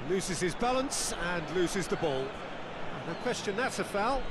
Loses his balance and loses the ball. No question that's a foul.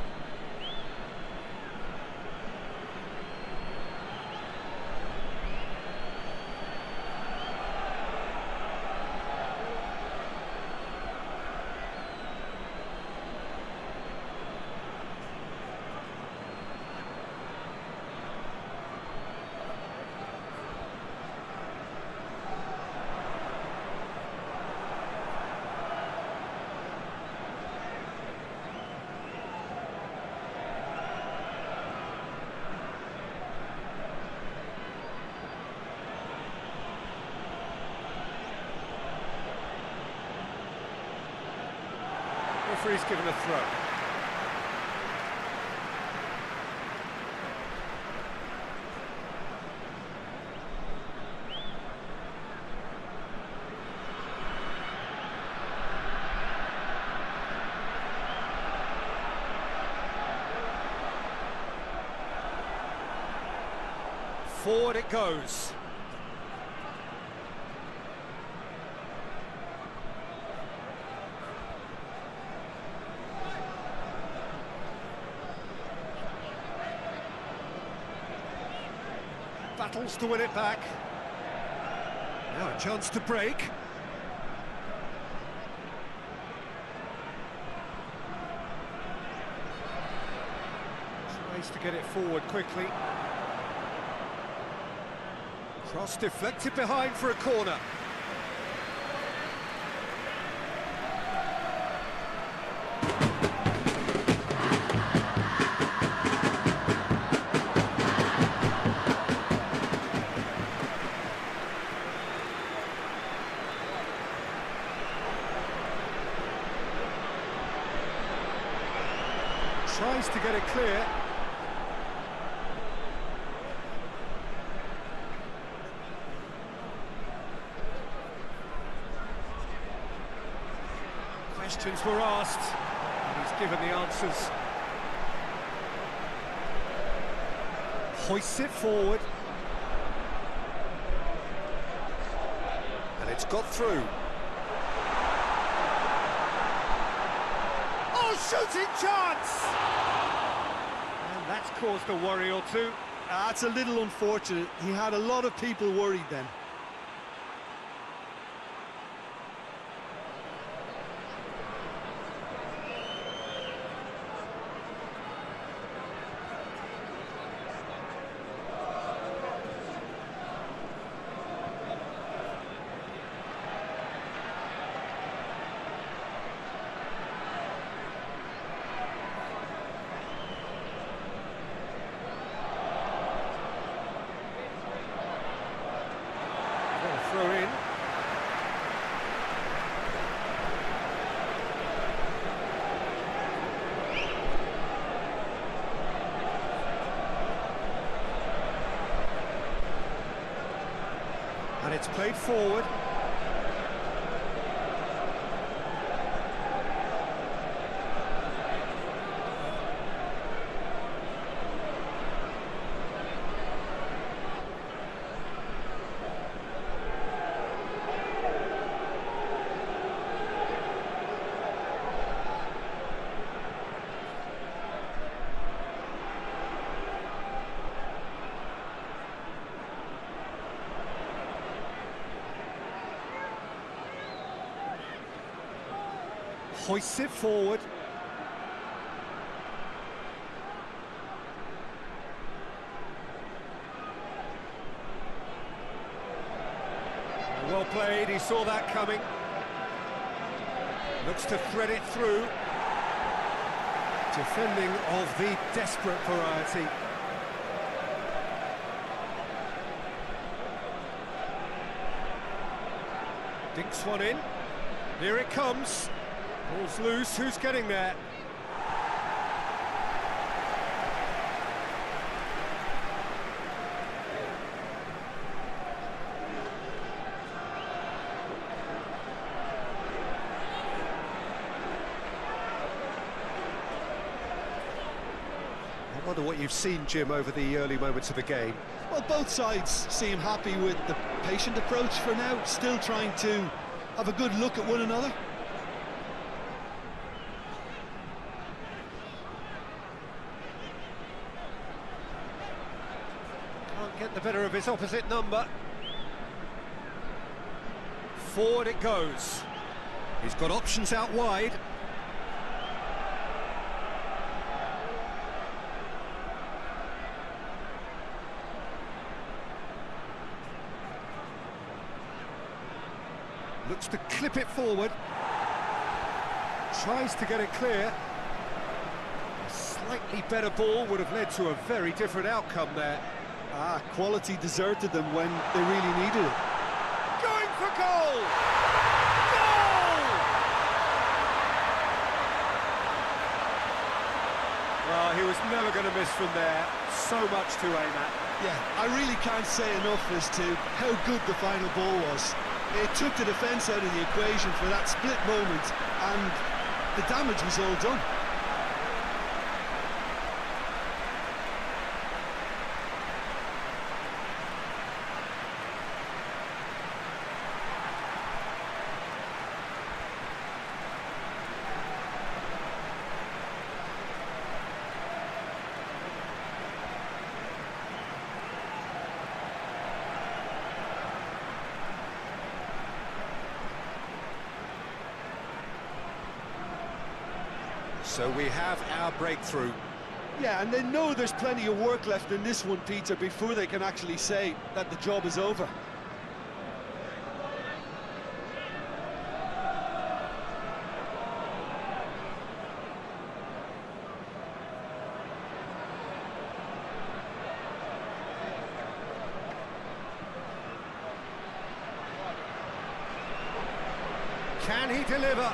Referee's given a throw. Forward it goes. Battles to win it back. Now a chance to break. Tries to get it forward quickly. Cross deflected behind for a corner. Tries to get it clear. Questions were asked, and he's given the answers. Hoists it forward. And it's got through. Shooting chance! And that's caused a worry or two. That's a little unfortunate. He had a lot of people worried then. Throw in. And it's played forward. Hoists it forward. Well played, he saw that coming. Looks to thread it through. Defending of the desperate variety. Dinks one in. Here it comes. Ball's loose, who's getting there? I wonder what you've seen, Jim, over the early moments of the game. Well, both sides seem happy with the patient approach for now, still trying to have a good look at one another. the better of his opposite number. Forward it goes. He's got options out wide. Looks to clip it forward. Tries to get it clear. A slightly better ball would have led to a very different outcome there. Quality deserted them when they really needed it. Going for goal! Goal! Well, he was never going to miss from there. So much to aim at. Yeah, I really can't say enough as to how good the final ball was. It took the defence out of the equation for that split moment, and the damage was all done. So we have our breakthrough. Yeah, and they know there's plenty of work left in this one, Peter, before they can actually say that the job is over. Can he deliver?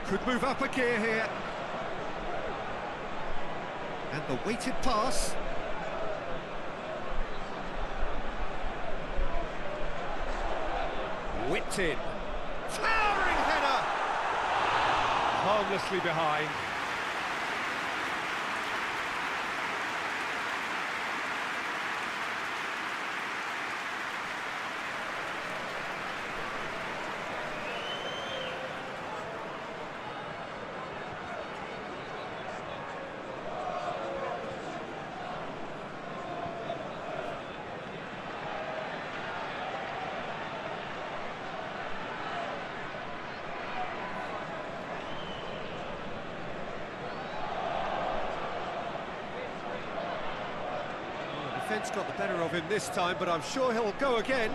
Could move up a gear here. And the weighted pass. Whipped in. Towering header! Harmlessly behind. Defence got the better of him this time, but I'm sure he'll go again.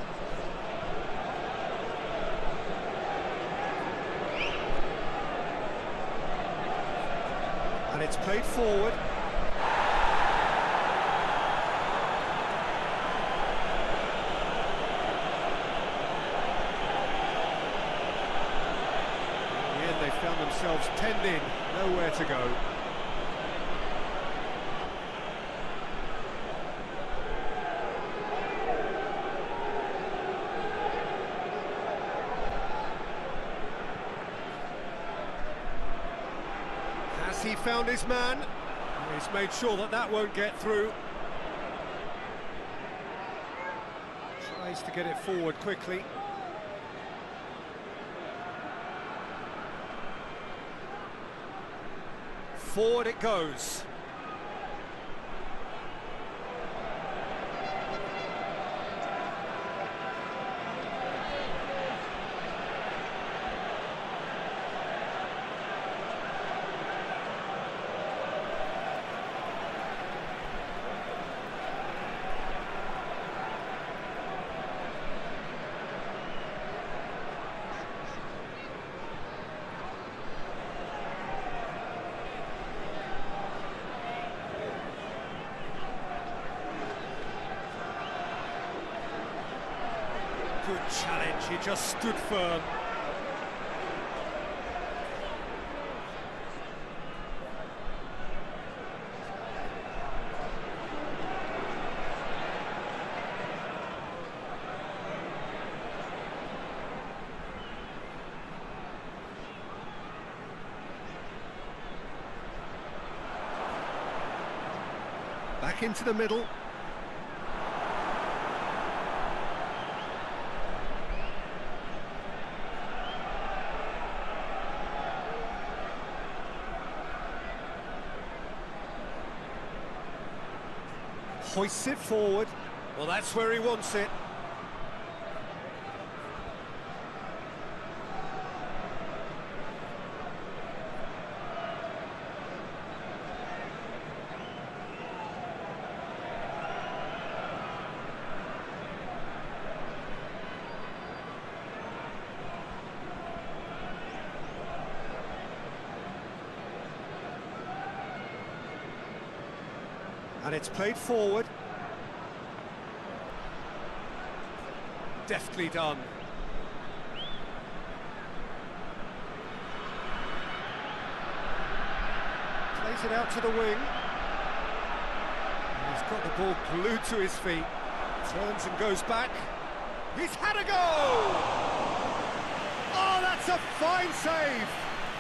And it's played forward. In the end, they found themselves penned in, nowhere to go. He found his man. He's made sure that that won't get through. Tries to get it forward quickly. Forward it goes. Good challenge, he just stood firm. Back into the middle. Hoists it forward. Well, that's where he wants it. And it's played forward. Deftly done. Plays it out to the wing. And he's got the ball glued to his feet. Turns and goes back. He's had a go! Oh, that's a fine save!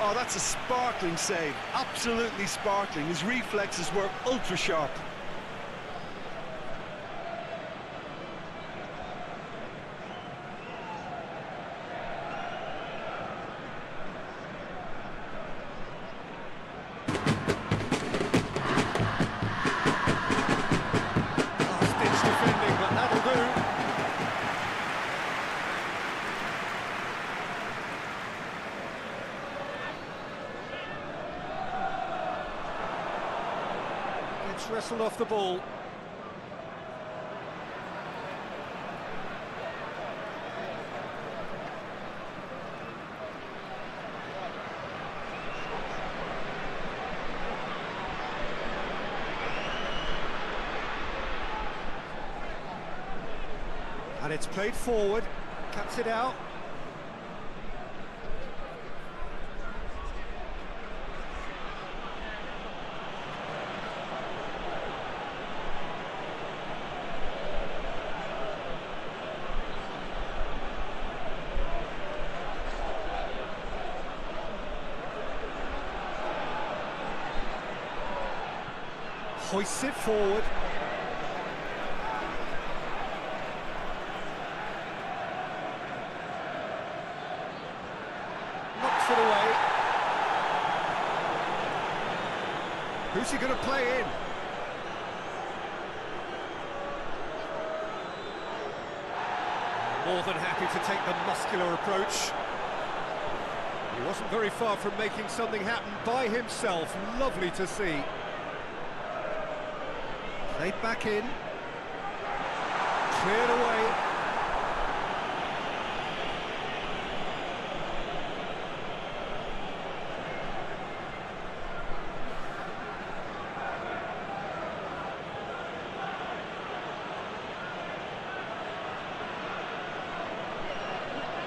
Oh, that's a sparkling save. Absolutely sparkling. His reflexes were ultra sharp. Last-ditch defending, but that'll do. Gets wrestled off the ball. And it's played forward, cuts it out. Hoists it forward. Knocks it away. Who's he going to play in? More than happy to take the muscular approach. He wasn't very far from making something happen by himself. Lovely to see. Played back in. Cleared away.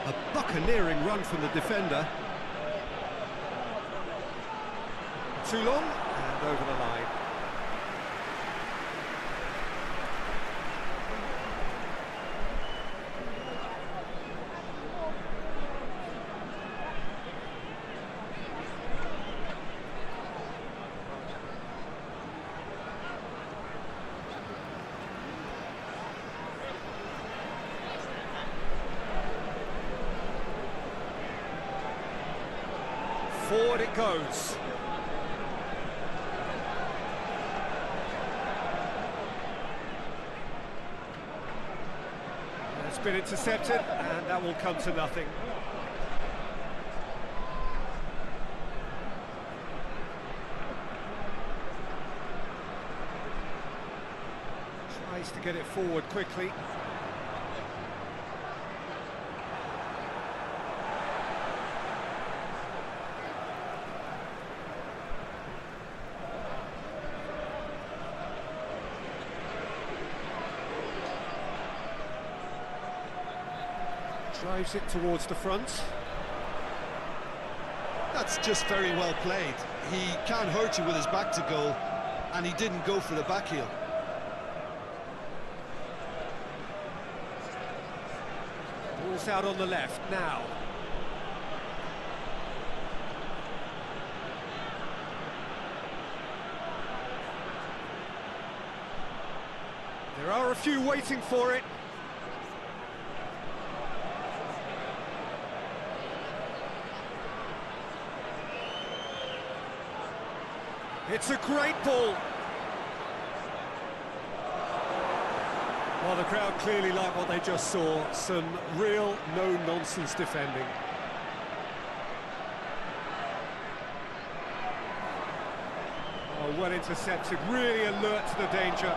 A buccaneering run from the defender. Too long and over the line. Forward it goes. It's been intercepted, and that will come to nothing. Tries to get it forward quickly. Drives it towards the front. That's just very well played. He can't hurt you with his back to goal, and he didn't go for the back heel. Ball's out on the left now. There are a few waiting for it. It's a great ball. Well, the crowd clearly like what they just saw. Some real no-nonsense defending. Oh, well intercepted, really alert to the danger.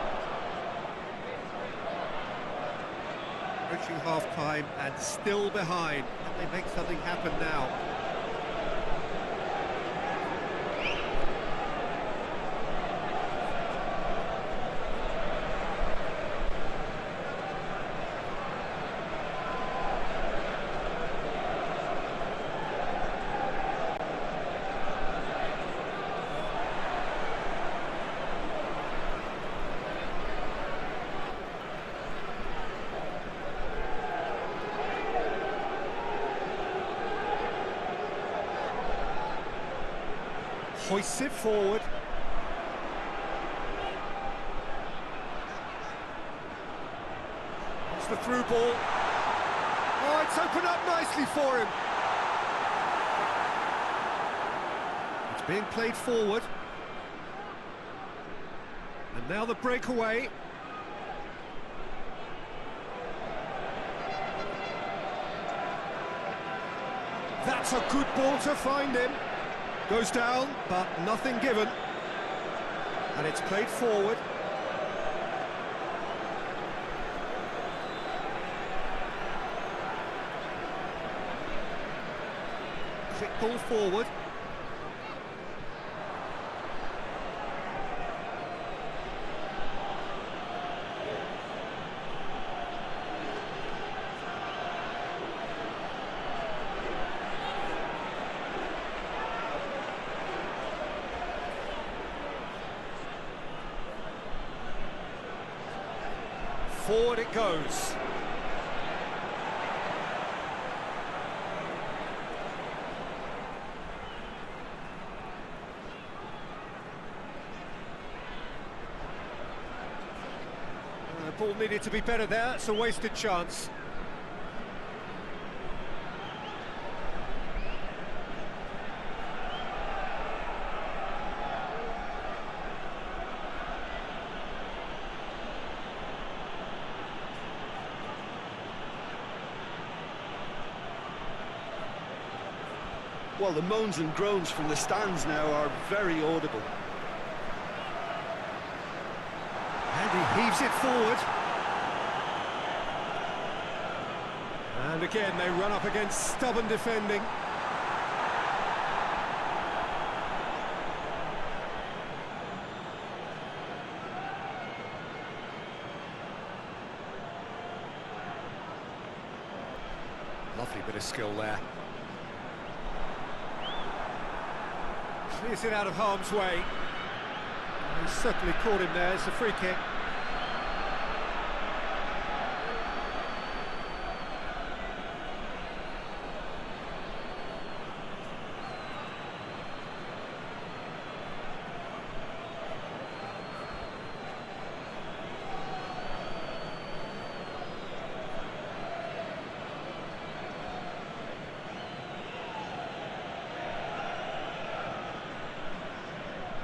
Approaching half-time and still behind. Can they make something happen now? Hoists it forward. It's the through ball. Oh, it's opened up nicely for him. It's being played forward. And now the breakaway. That's a good ball to find him. Goes down, but nothing given. And it's played forward. Quick ball forward. Forward it goes. The ball needed to be better there. It's a wasted chance. Well, the moans and groans from the stands now are very audible. And he heaves it forward. And again, they run up against stubborn defending. Lovely bit of skill there. Clears it out of harm's way. He certainly caught him there. It's a free kick.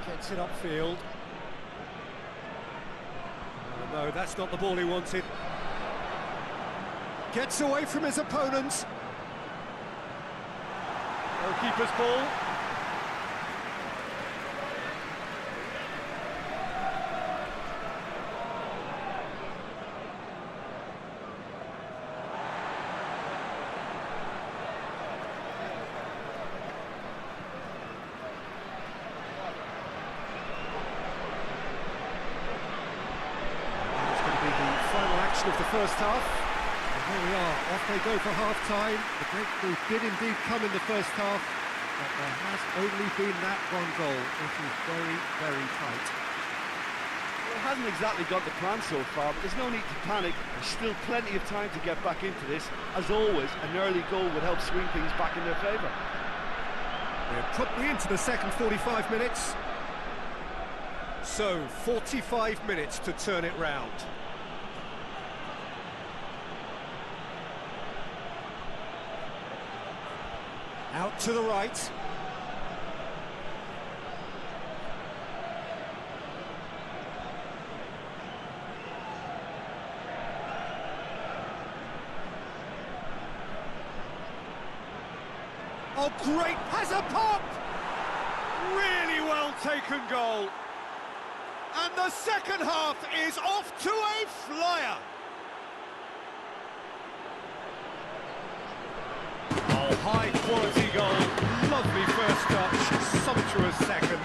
Gets it upfield. Oh, no, that's not the ball he wanted. Gets away from his opponents. Goalkeeper's ball. Of the first half. And here we are, off they go for half-time. The breakthrough did indeed come in the first half, but there has only been that one goal. It is very, very tight. Well, it hasn't exactly got the plan so far, but there's no need to panic. There's still plenty of time to get back into this. As always, an early goal would help swing things back in their favour. We're promptly into the second 45 minutes. So, 45 minutes to turn it round. Out to the right. Oh, great, has a pop! Really well taken goal. And the second half is off to a flyer. Oh, high quality goal. Lovely first touch, sumptuous second.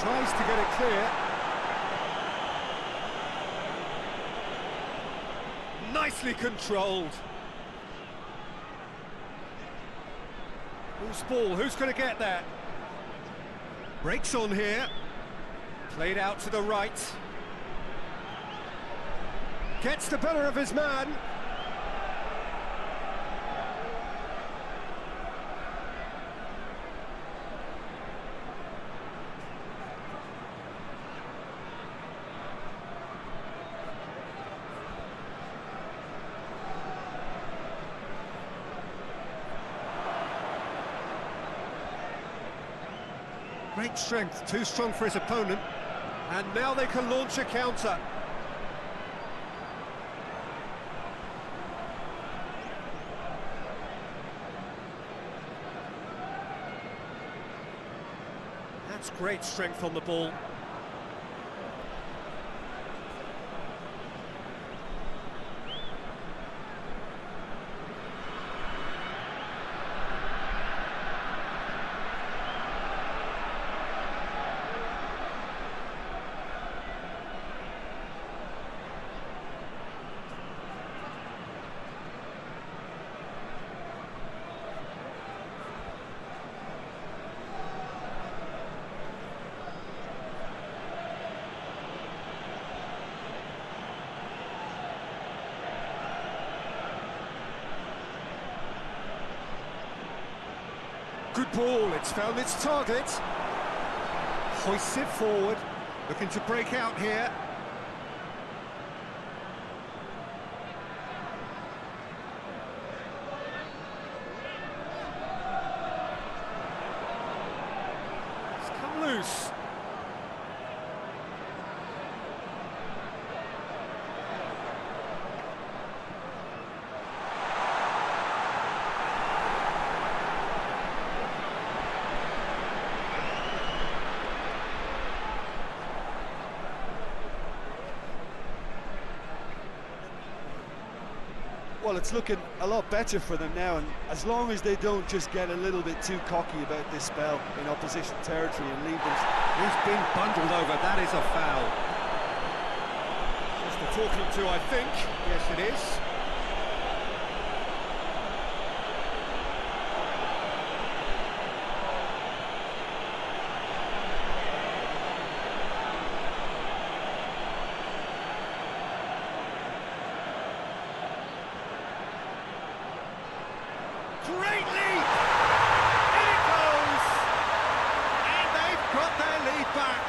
Tries to get it clear. Nicely controlled. Who's ball? Who's going to get that? Breaks on here. Played out to the right. Gets the better of his man. Great strength, too strong for his opponent. And now they can launch a counter. That's great strength on the ball. Good ball, it's found its target. Hoists it forward, looking to break out here. It's come loose. Well, it's looking a lot better for them now, and as long as they don't just get a little bit too cocky about this spell in opposition territory and leave them... He's been bundled over, that is a foul. Just a talking to, I think. Yes, it is. Great lead! In it goes! And they've got their lead back.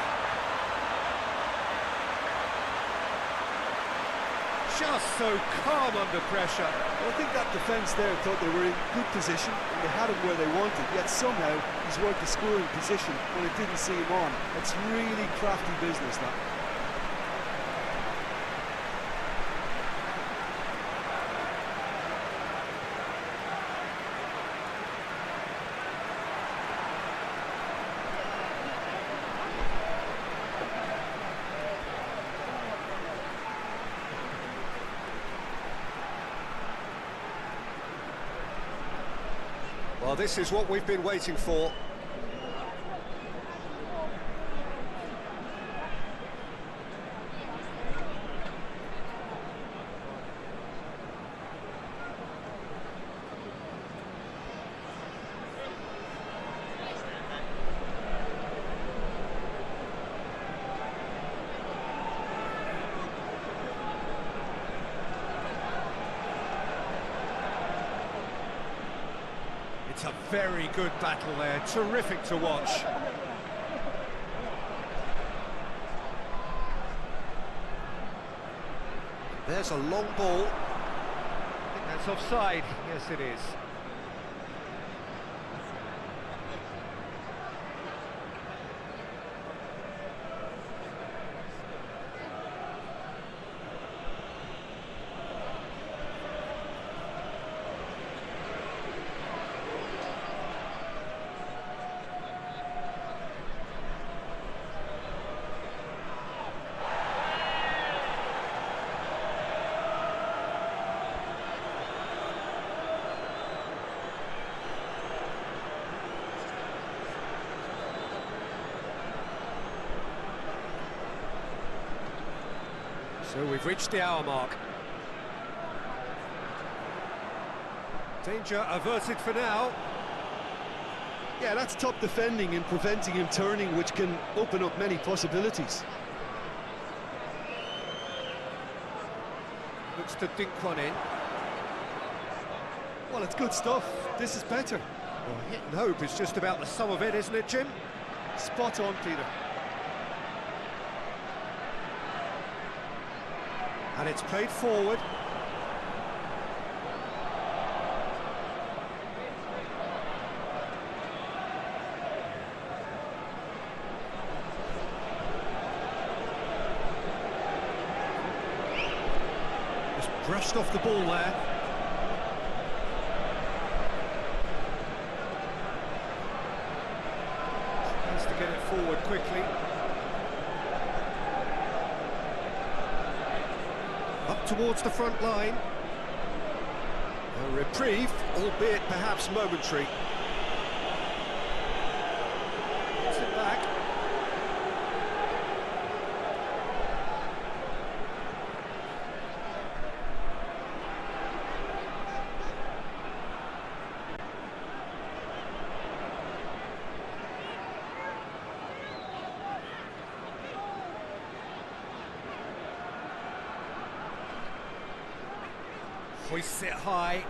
Just so calm under pressure. Well, I think that defence there thought they were in good position and they had him where they wanted, yet somehow he's worked the scoring position when it didn't see him on. It's really crafty business, that. Well, this is what we've been waiting for. It's a very good battle there, terrific to watch. There's a long ball. I think that's offside. Yes, it is. So we've reached the hour mark. Danger averted for now. Yeah, that's top defending and preventing him turning, which can open up many possibilities. Looks to dink one in. Well, it's good stuff. This is better. Well, hit and hope is just about the sum of it, isn't it, Jim? Spot on, Peter. And it's played forward. Just brushed off the ball there. Tries to get it forward quickly. Up towards the front line. A reprieve, albeit perhaps momentary. Gets it back. Hoists it high.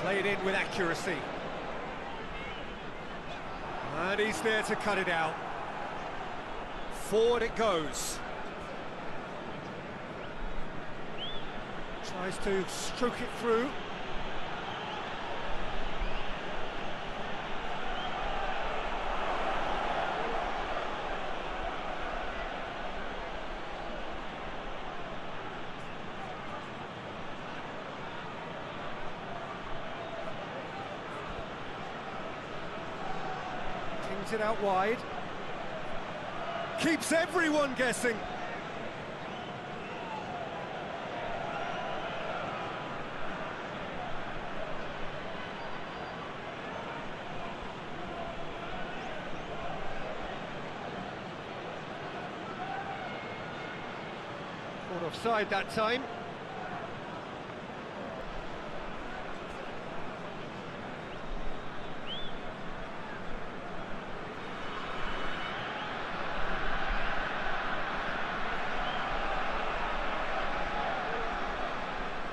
Played in with accuracy. And he's there to cut it out. Forward it goes. Tries to stroke it through. Plays it out wide. Keeps everyone guessing. Caught offside that time.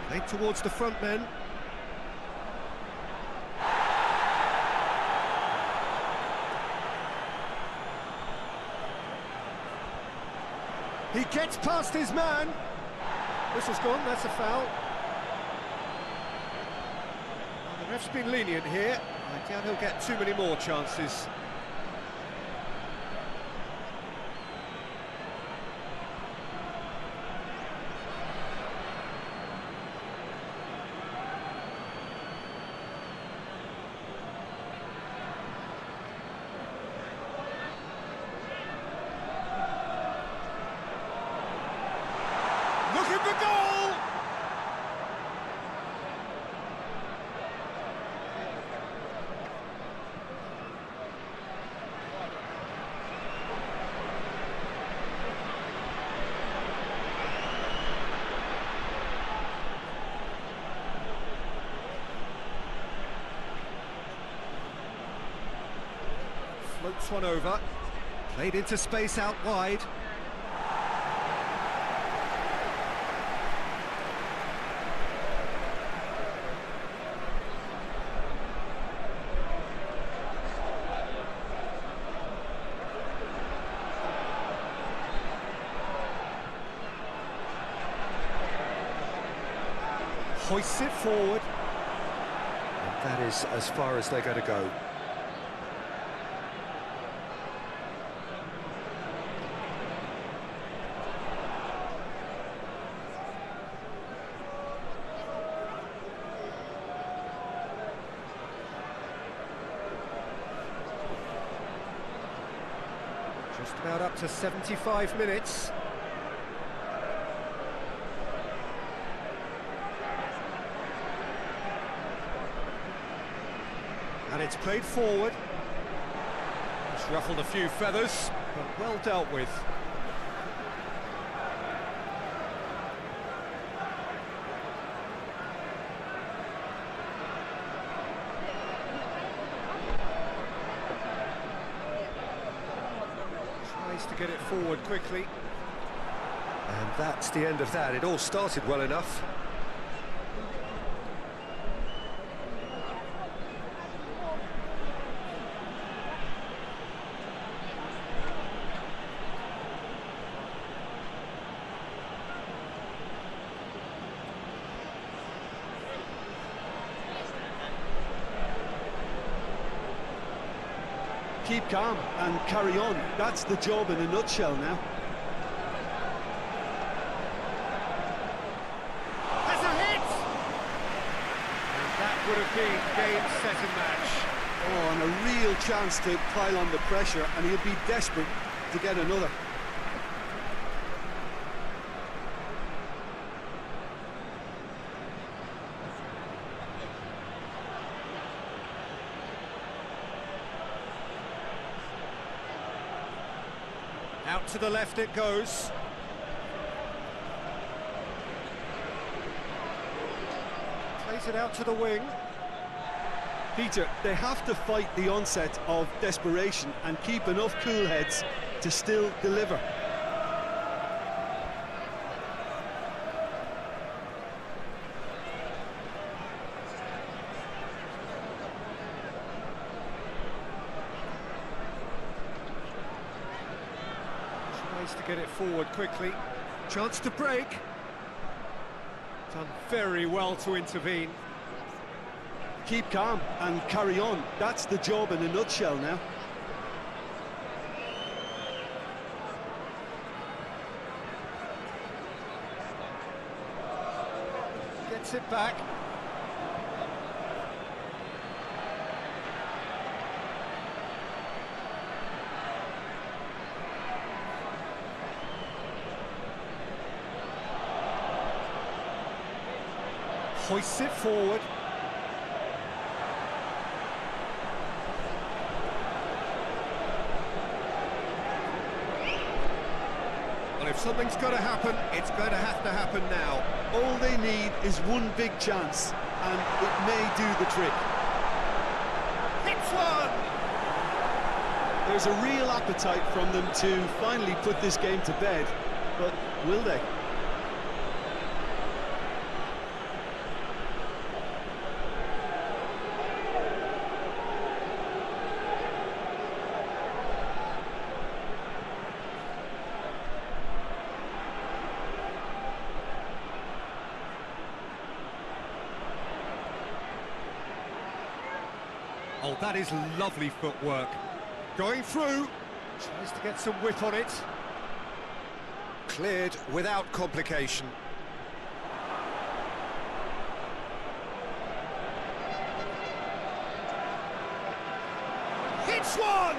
Played towards the front men. He gets past his man. Whistle's gone, that's a foul. Well, the ref's been lenient here. I doubt he'll get too many more chances. Look at the goal! Floats one over. Played into space out wide. Hoists it forward. And that is as far as they're going to go. Just about up to 75 minutes. And it's played forward. It's ruffled a few feathers, but well dealt with. Tries to get it forward quickly. And that's the end of that. It all started well enough. Keep calm and carry on. That's the job in a nutshell now. Has a hit! And that would have been game, set and match. Oh, and a real chance to pile on the pressure, and he'll be desperate to get another. Out to the left it goes. Plays it out to the wing. Peter, they have to fight the onset of desperation and keep enough cool heads to still deliver. Tries to get it forward quickly. Chance to break. Done very well to intervene. Keep calm and carry on. That's the job in a nutshell now. Gets it back. Hoists it forward. Well, if something's got to happen, it's going to happen now. All they need is one big chance, and it may do the trick. Hits one! There's a real appetite from them to finally put this game to bed, but will they? Oh, that is lovely footwork. Going through, tries to get some whip on it. Cleared without complication. Hits one!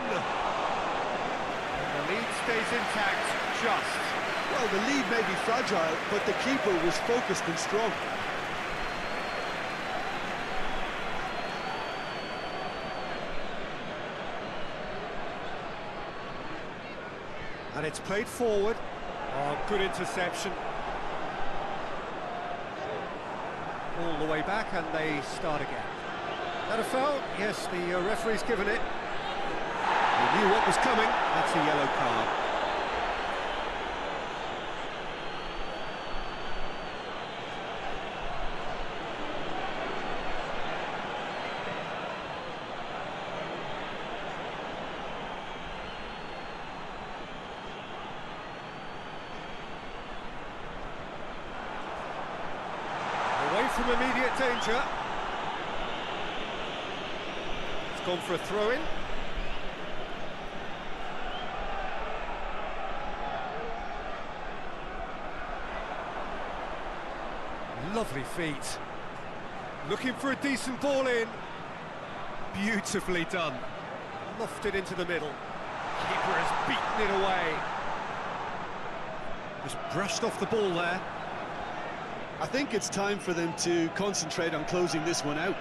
And the lead stays intact, just. Well, the lead may be fragile, but the keeper was focused and strong. And it's played forward. Oh, good interception. All the way back, and they start again. That a foul? Yes, the referee's given it. He knew what was coming. That's a yellow card. Away from immediate danger. It's gone for a throw-in. Lovely feet. Looking for a decent ball in. Beautifully done. Lofted into the middle. Keeper has beaten it away. Just brushed off the ball there. I think it's time for them to concentrate on closing this one out.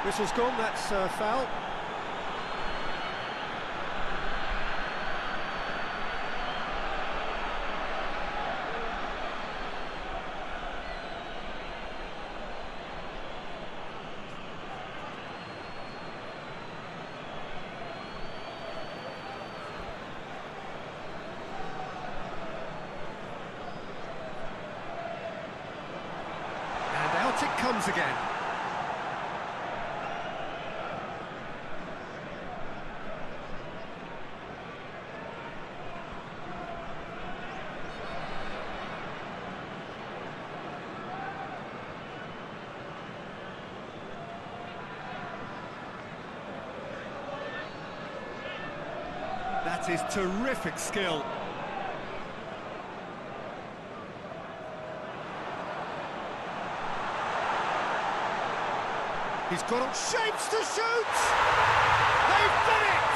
Whistle's gone, that's foul. And out it comes again. That is terrific skill. He's got up shapes to shoot! They've done it!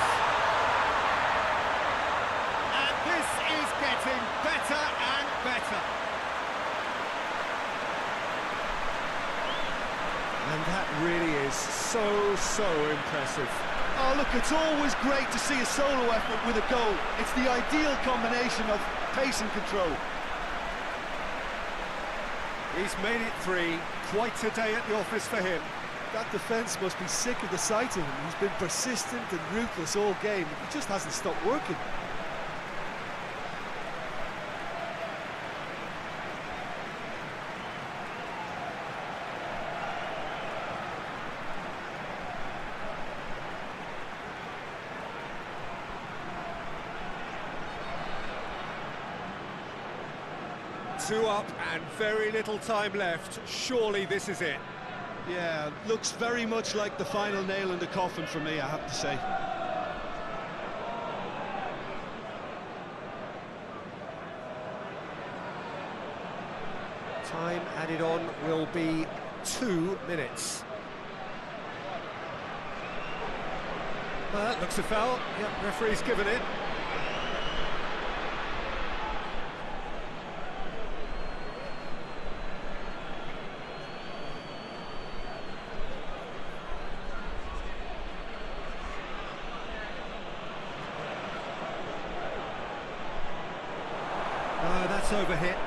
And this is getting better and better. And that really is so impressive. Oh, look, it's always great to see a solo effort with a goal. It's the ideal combination of pace and control. He's made it three. Quite a day at the office for him. That defence must be sick of the sight of him. He's been persistent and ruthless all game. He just hasn't stopped working. Two up and very little time left. Surely this is it. Yeah, looks very much like the final nail in the coffin for me, I have to say. Time added on will be 2 minutes. Looks a foul. Yep, referee's given it. That's overhit.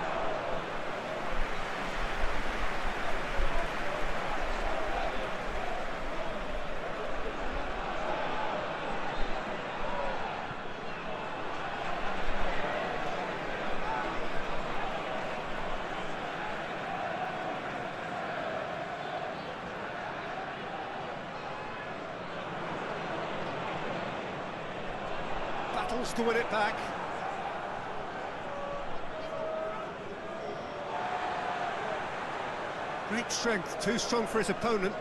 Battles to win it back. Great strength, too strong for his opponent.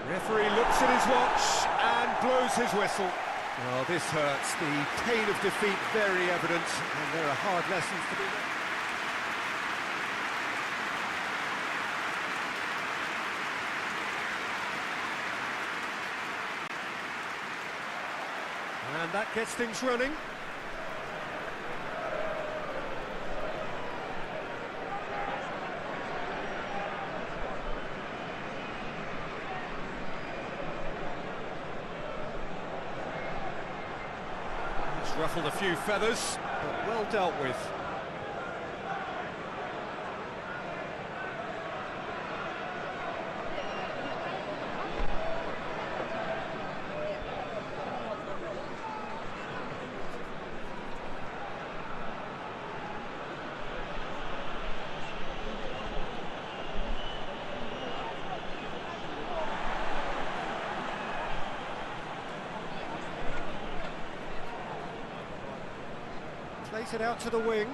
Referee looks at his watch and blows his whistle. Well, this hurts. The pain of defeat very evident, and there are hard lessons to be learned. And that gets things running. Ruffled a few feathers, but well dealt with. Plays it out to the wing.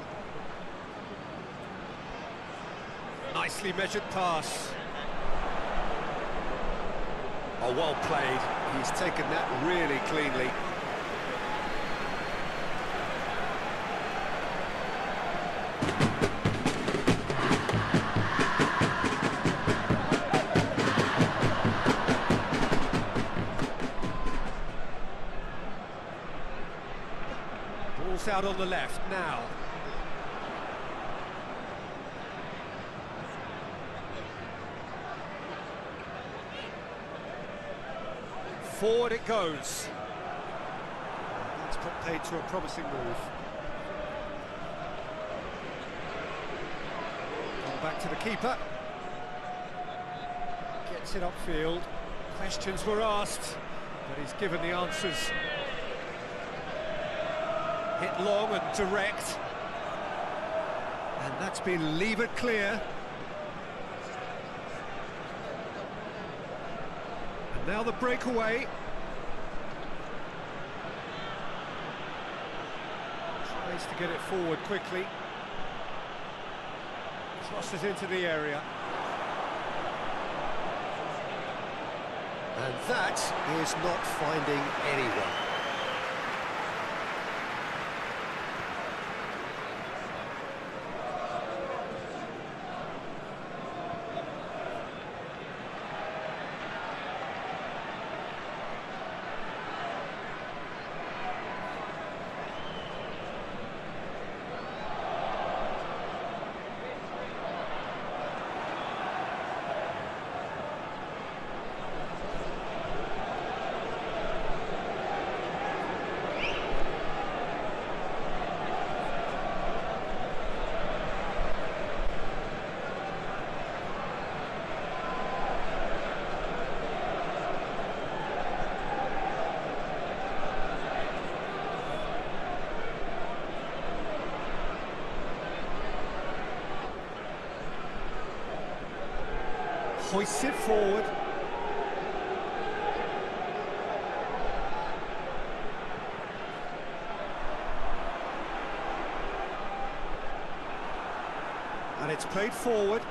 Nicely measured pass. Oh, well played. He's taken that really cleanly. Out on the left now. Forward it goes. That's put paid to a promising move. Come back to the keeper. Gets it upfield. Questions were asked, but he's given the answers. Hit long and direct, and that's been levered clear. And now the breakaway. Tries to get it forward quickly. Crosses into the area. And that is not finding anyone. Hoists it forward. And it's played forward.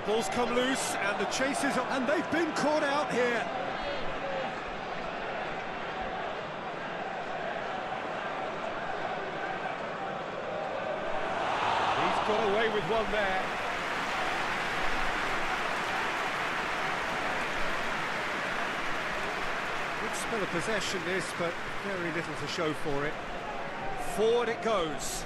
Ball's come loose, and the chase is on, and they've been caught out here. He's got away with one there. Good spell of possession this, but very little to show for it. Forward it goes.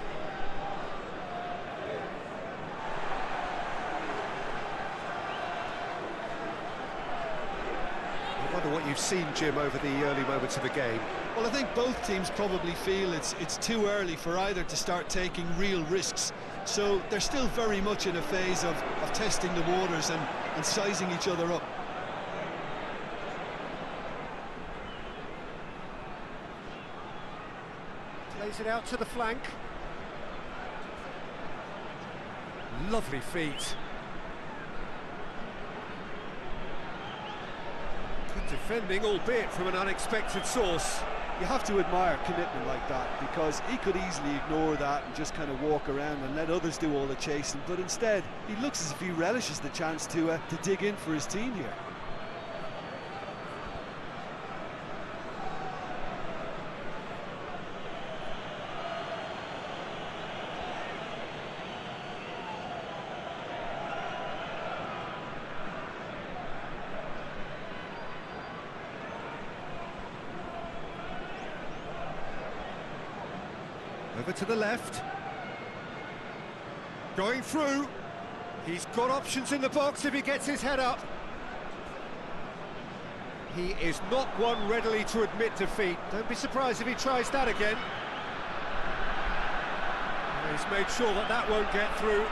I wonder what you've seen, Jim, over the early moments of the game. Well, I think both teams probably feel it's too early for either to start taking real risks. So they're still very much in a phase of testing the waters and sizing each other up. Plays it out to the flank. Lovely feet. Good defending, albeit from an unexpected source. You have to admire commitment like that, because he could easily ignore that and just kind of walk around and let others do all the chasing, but instead he looks as if he relishes the chance to dig in for his team here. Over to the left. Going through. He's got options in the box if he gets his head up. He is not one readily to admit defeat. Don't be surprised if he tries that again. And he's made sure that that won't get through.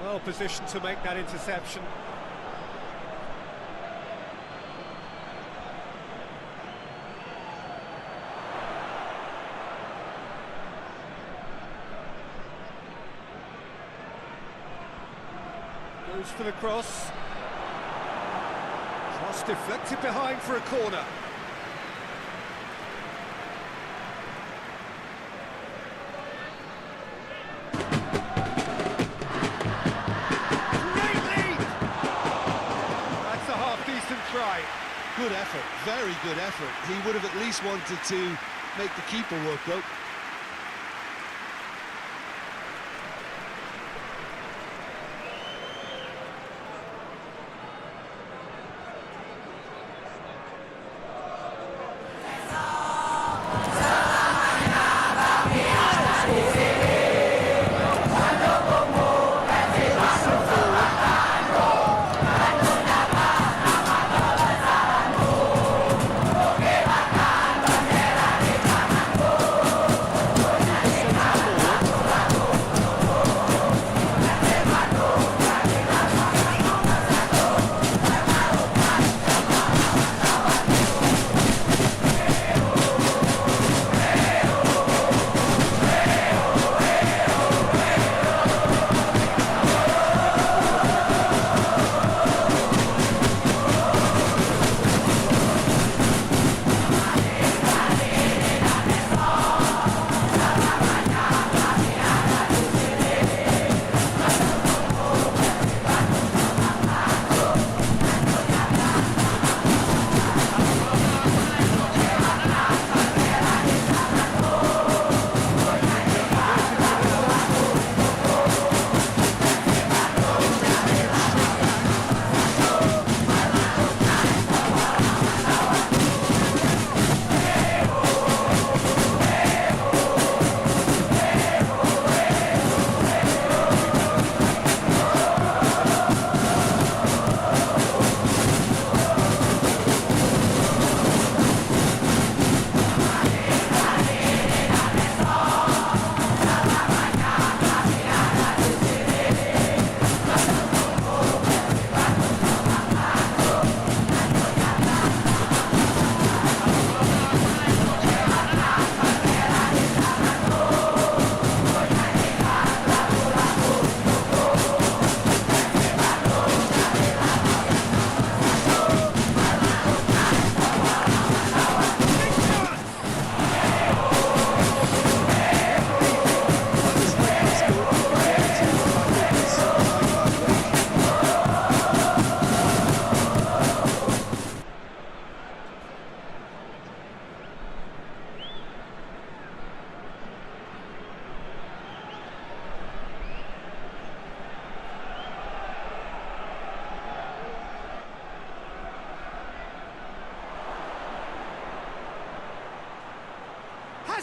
Well positioned to make that interception. Goes for the cross. Cross deflected behind for a corner. Good effort, very good effort. He would have at least wanted to make the keeper work though.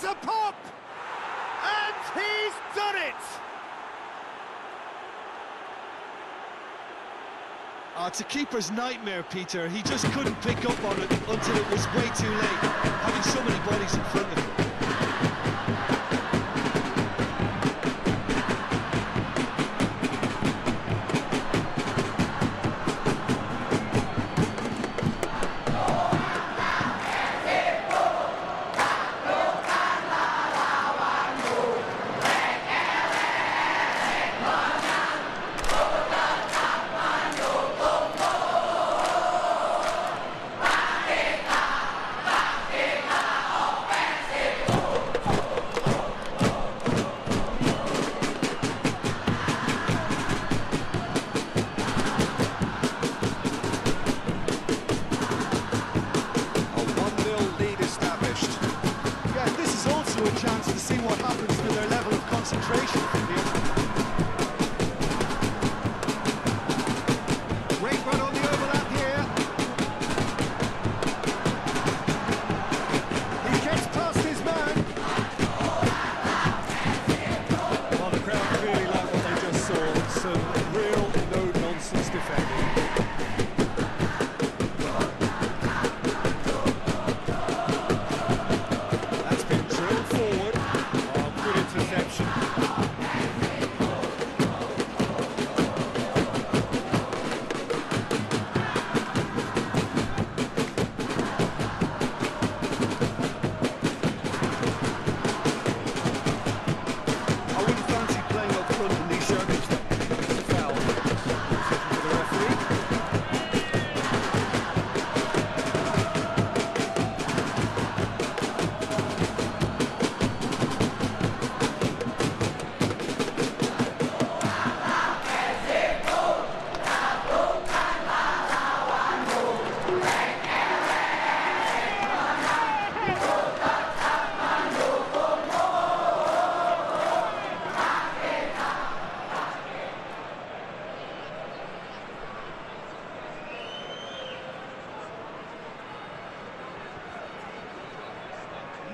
Has a pop! And he's done it! It's a keeper's nightmare, Peter. He just couldn't pick up on it until it was way too late, having so many bodies in front of him.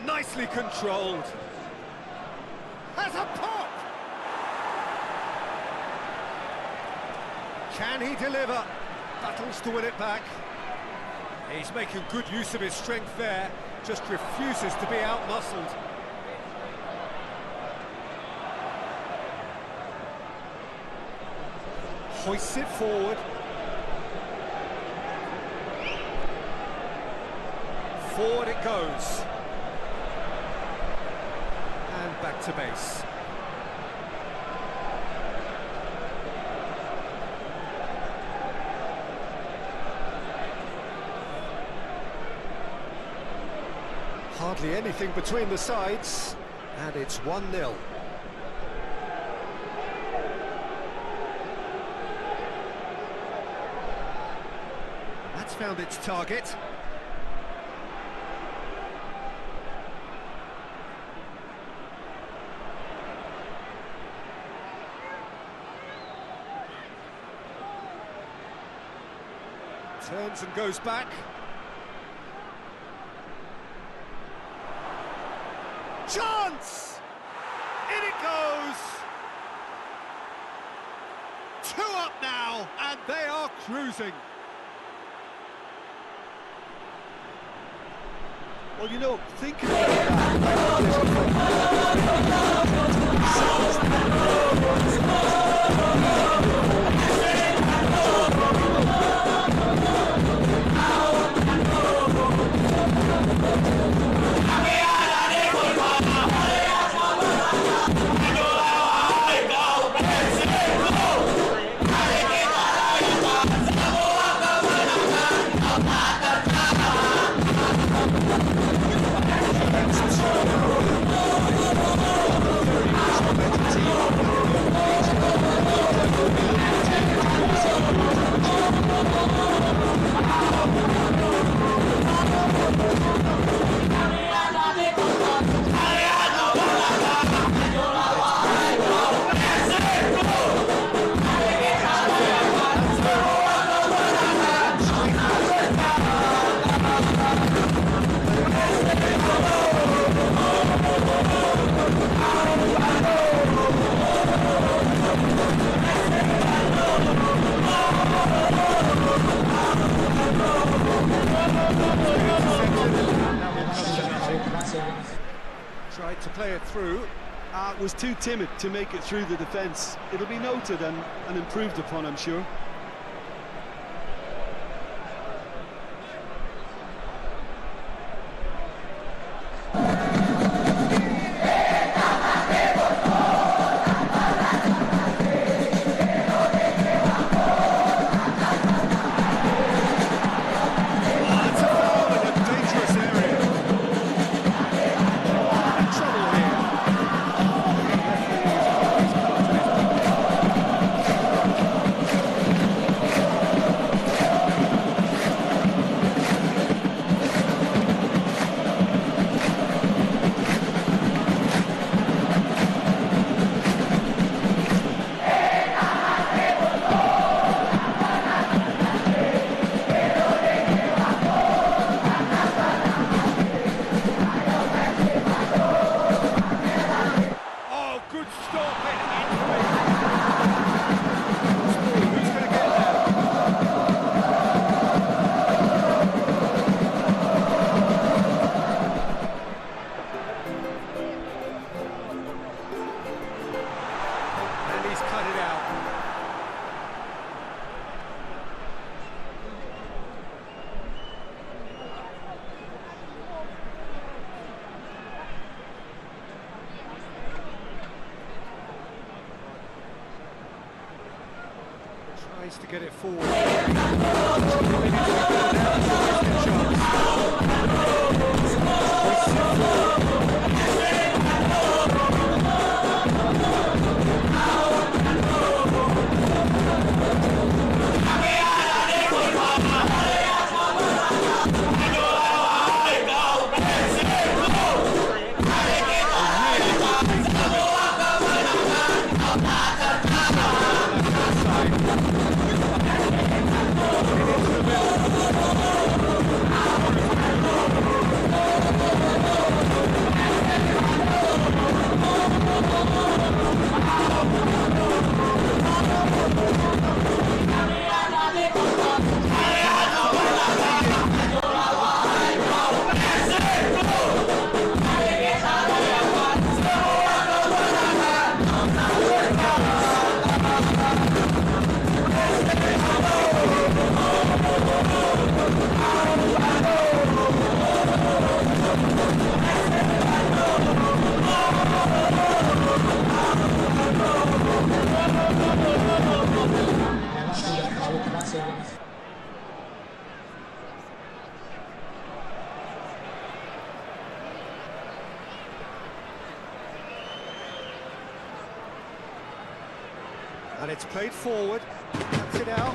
Nicely controlled. Has a pop! Can he deliver? Battles to win it back. He's making good use of his strength there, just refuses to be out-muscled. Hoists it forward. Forward it goes. And back to base. Hardly anything between the sides, and it's 1-0. That's found its target. Turns and goes back. Chance! In it goes! 2 up now, and they are cruising. Well, you know, thinking about that... Tried to play it through. Was too timid to make it through the defence. It'll be noted and improved upon, I'm sure. Tries to get it forward. And it's played forward, cuts it out.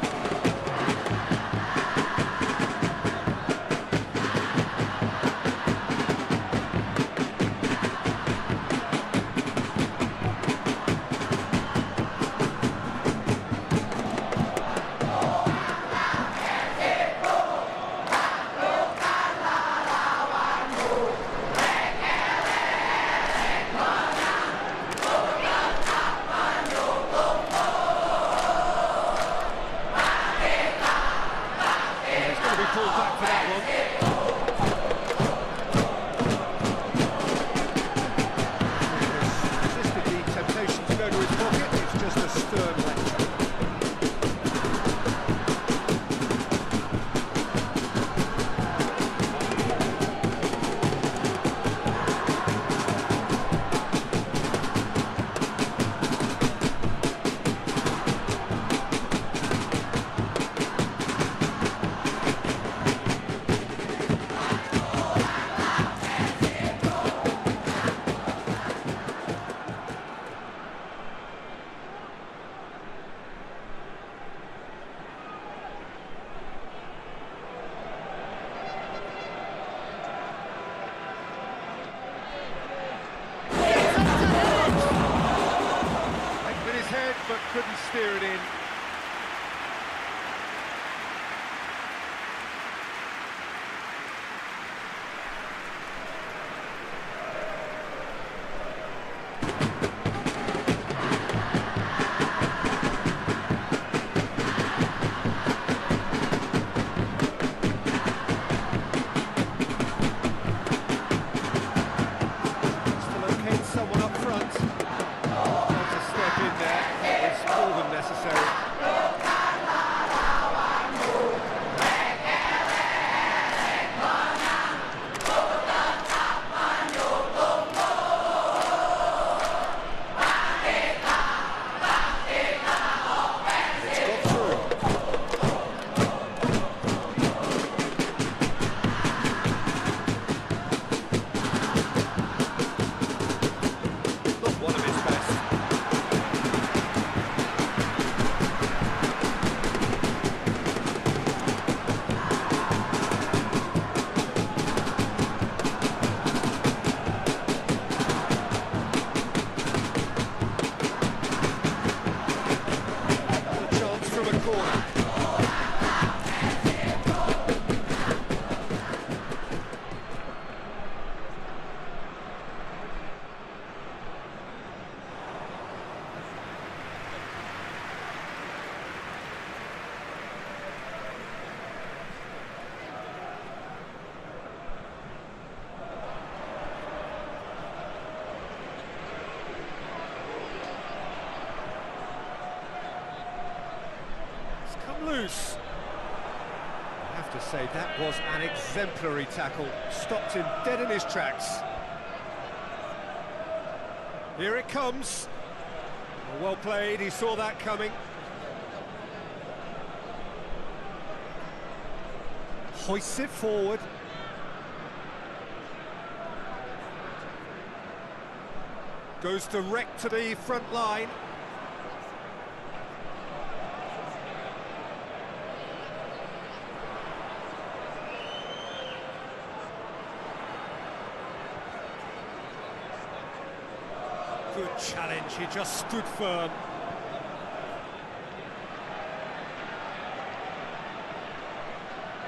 But couldn't steer it in. loose. I have to say, that was an exemplary tackle. Stopped him dead in his tracks. Here it comes. Well played, he saw that coming. Hoists it forward. Goes direct to the front line. Good challenge, he just stood firm.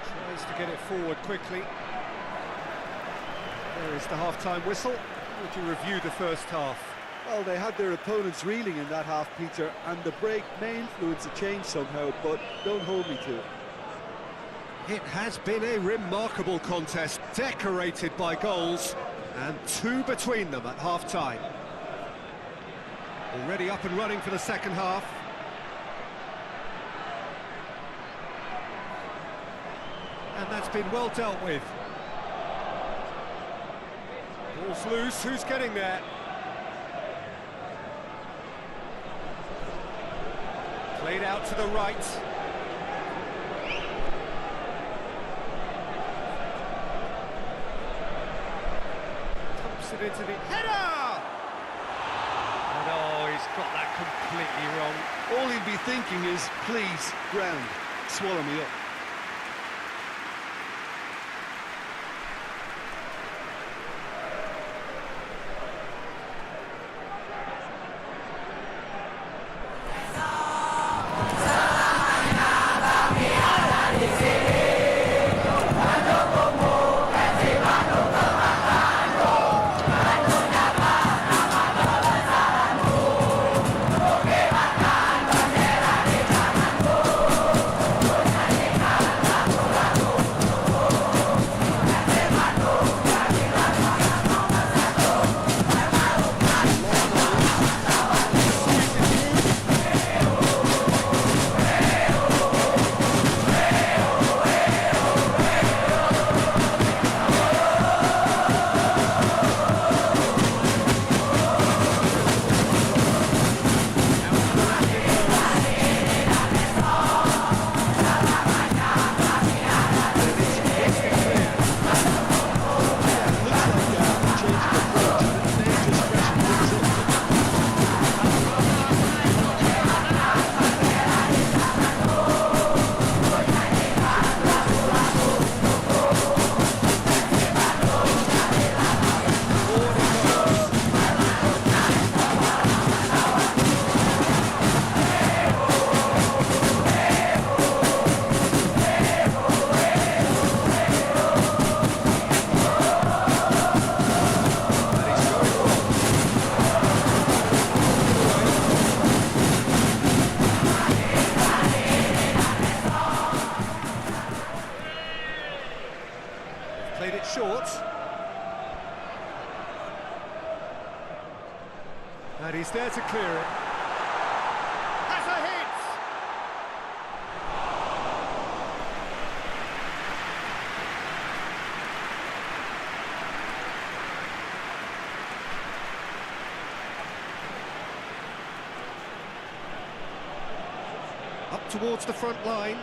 Tries to get it forward quickly. There is the half-time whistle. How would you review the first half? Well, they had their opponents reeling in that half, Peter, and the break may influence a change somehow, but don't hold me to it. It has been a remarkable contest, decorated by goals, and 2 between them at half-time. Already up and running for the second half. And that's been well dealt with. Ball's loose, who's getting there? Played out to the right. Pumps it into the header! And oh, he's got that completely wrong. All he'd be thinking is, please, ground, swallow me up. Played it short. And he's there to clear it. Has a hit! Up towards the front line.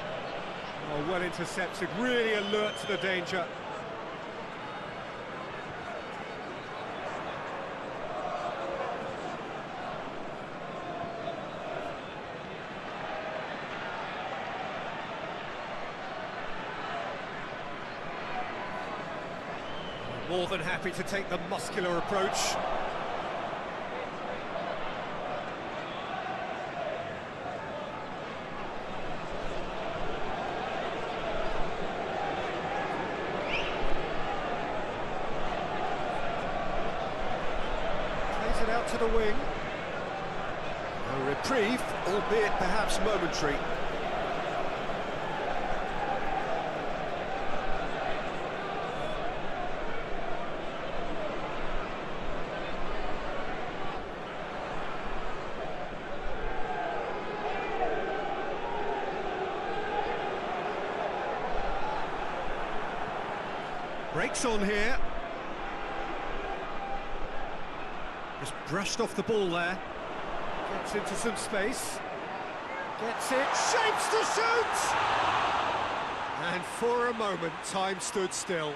Oh, well intercepted, really alert to the danger. More than happy to take the muscular approach. Plays it out to the wing. A reprieve, albeit perhaps momentary. Breaks on here. Just brushed off the ball there. Gets into some space. Gets it, shapes to shoot! And for a moment, time stood still.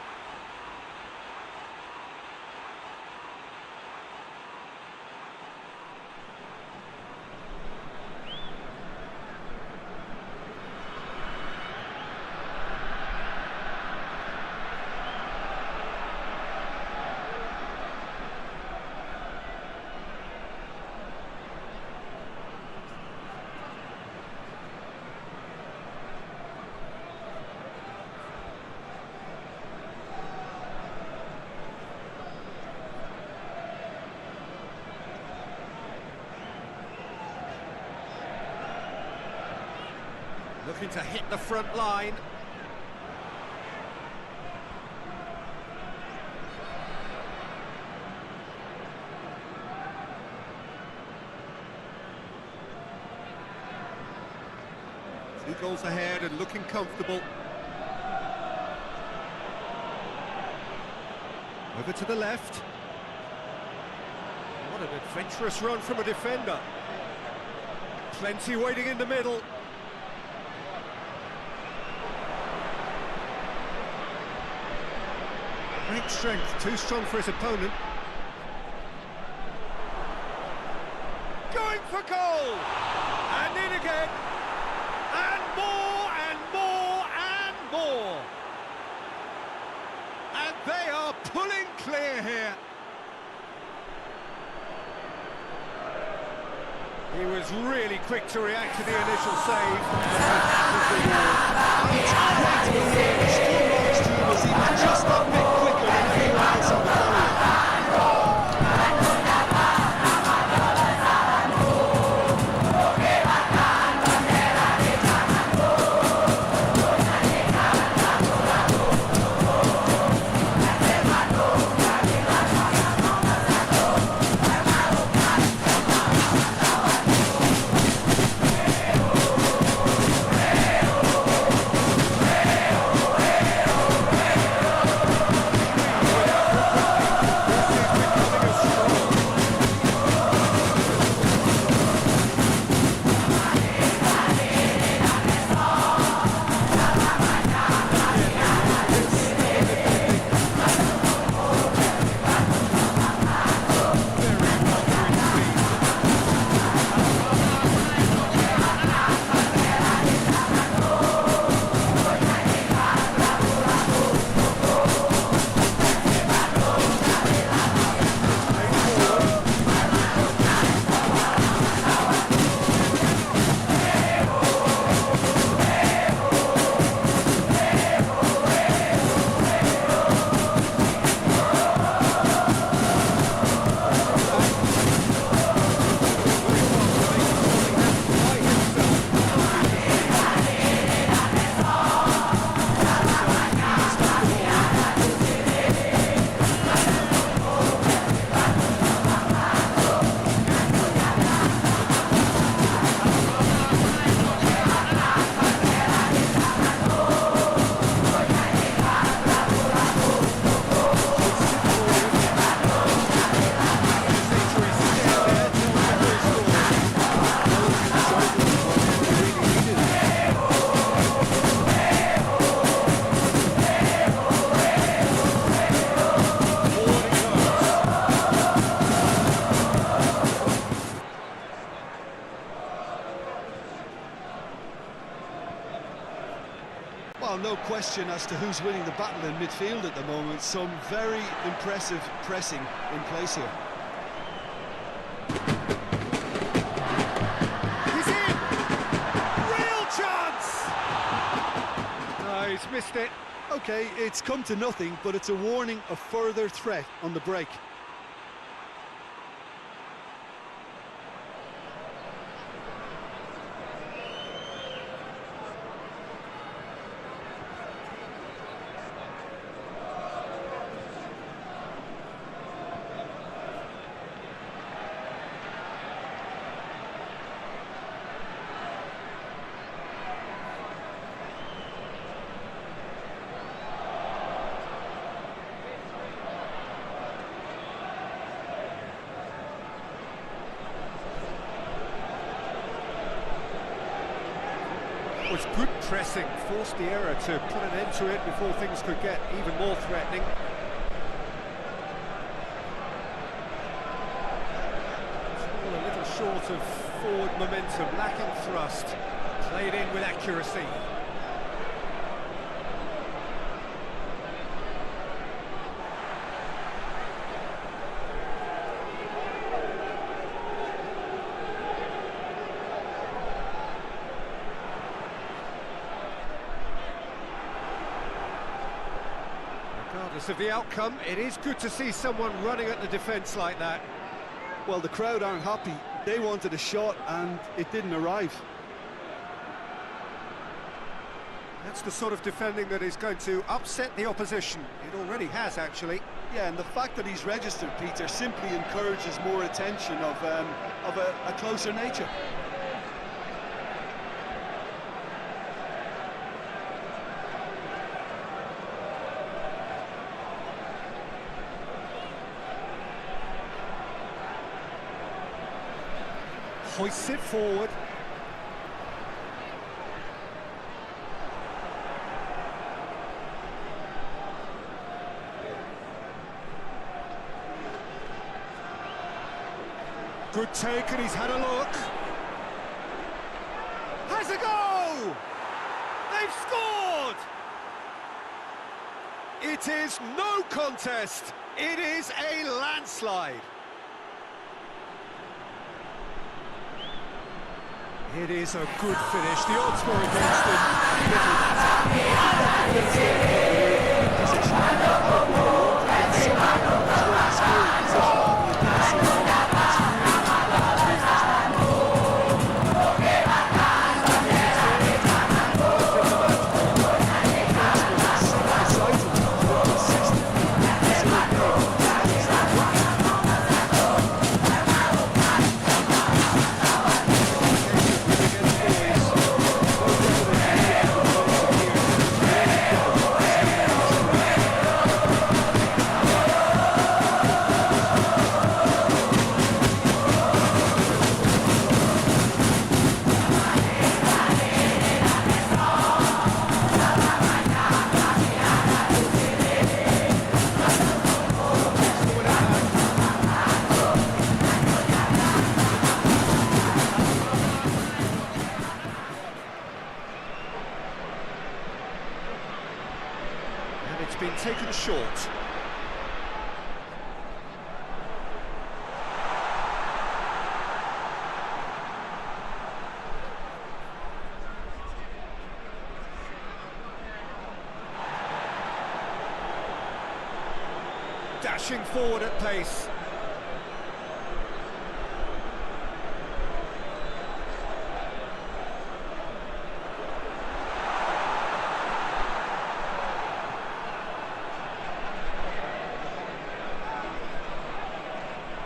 Looking to hit the front line. Two goals ahead and looking comfortable. Over to the left. What an adventurous run from a defender. Plenty waiting in the middle. Great strength, too strong for his opponent. Going for goal! And in again! And more, and more, and more! And they are pulling clear here. He was really quick to react to the initial save. Just that bit quicker than anyone else on the ball. Well, no question as to who's winning the battle in midfield at the moment. Some very impressive pressing in place here. He's in! Real chance! No, he's missed it. Okay, it's come to nothing, but it's a warning of further threat on the break. was good pressing, forced the error to put an end to it before things could get even more threatening. Still a little short of forward momentum, lacking thrust, played in with accuracy. Regardless of the outcome, it is good to see someone running at the defence like that. Well, the crowd aren't happy. They wanted a shot and it didn't arrive. That's the sort of defending that is going to upset the opposition. It already has, actually. Yeah, and the fact that he's registered, Peter, simply encourages more attention of a closer nature. Hoists it forward. Good take, and he's had a look. Has a go! They've scored! It is no contest. It is a landslide. It is a good finish. The odds were against It's been taken short. Dashing forward at pace.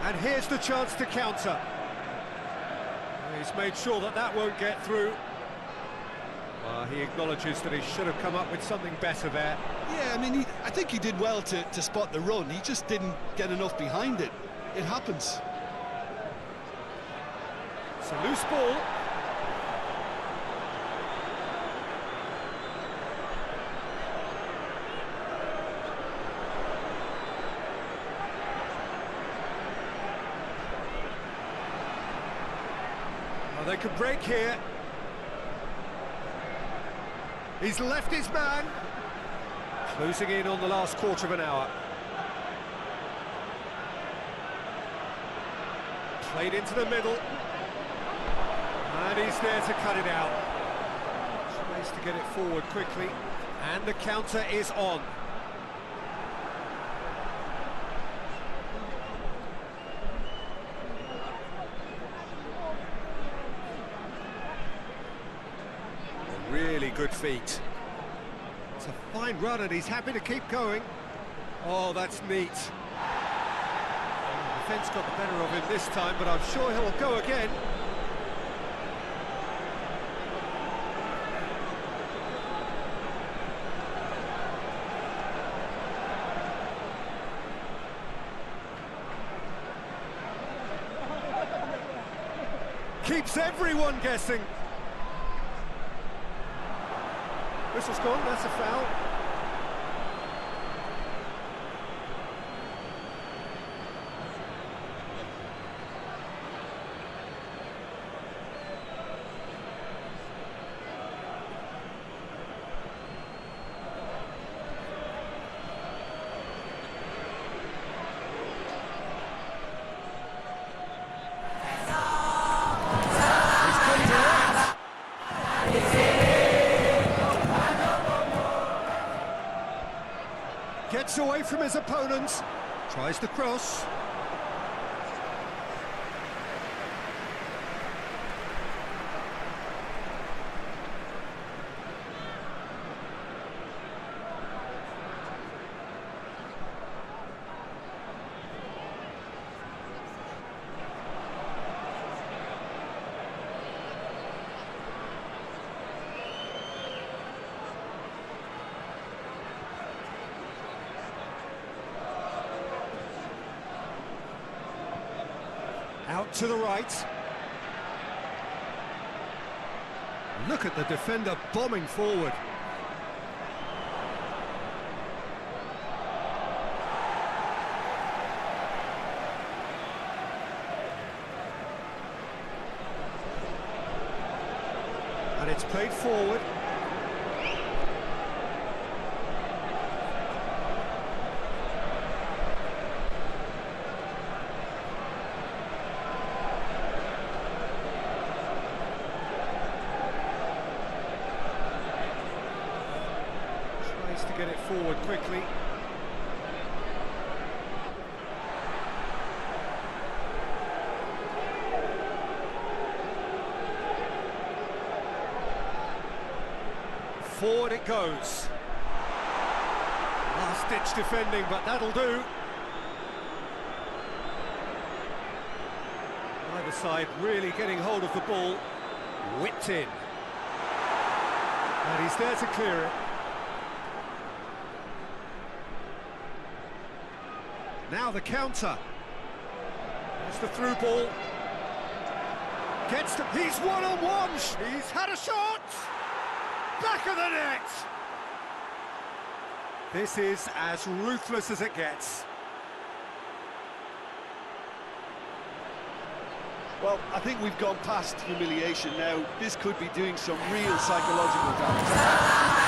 And here's the chance to counter. He's made sure that that won't get through. He acknowledges that he should have come up with something better there. Yeah, I mean, I think he did well to spot the run. He just didn't get enough behind it. It happens. It's a loose ball. They could break here. He's left his man. Closing in on the last quarter of an hour. Played into the middle. And he's there to cut it out. Tries to get it forward quickly. And the counter is on. Really good feet. It's a fine run and he's happy to keep going. Oh, that's neat. The defence got the better of him this time, but I'm sure he'll go again. Keeps everyone guessing. Whistle's gone, that's a foul. Gets away from his opponents, tries the cross. Out to the right. Look at the defender bombing forward. And it's played forward. To get it forward quickly. Forward it goes. Last-ditch defending, but that'll do. Either side really getting hold of the ball. Whipped in. And he's there to clear it. Now the counter. There's the through ball. Gets to... He's one-on-one! He's had a shot! Back of the net! This is as ruthless as it gets. Well, I think we've gone past humiliation now. This could be doing some real psychological damage.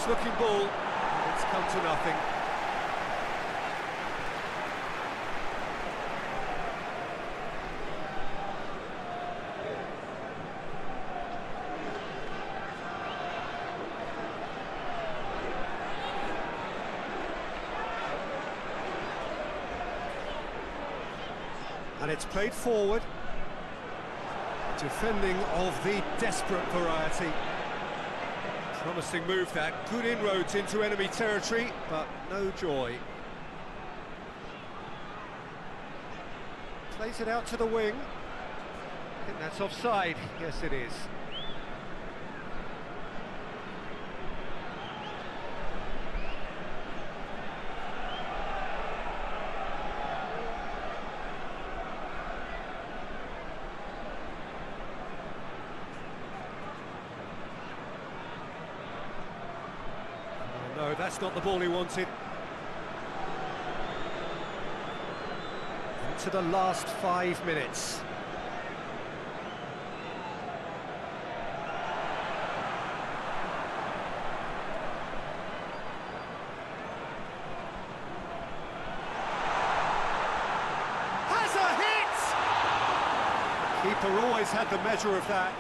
Looking ball, and it's come to nothing. And it's played forward. Defending of the desperate variety. Promising move that, good inroads into enemy territory, but no joy. Plays it out to the wing. I think that's offside. Yes, it is. No, that's not the ball he wanted. Into the last 5 minutes. Has a hit! Keeper always had the measure of that.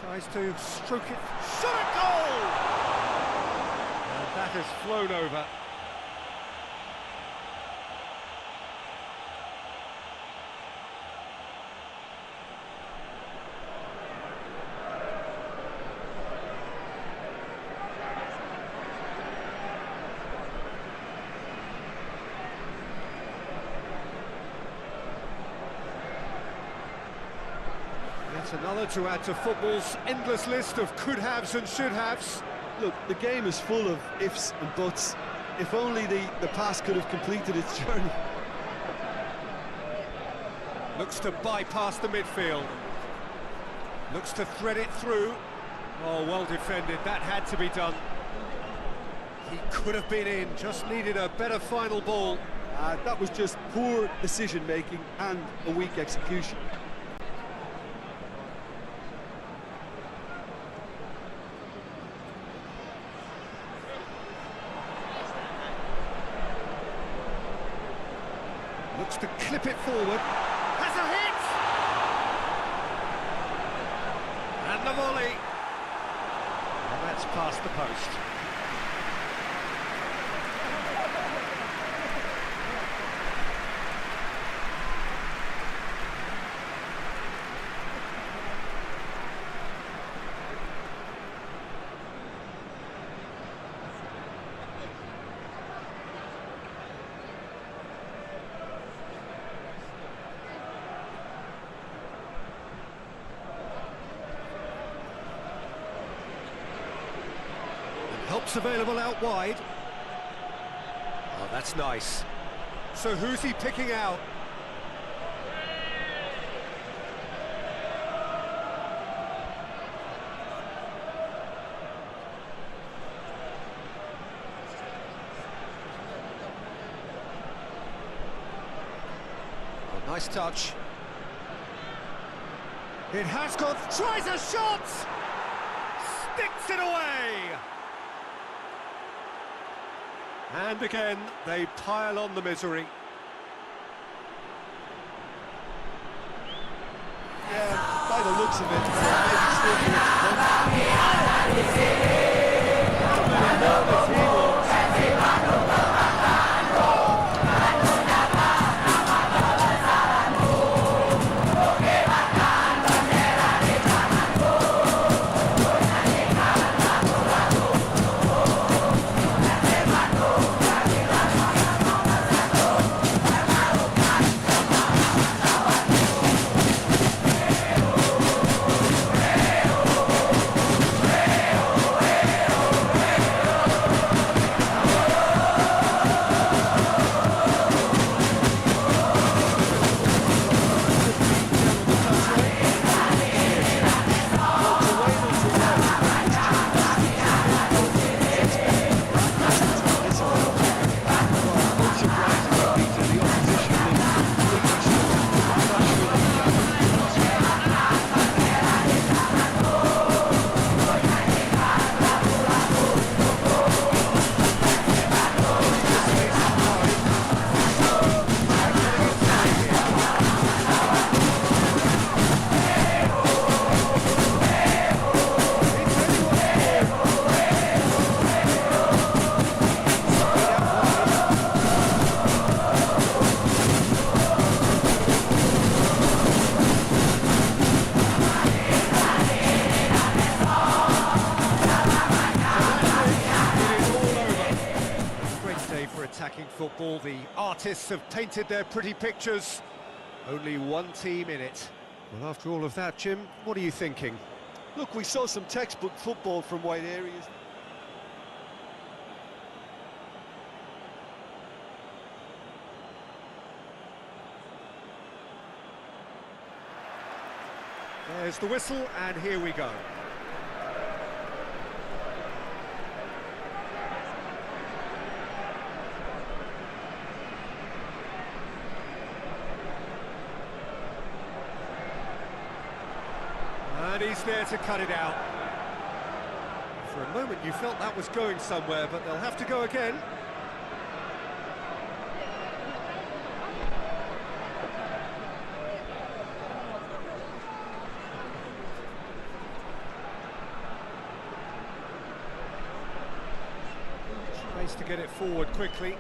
Tries to stroke it, shot a goal! And that has flown over. That's another to add to football's endless list of could-haves and should-haves. Look, the game is full of ifs and buts. If only the pass could have completed its journey. Looks to bypass the midfield. Looks to thread it through. Oh, well defended. That had to be done. He could have been in, just needed a better final ball. That was just poor decision-making and a weak execution. Looks to clip it forward. Has a hit! And the volley. And that's past the post. Help's available out wide. Oh, that's nice. So who's he picking out? Oh, nice touch. It has gone, tries a shot! Sticks it away! And again, they pile on the misery. Yeah, by the looks of it, maybe still towards the football, the artists have painted their pretty pictures. Only one team in it. Well, after all of that, Jim, what are you thinking? Look, we saw some textbook football from wide areas. There's the whistle, and here we go. And he's there to cut it out. For a moment you felt that was going somewhere, but they'll have to go again. Tries to get it forward quickly.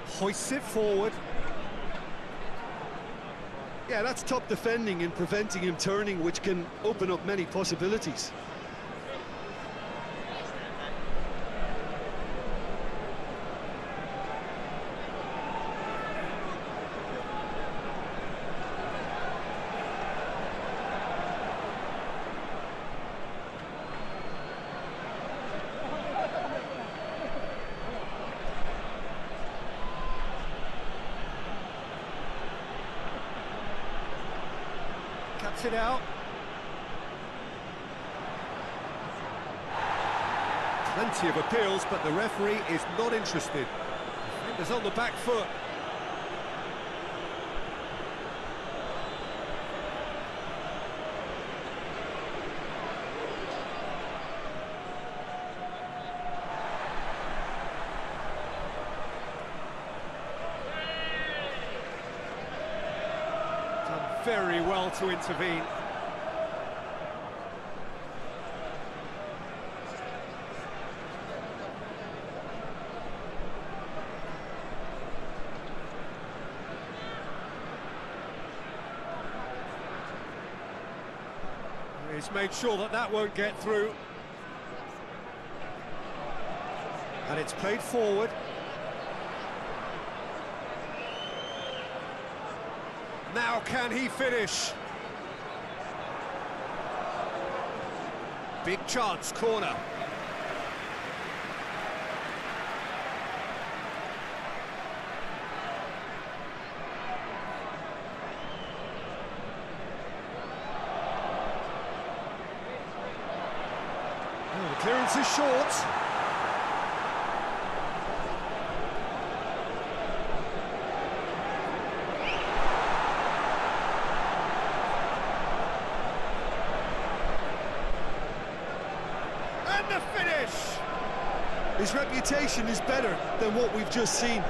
Hoists it forward. Yeah, that's top defending and preventing him turning, which can open up many possibilities. Cuts it out. Plenty of appeals, but the referee is not interested. Defender's on the back foot. Very well to intervene. He's made sure that that won't get through. And it's played forward. Now can he finish? Big chance, corner. Oh, the clearance is short. The finish! His reputation is better than what we've just seen.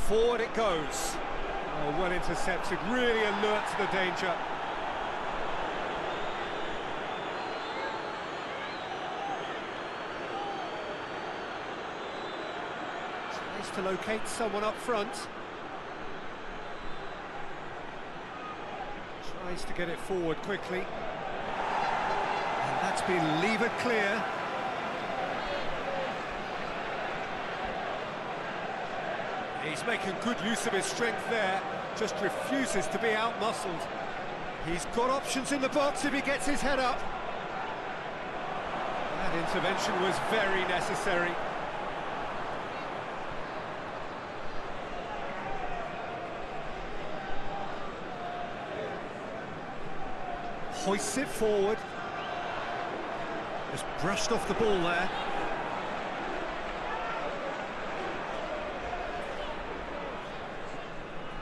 Forward it goes. Oh, well intercepted, really alert to the danger. To locate someone up front. Tries to get it forward quickly. And that's been levered clear. He's making good use of his strength there, just refuses to be out-muscled. He's got options in the box if he gets his head up. That intervention was very necessary. Hoists it forward. Just brushed off the ball there.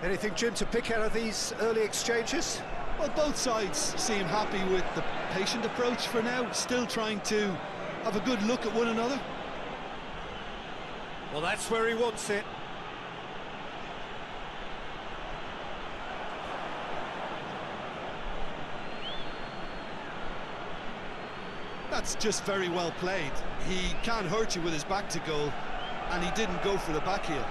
Anything, Jim, to pick out of these early exchanges? Well, both sides seem happy with the patient approach for now, still trying to have a good look at one another. Well, that's where he wants it. That's just very well played. He can't hurt you with his back to goal, and he didn't go for the back heel.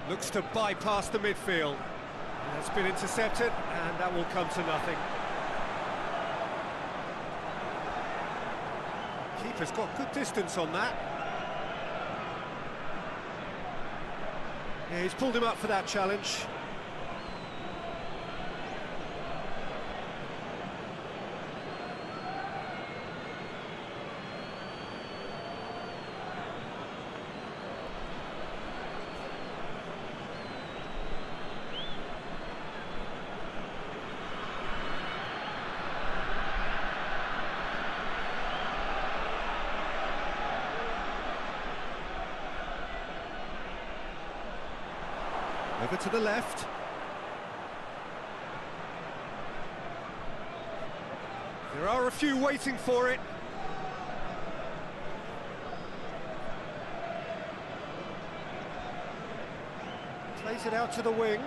Looks to bypass the midfield. That's been intercepted, and that will come to nothing. Keeper's got good distance on that. Yeah, he's pulled him up for that challenge. Over to the left. There are a few waiting for it. Plays it out to the wing.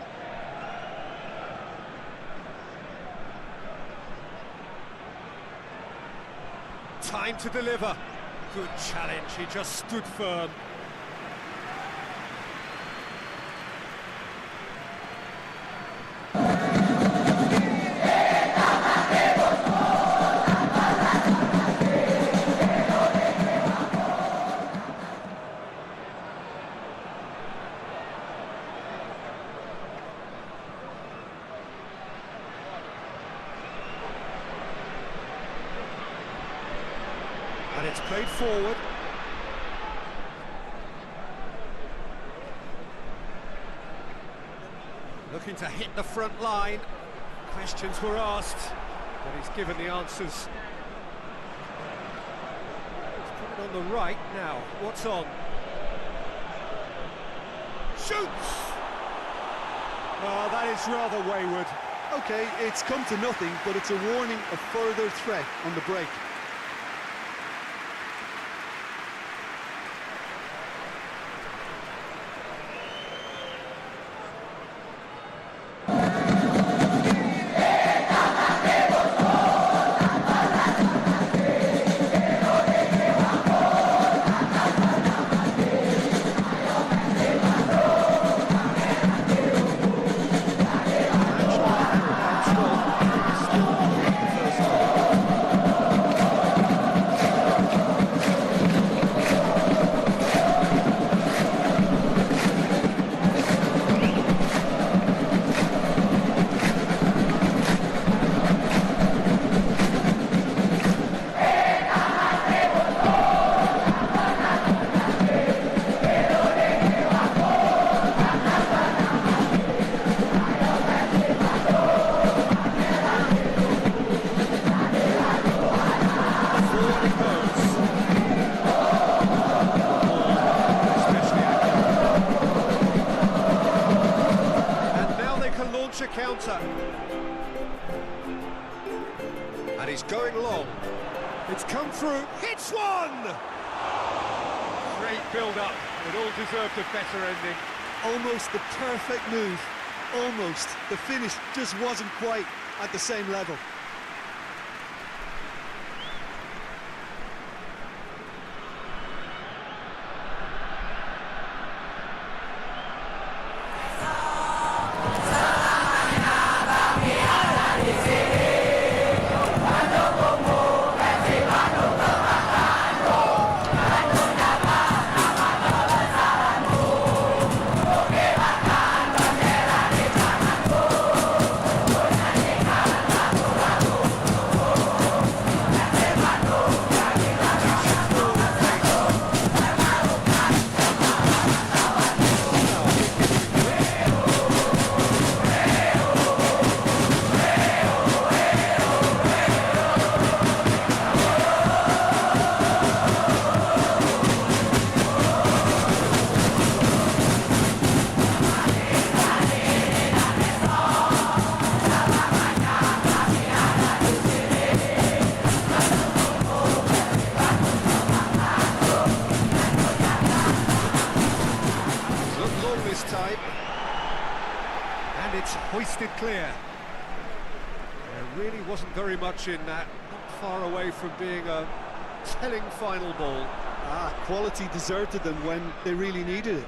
Time to deliver. Good challenge, he just stood firm. And it's played forward. Looking to hit the front line. Questions were asked, but he's given the answers. He's put it on the right now. What's on? Shoots! Oh, that is rather wayward. Okay, it's come to nothing, but it's a warning of further threat on the break. A counter, and he's going long. It's come through, hits one! Great build-up, it all deserved a better ending. Almost the perfect move, almost. The finish just wasn't quite at the same level. And it's hoisted clear. There really wasn't very much in that, not far away from being a telling final ball. Quality deserted them when they really needed it.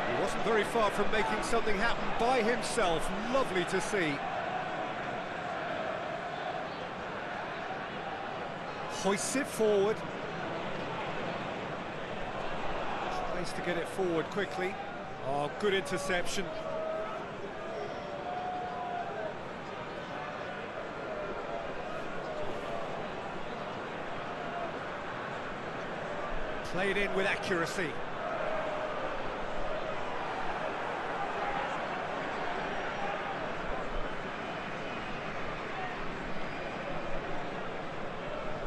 He wasn't very far from making something happen by himself. Lovely to see. Hoists it forward. Tries to get it forward quickly. Oh, good interception. Played in with accuracy.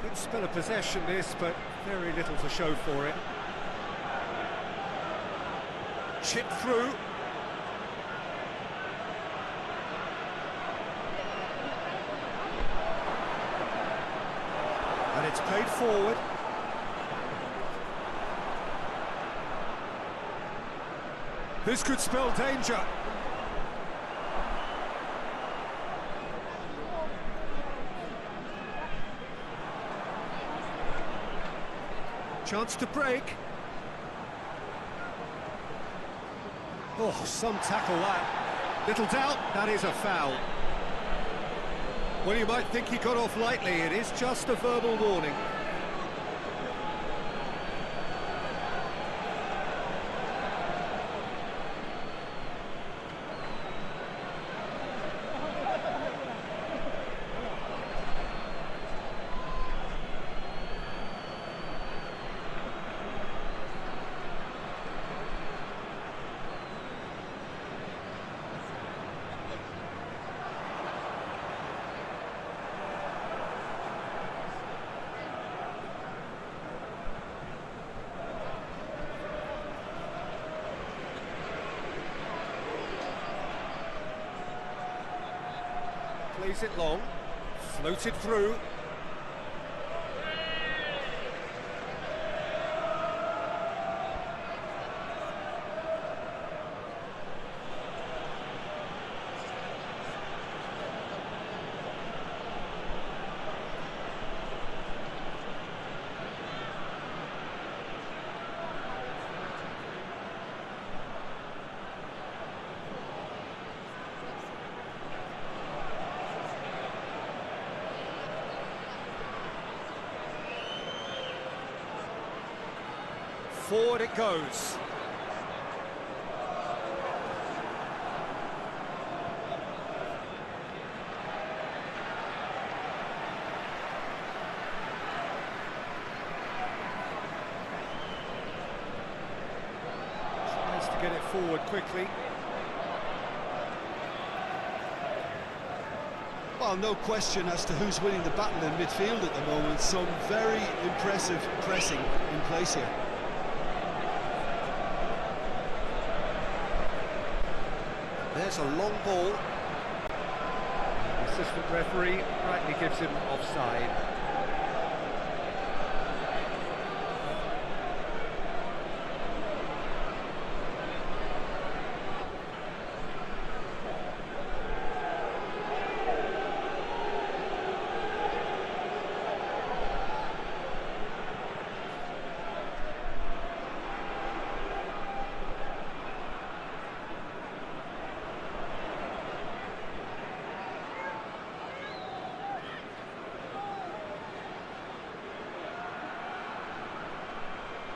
Good spell of possession this, but very little to show for it. Chip through. And it's played forward. This could spell danger. Chance to break. Oh, some tackle that. Little doubt, that is a foul. Well, you might think he got off lightly. It is just a verbal warning. Plays it long, floated through. Forward it goes. Tries to get it forward quickly. Well, no question as to who's winning the battle in midfield at the moment. Some very impressive pressing in place here. There's a long ball. The assistant referee rightly gives him offside.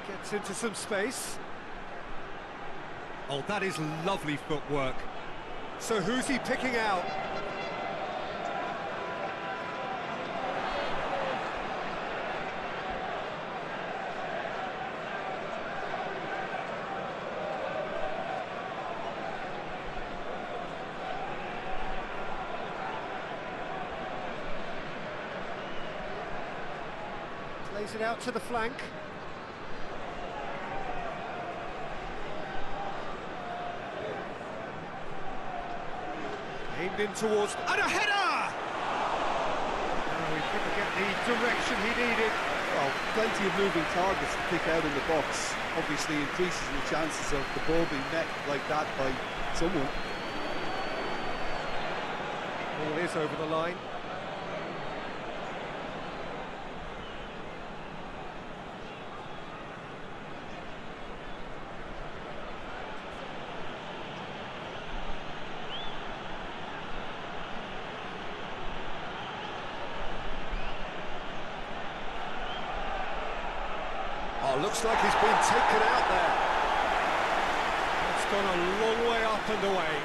Gets into some space. Oh, that is lovely footwork. So who's he picking out? Plays it out to the flank. Aimed in towards... And a header! No, he couldn't get the direction he needed. Well, plenty of moving targets to pick out in the box. Obviously increases the chances of the ball being met like that by someone. Ball is over the line. Oh, looks like he's been taken out there. It's gone a long way up and away.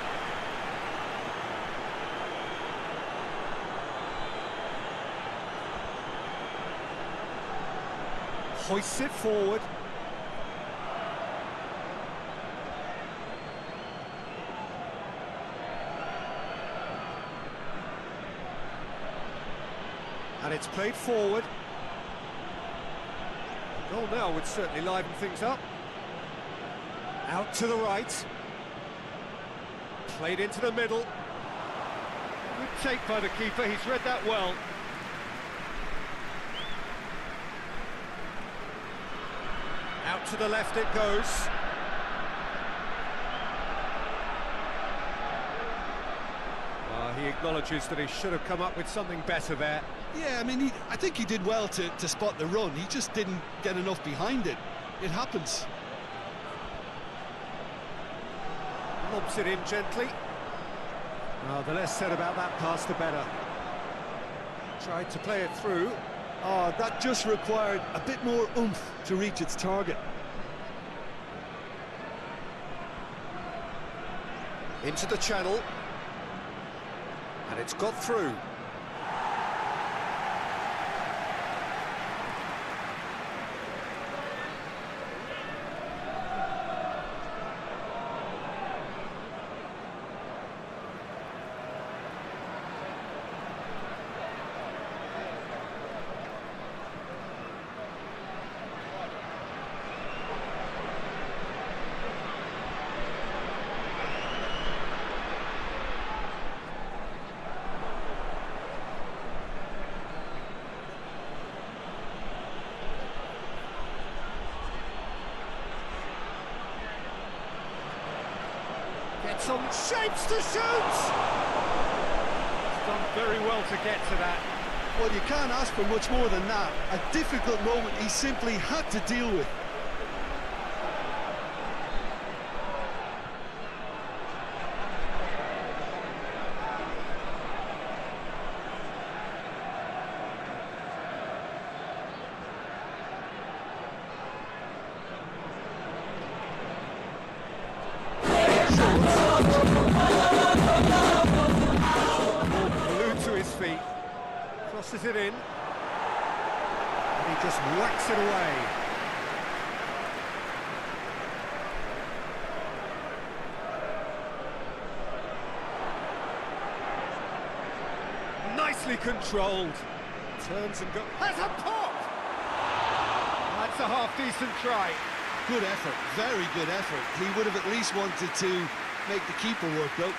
Hoists it forward. And it's played forward. Goal now would certainly liven things up. Out to the right. Played into the middle. Good take by the keeper, he's read that well. Out to the left it goes. He acknowledges that he should have come up with something better there. Yeah, I mean, I think he did well to spot the run. He just didn't get enough behind it. It happens. Lobs it in gently. Oh, the less said about that pass, the better. Tried to play it through. Oh, that just required a bit more oomph to reach its target. Into the channel. And it's got through. Gets on, shapes to shoot! He's done very well to get to that. Well, you can't ask for much more than that. A difficult moment he simply had to deal with. Crosses it in, and he just whacks it away. Nicely controlled. Turns and goes. Has a pop! That's a half-decent try. Good effort, very good effort. He would have at least wanted to make the keeper work, though.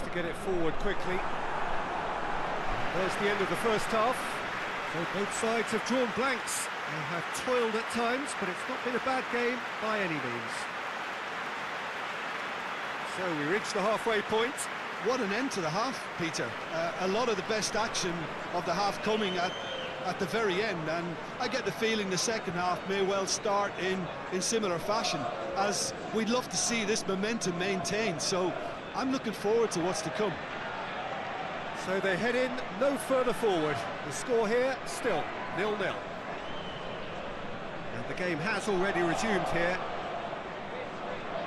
to get it forward quickly. There's the end of the first half. So both sides have drawn blanks. They have toiled at times, but it's not been a bad game by any means. So we reach the halfway point. What an end to the half, Peter. A lot of the best action of the half coming at the very end, and I get the feeling the second half may well start in similar fashion, as we'd love to see this momentum maintained. So I'm looking forward to what's to come. So they head in no further forward. The score here still 0-0. And the game has already resumed here.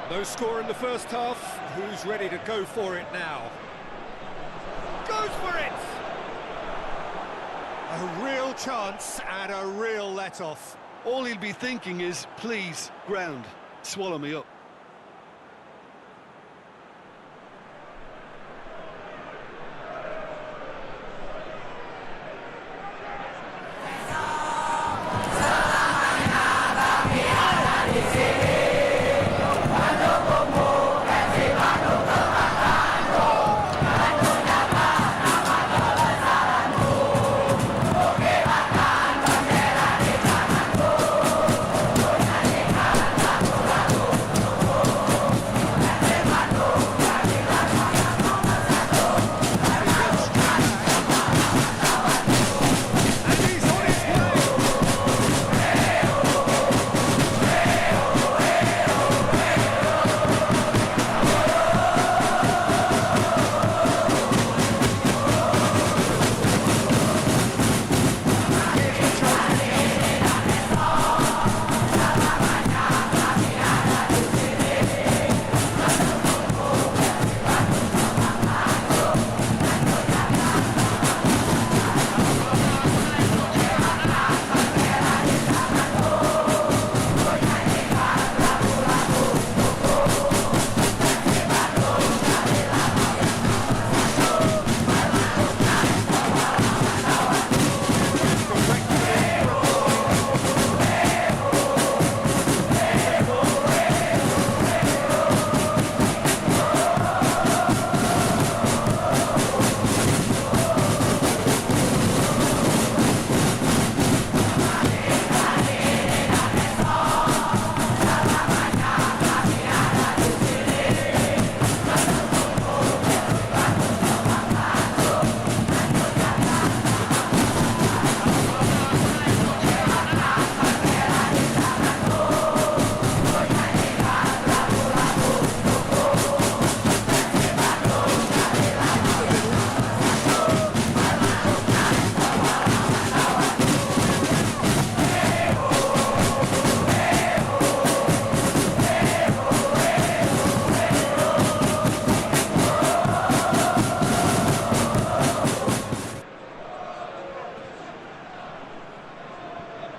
No score in the first half. Who's ready to go for it now? Goes for it! A real chance and a real let-off. All he'll be thinking is, please, ground, swallow me up.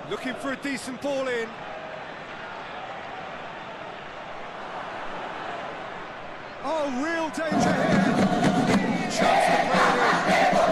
Looking for a decent ball in. Oh, real danger here. Chance to play it in.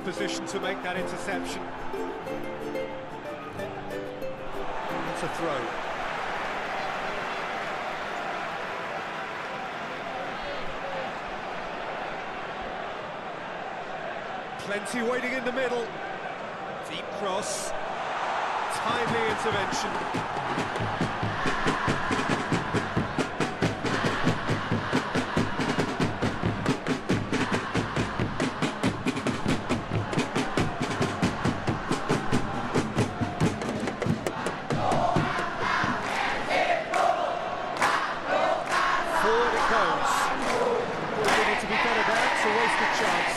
Position to make that interception. It's a throw. Plenty waiting in the middle. Deep cross. Timely intervention. want to be better there, it's a wasted chance.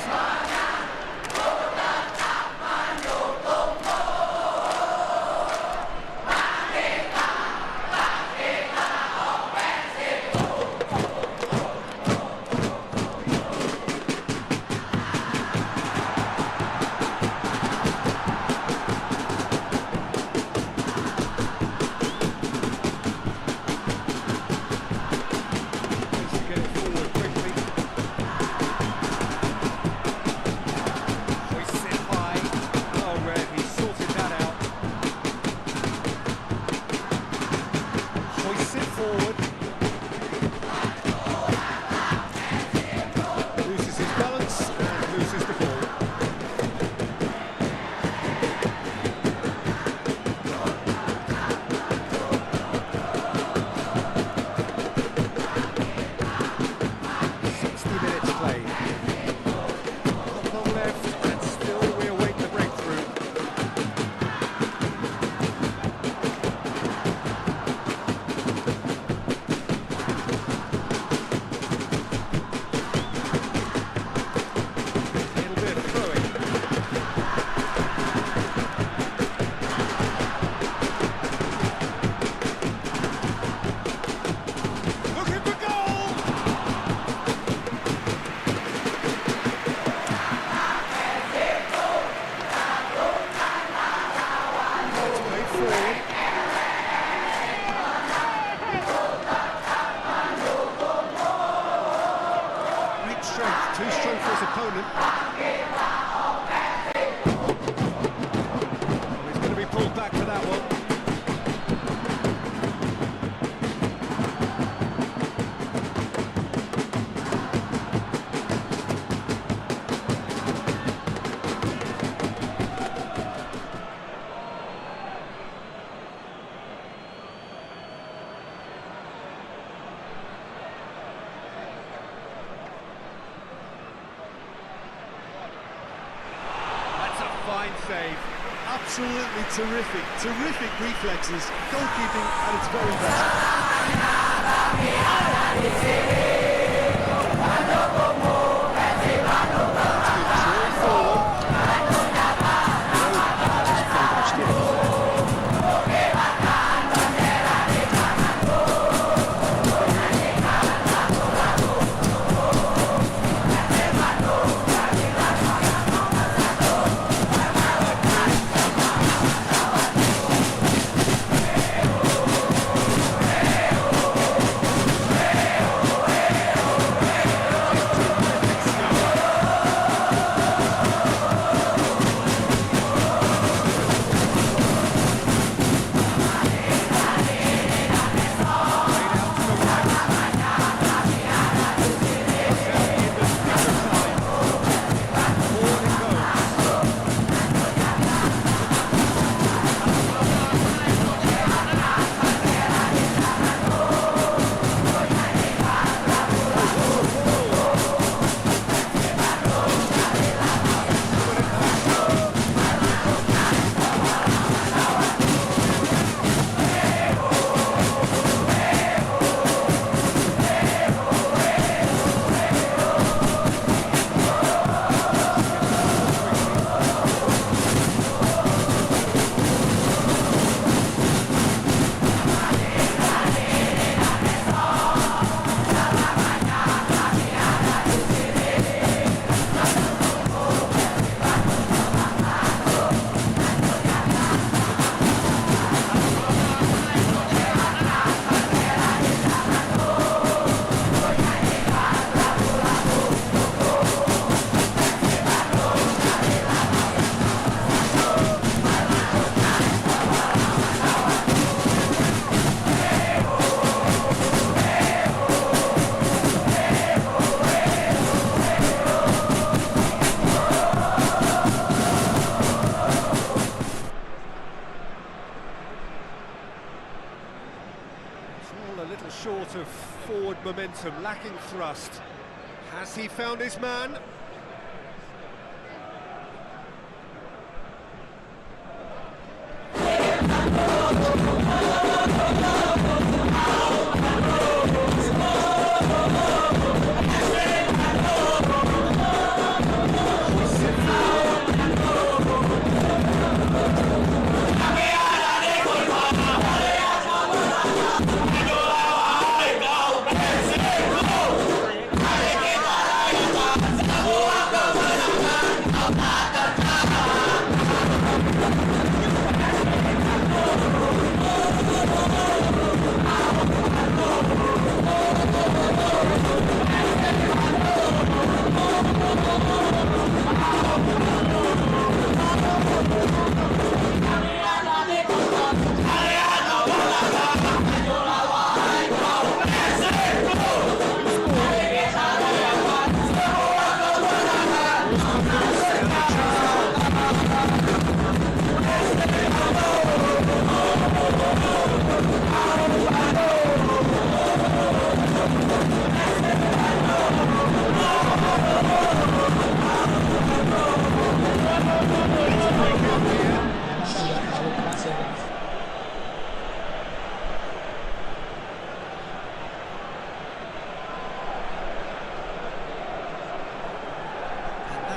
Too strong for his opponent. Oh, he's going to be pulled back for that one. Fine save. Absolutely terrific reflexes. Goalkeeping at its very best. A little short of forward momentum, lacking thrust. Has he found his man?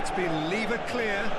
That's been levered clear.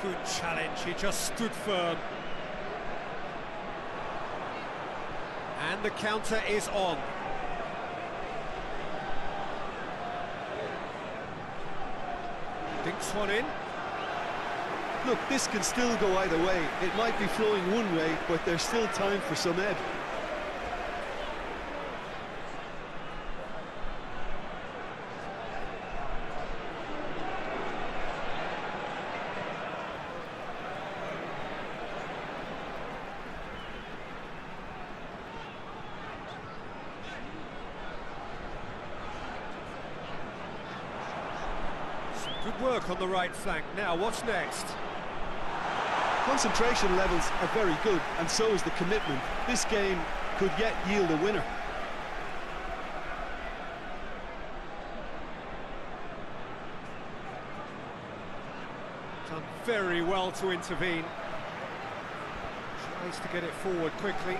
Good challenge, he just stood firm. And the counter is on. Dinks one in. Look, this can still go either way. It might be flowing one way, but there's still time for some ebb. Good work on the right flank. Now, what's next? Concentration levels are very good, and so is the commitment. This game could yet yield a winner. Done very well to intervene. Tries to get it forward quickly.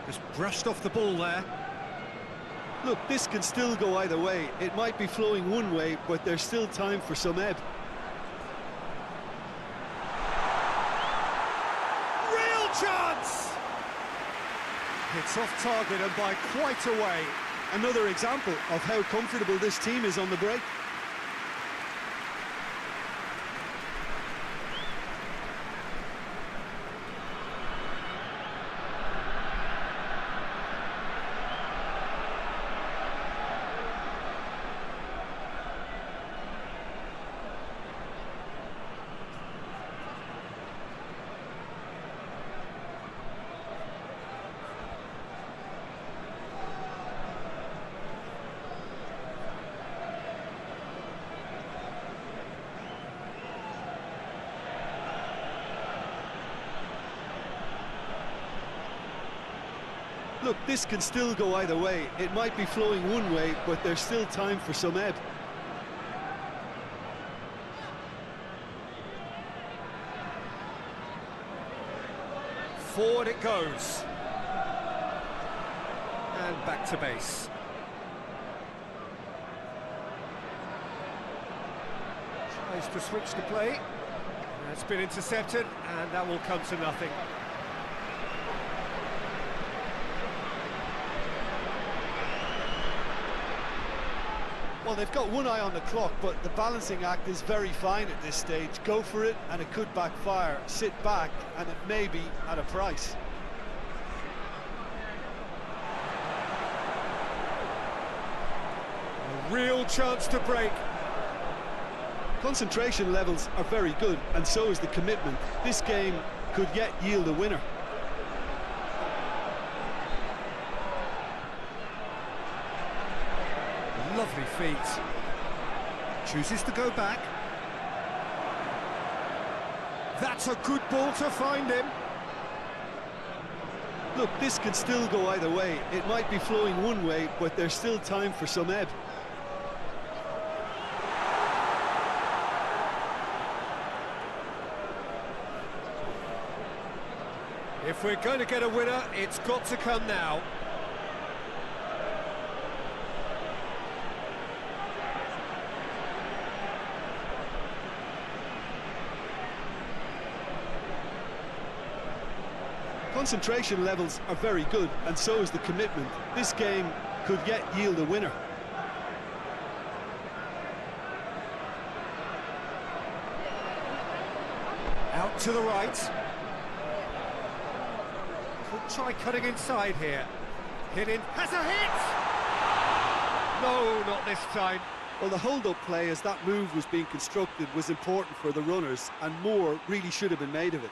Just brushed off the ball there. Look, this can still go either way. It might be flowing one way, but there's still time for some ebb. Real chance! It's off target and by quite a way. Another example of how comfortable this team is on the break. Look, this can still go either way. It might be flowing one way, but there's still time for some ebb. Forward it goes. And back to base. Tries to switch the play. It's been intercepted, and that will come to nothing. Well, they've got one eye on the clock, but the balancing act is very fine at this stage. Go for it, and it could backfire. Sit back, and it may be at a price. A real chance to break. Concentration levels are very good, and so is the commitment. This game could yet yield a winner. Lovely feet. Chooses to go back. That's a good ball to find him. Look, this can still go either way. It might be flowing one way, but there's still time for some ebb. If we're going to get a winner, it's got to come now. Concentration levels are very good, and so is the commitment. This game could yet yield a winner. Out to the right. Could try cutting inside here. Hit in, has a hit! No, not this time. Well, the hold-up play as that move was being constructed was important for the runners, and more really should have been made of it.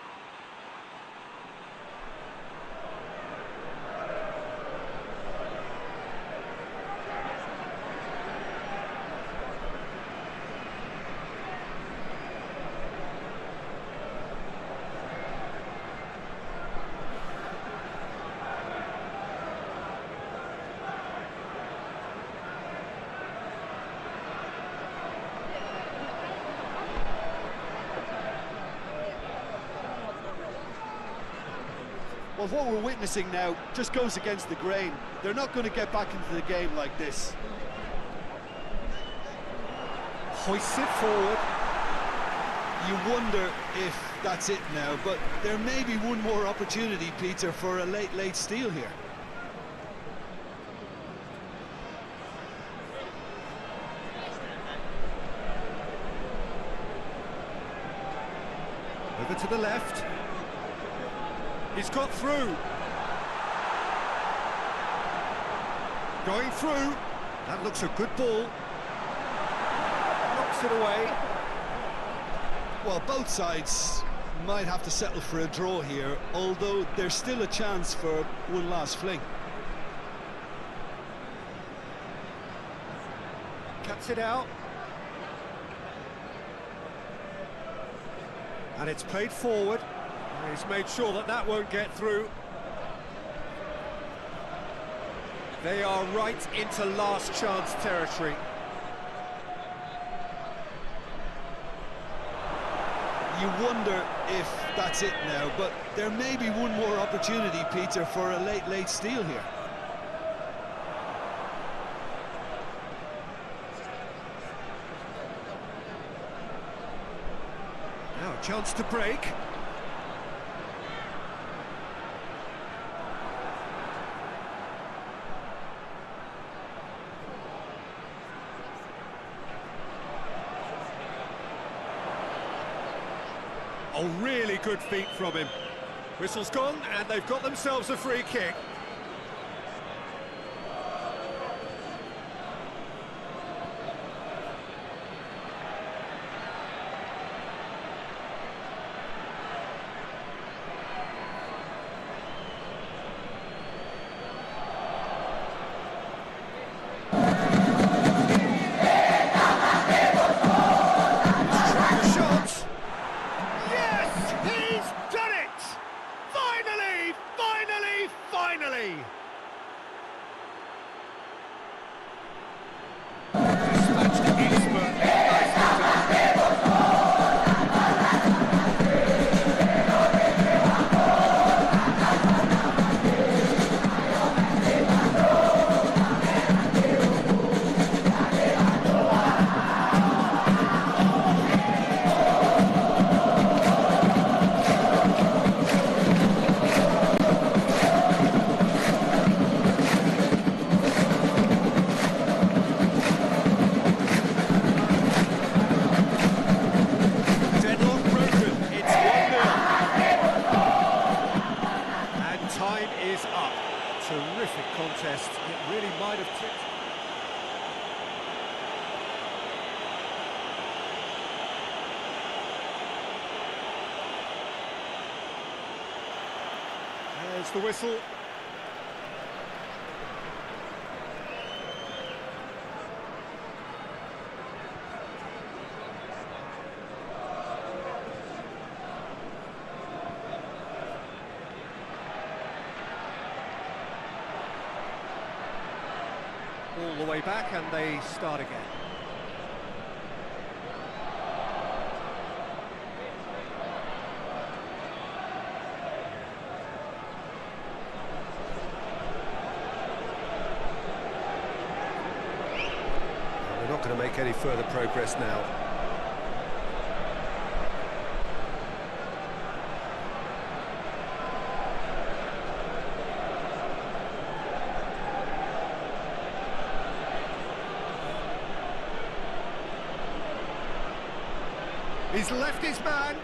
Well, what we're witnessing now just goes against the grain. They're not going to get back into the game like this. Hoists it forward. You wonder if that's it now, but there may be one more opportunity, Peter, for a late steal here. Over to the left. He's got through. Going through. That looks a good ball. Knocks it away. Well, both sides might have to settle for a draw here, although there's still a chance for one last fling. Cuts it out. And it's played forward. He's made sure that that won't get through. They are right into last chance territory. You wonder if that's it now, but there may be one more opportunity, Peter, for a late steal here. Now a chance to break. Oh, really good feet from him. Whistle's gone, and they've got themselves a free kick. Terrific contest. It really might have tipped. There's the whistle. All the way back, and they start again. We're not going to make any further progress now. He's left his man,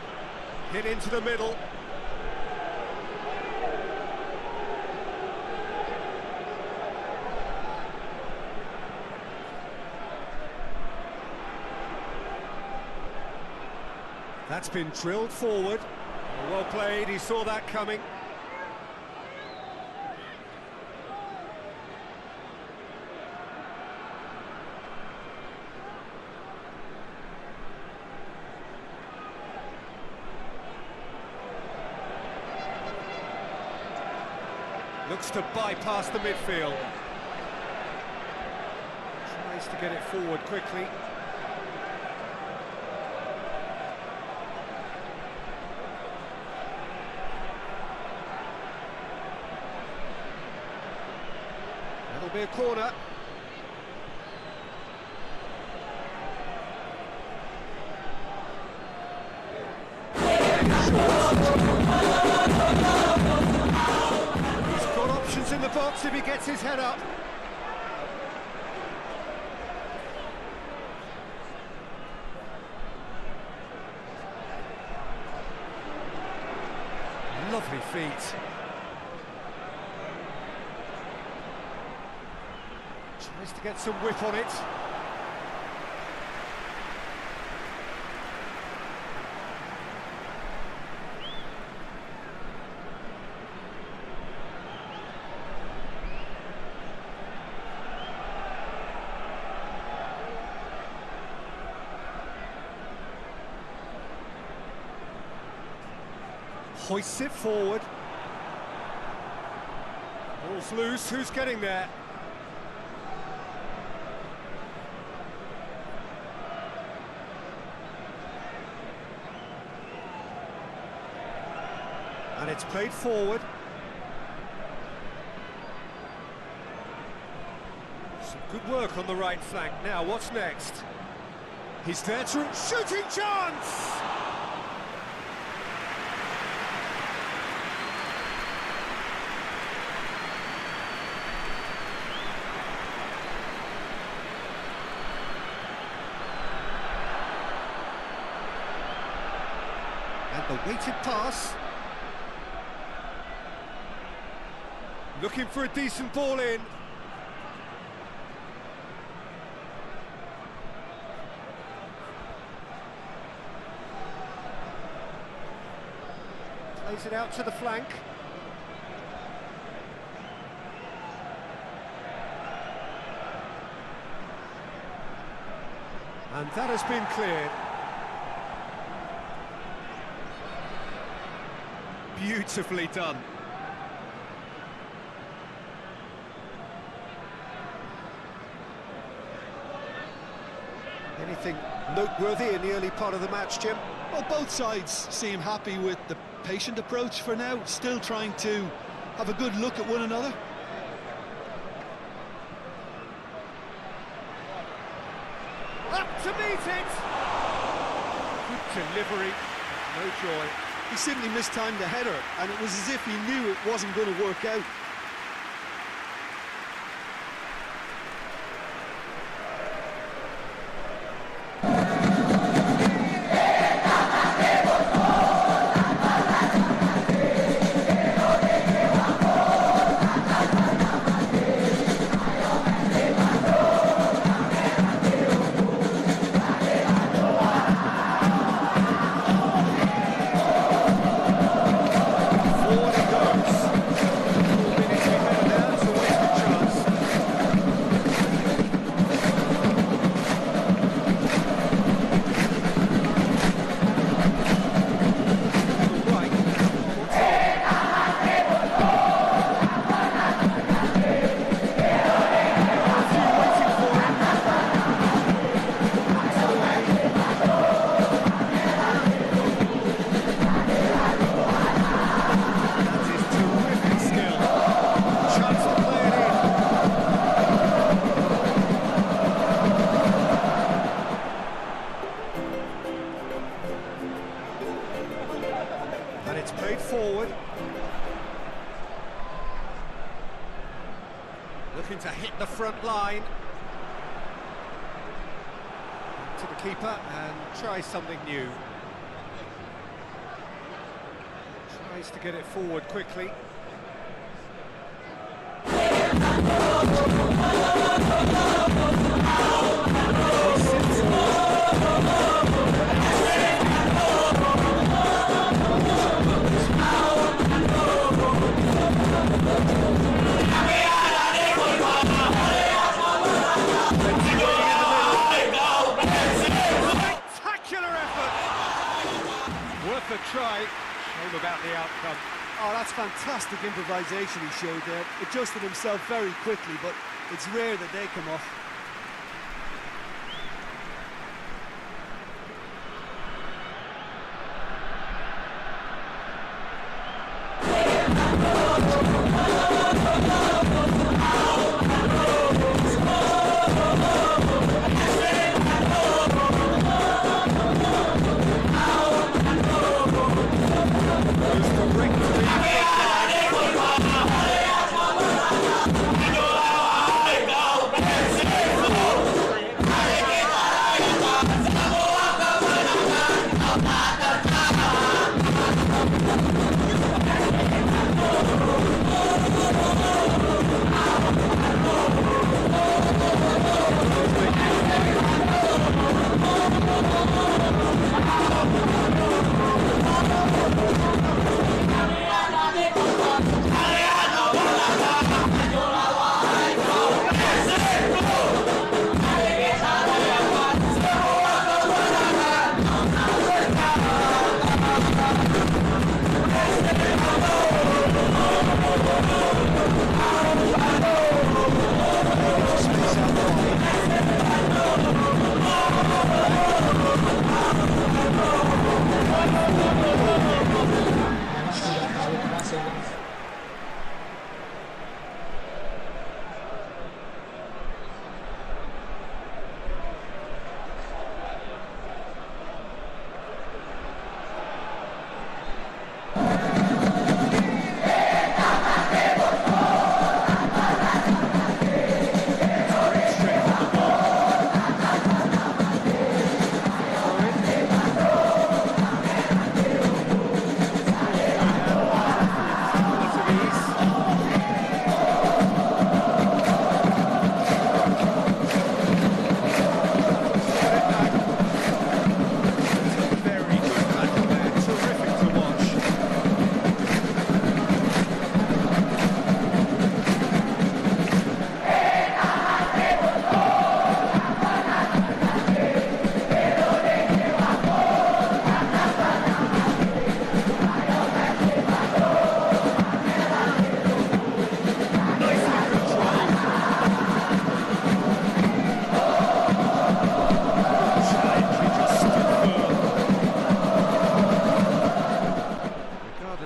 hit into the middle. That's been drilled forward. Well played, he saw that coming. Looks to bypass the midfield. Tries to get it forward quickly. That'll be a corner. In the box if he gets his head up. Lovely feet. Tries to get some whip on it. Hoists it forward. Ball's loose, who's getting there? And it's played forward. Some good work on the right flank. Now, what's next? He's there to... Shooting chance! The weighted pass. Looking for a decent ball in. Plays it out to the flank. And that has been cleared. Beautifully done. Anything noteworthy in the early part of the match, Jim? Well, both sides seem happy with the patient approach for now, still trying to have a good look at one another. Up to meet it! Good delivery, no joy. He simply mistimed the header, and it was as if he knew it wasn't going to work out. forward. Looking to hit the front line. To the keeper and try something new. Tries to get it forward quickly. Spectacular effort! Worth a try. Shame about the outcome. Oh, that's fantastic improvisation he showed there. Adjusted himself very quickly, but it's rare that they come off.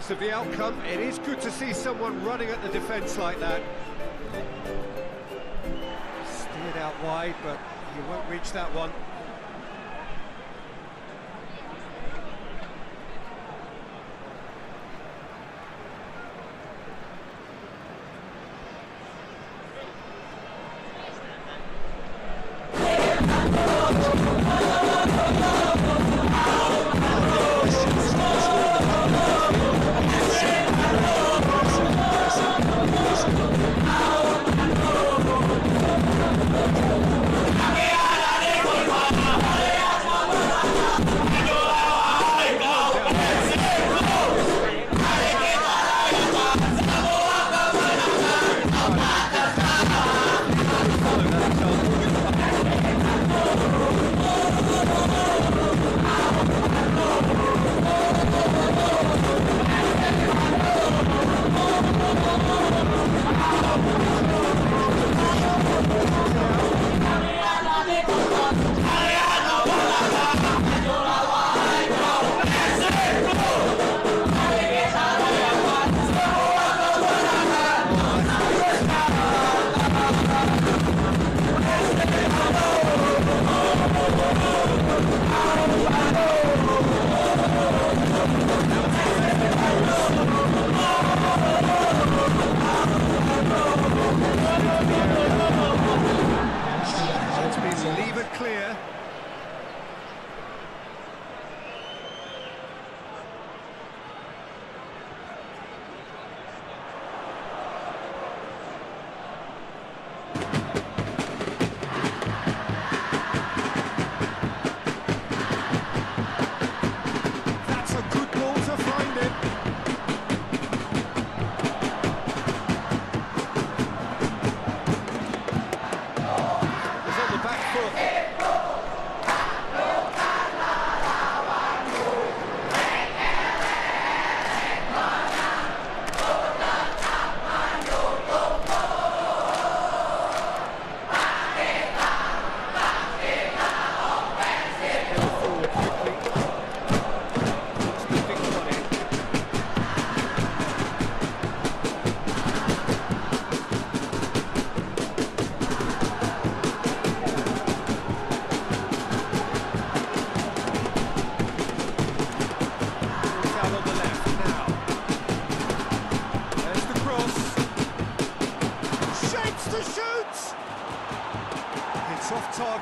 Of the outcome, it is good to see someone running at the defence like that. Steered out wide, but you won't reach that one.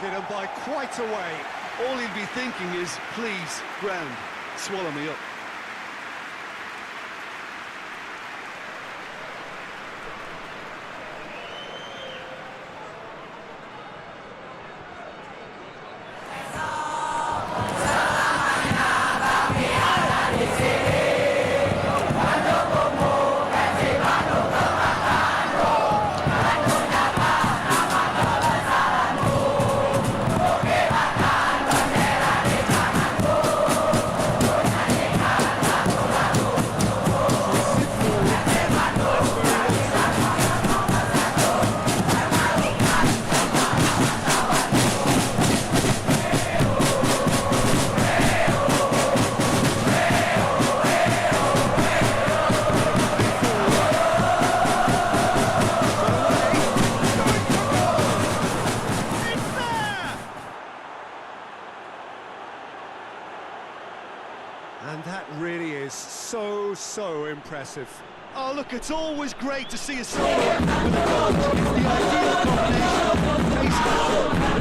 target and by quite a way. All he'll be thinking is, please, ground, swallow me up. And that really is so impressive. Oh, look, it's always great to see a solo with a goal. It's the ideal combination of pace and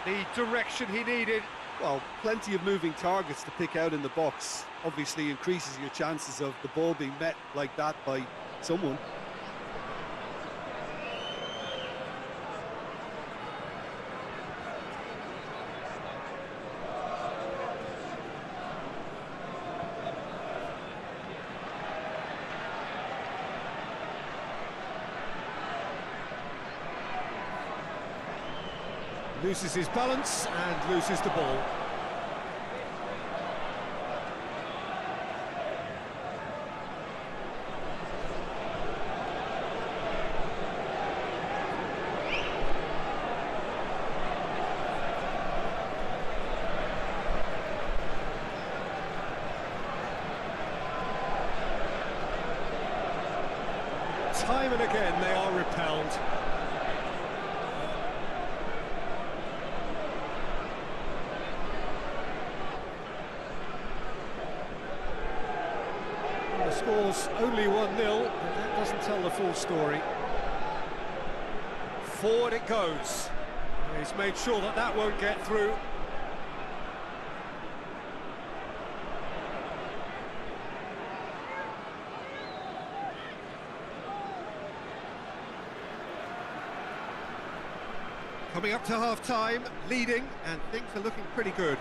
The direction he needed. Well, plenty of moving targets to pick out in the box. Obviously increases your chances of the ball being met like that by someone. Loses his balance and loses the ball. Time and again they are repelled. The score's only 1-0, but that doesn't tell the full story. Forward it goes. He's made sure that that won't get through. Coming up to half-time, leading, and things are looking pretty good.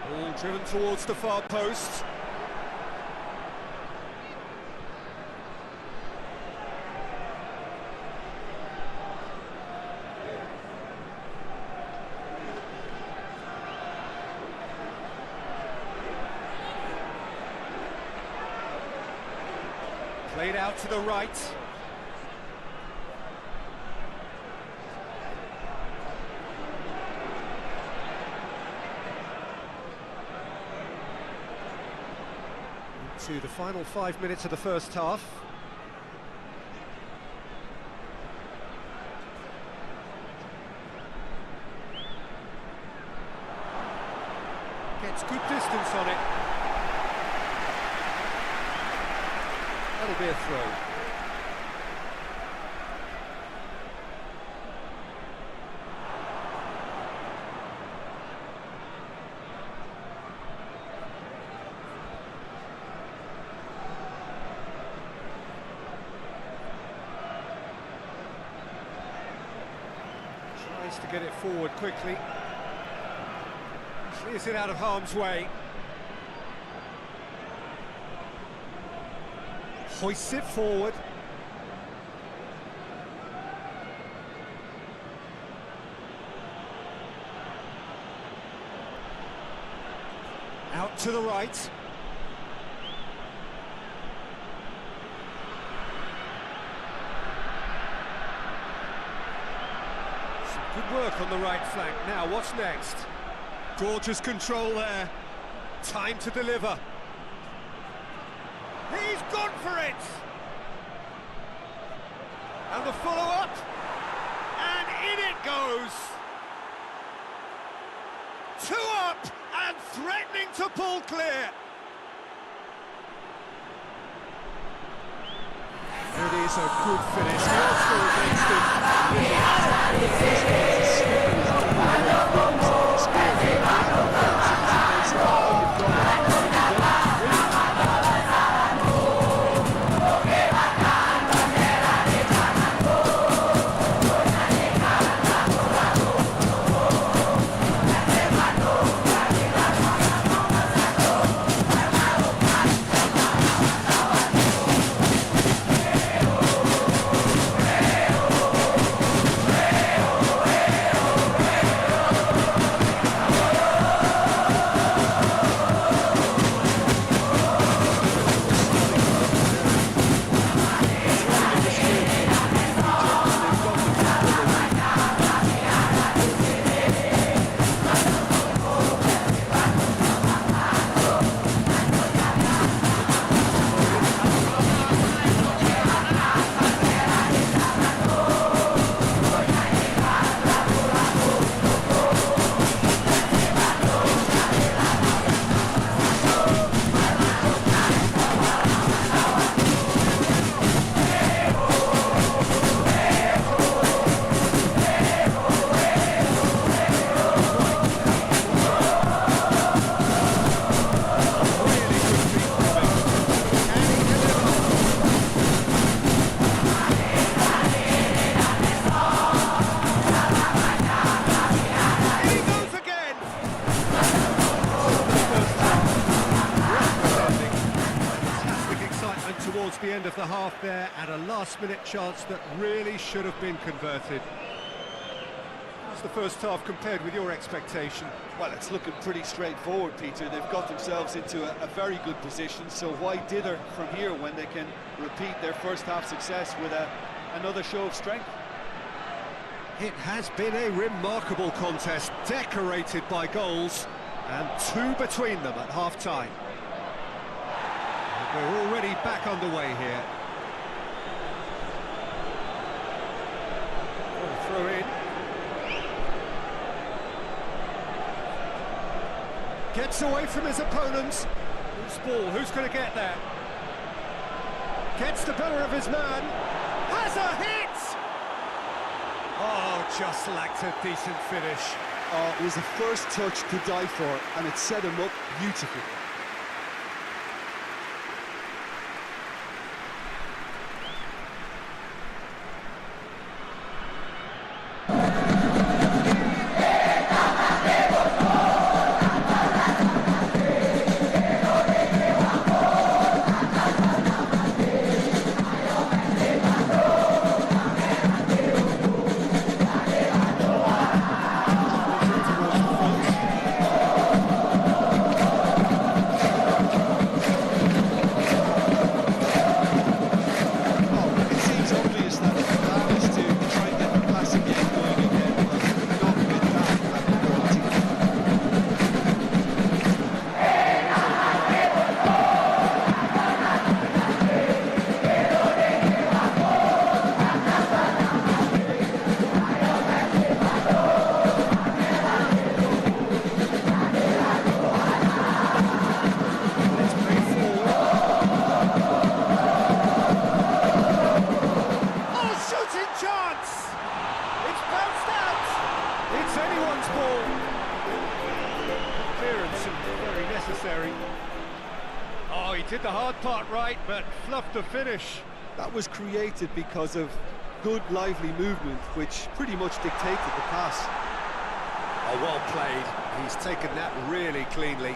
Ball driven towards the far post. Played out to the right. To the final 5 minutes of the first half. Gets good distance on it. That'll be a throw. Tries to get it forward quickly. Clears it out of harm's way. Hoists it forward. Out to the right. Some good work on the right flank. Now, what's next? Gorgeous control there. Time to deliver. He's gone for it! And the follow-up. And in it goes. 2 up and threatening to pull clear. It is a good finish. The odds against him. The end of the half there, and a last-minute chance that really should have been converted. How's the first half compared with your expectation? Well, it's looking pretty straightforward, Peter. They've got themselves into a very good position, so why dither from here when they can repeat their first half success with another show of strength? It has been a remarkable contest, decorated by goals, and 2 between them at half-time. We're already back underway here. Throw in. Gets away from his opponents. Loose ball, who's going to get there? Gets the better of his man. Has a hit! Oh, just lacked a decent finish. Oh, it was a first touch to die for, and it set him up beautifully. clearance and very necessary. Oh, he did the hard part right, but fluffed the finish. That was created because of good, lively movement, which pretty much dictated the pass. Oh, well played. He's taken that really cleanly.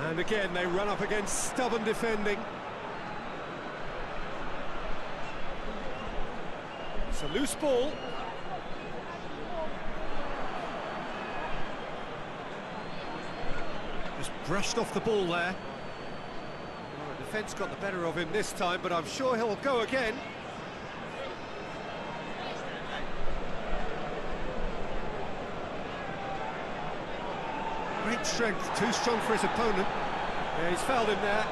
And again, they run up against stubborn defending. It's a loose ball. Just brushed off the ball there. Well, the defence got the better of him this time, but I'm sure he'll go again. Great strength, too strong for his opponent. Yeah, he's fouled him there.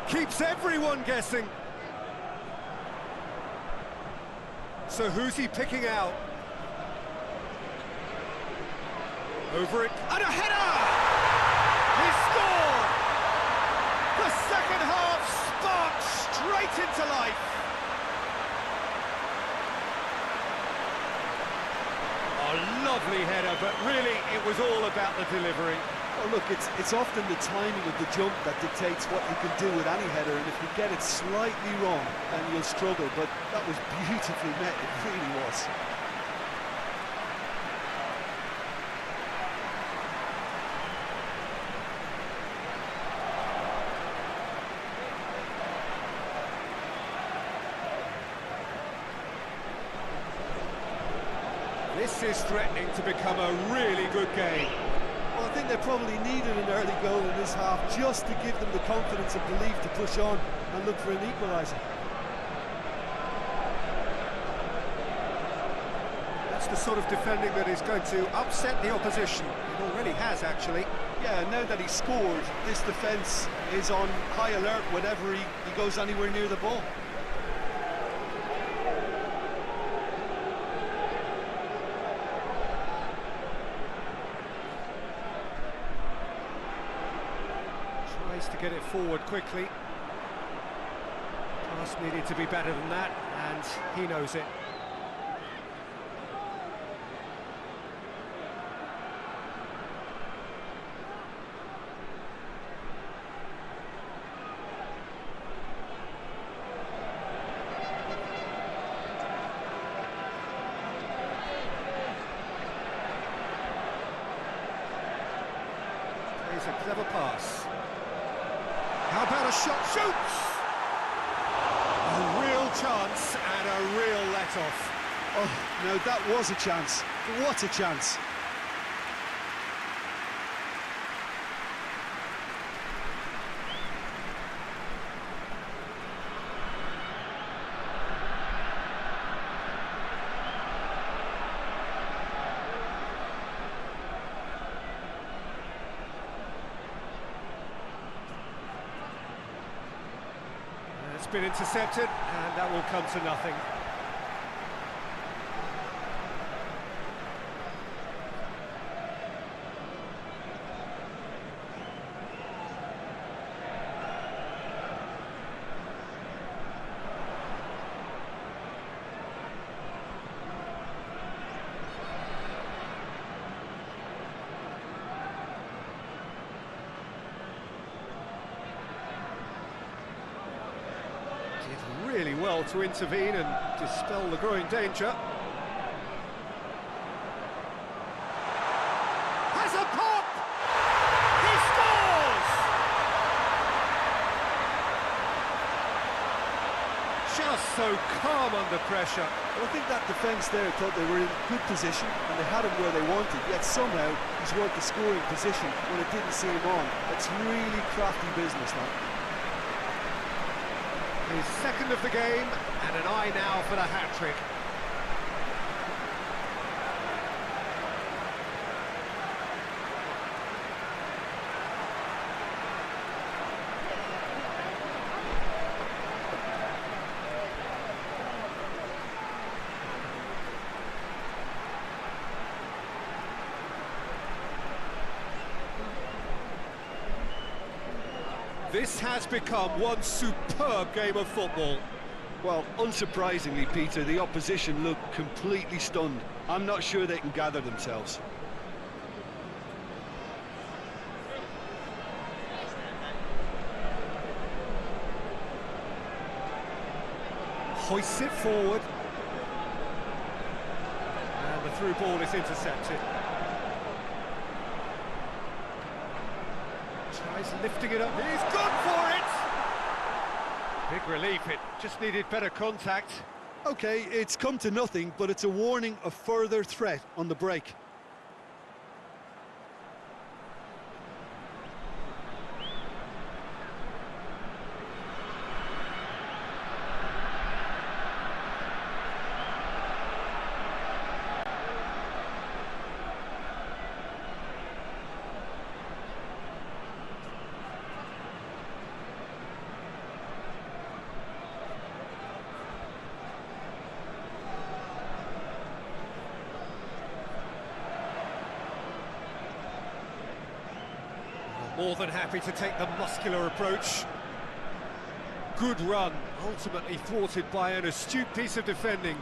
Keeps everyone guessing. So who's he picking out? Over it, and a header! He scored! The second half sparked straight into life. A lovely header, but really it was all about the delivery. Oh, look, it's often the timing of the jump that dictates what you can do with any header, and if you get it slightly wrong, then you'll struggle, but that was beautifully met, it really was. This is threatening to become a really good game. Well, I think they probably needed an early goal in this half just to give them the confidence and belief to push on and look for an equaliser. That's the sort of defending that is going to upset the opposition. It already has, actually. Yeah, now that he's scored, this defence is on high alert whenever he goes anywhere near the ball. To get it forward quickly. Pass needed to be better than that, and he knows it. Plays a clever pass. How about a shot? Shoots! A real chance and a real let-off. Oh, no, that was a chance. What a chance. It's been intercepted, and that will come to nothing. well to intervene and dispel the growing danger. Has a pop! He scores! Just so calm under pressure. Well, I think that defence there thought they were in good position and they had him where they wanted, yet somehow he's worked the scoring position when it didn't see him on. That's really crafty business, that. His second of the game, and an eye now for the hat-trick. This has become one superb game of football. Well, unsurprisingly, Peter, the opposition look completely stunned. I'm not sure they can gather themselves. Hoists it forward. And the through ball is intercepted. Tries lifting it up. He's gone for it! Big relief, it just needed better contact. Okay, it's come to nothing, but it's a warning of further threat on the break. More than happy to take the muscular approach. Good run, ultimately thwarted by an astute piece of defending.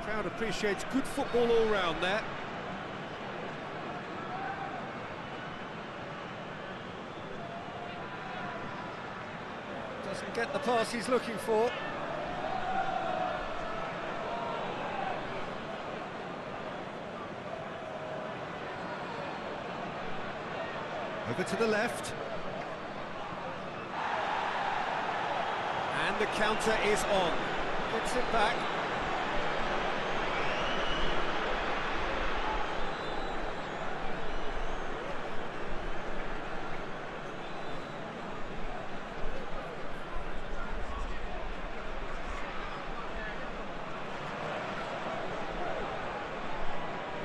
Crowd appreciates good football all round there. Doesn't get the pass he's looking for. Over to the left. And the counter is on. Gets it back.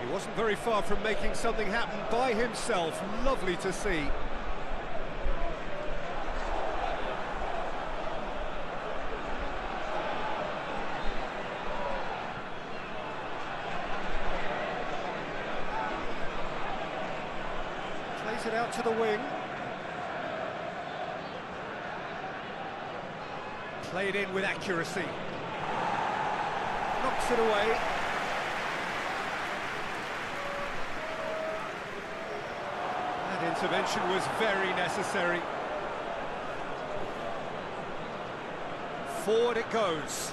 He wasn't very far from making something happen by himself. Lovely to see. Plays it out to the wing. Played in with accuracy. Knocks it away. Intervention was very necessary. Forward it goes.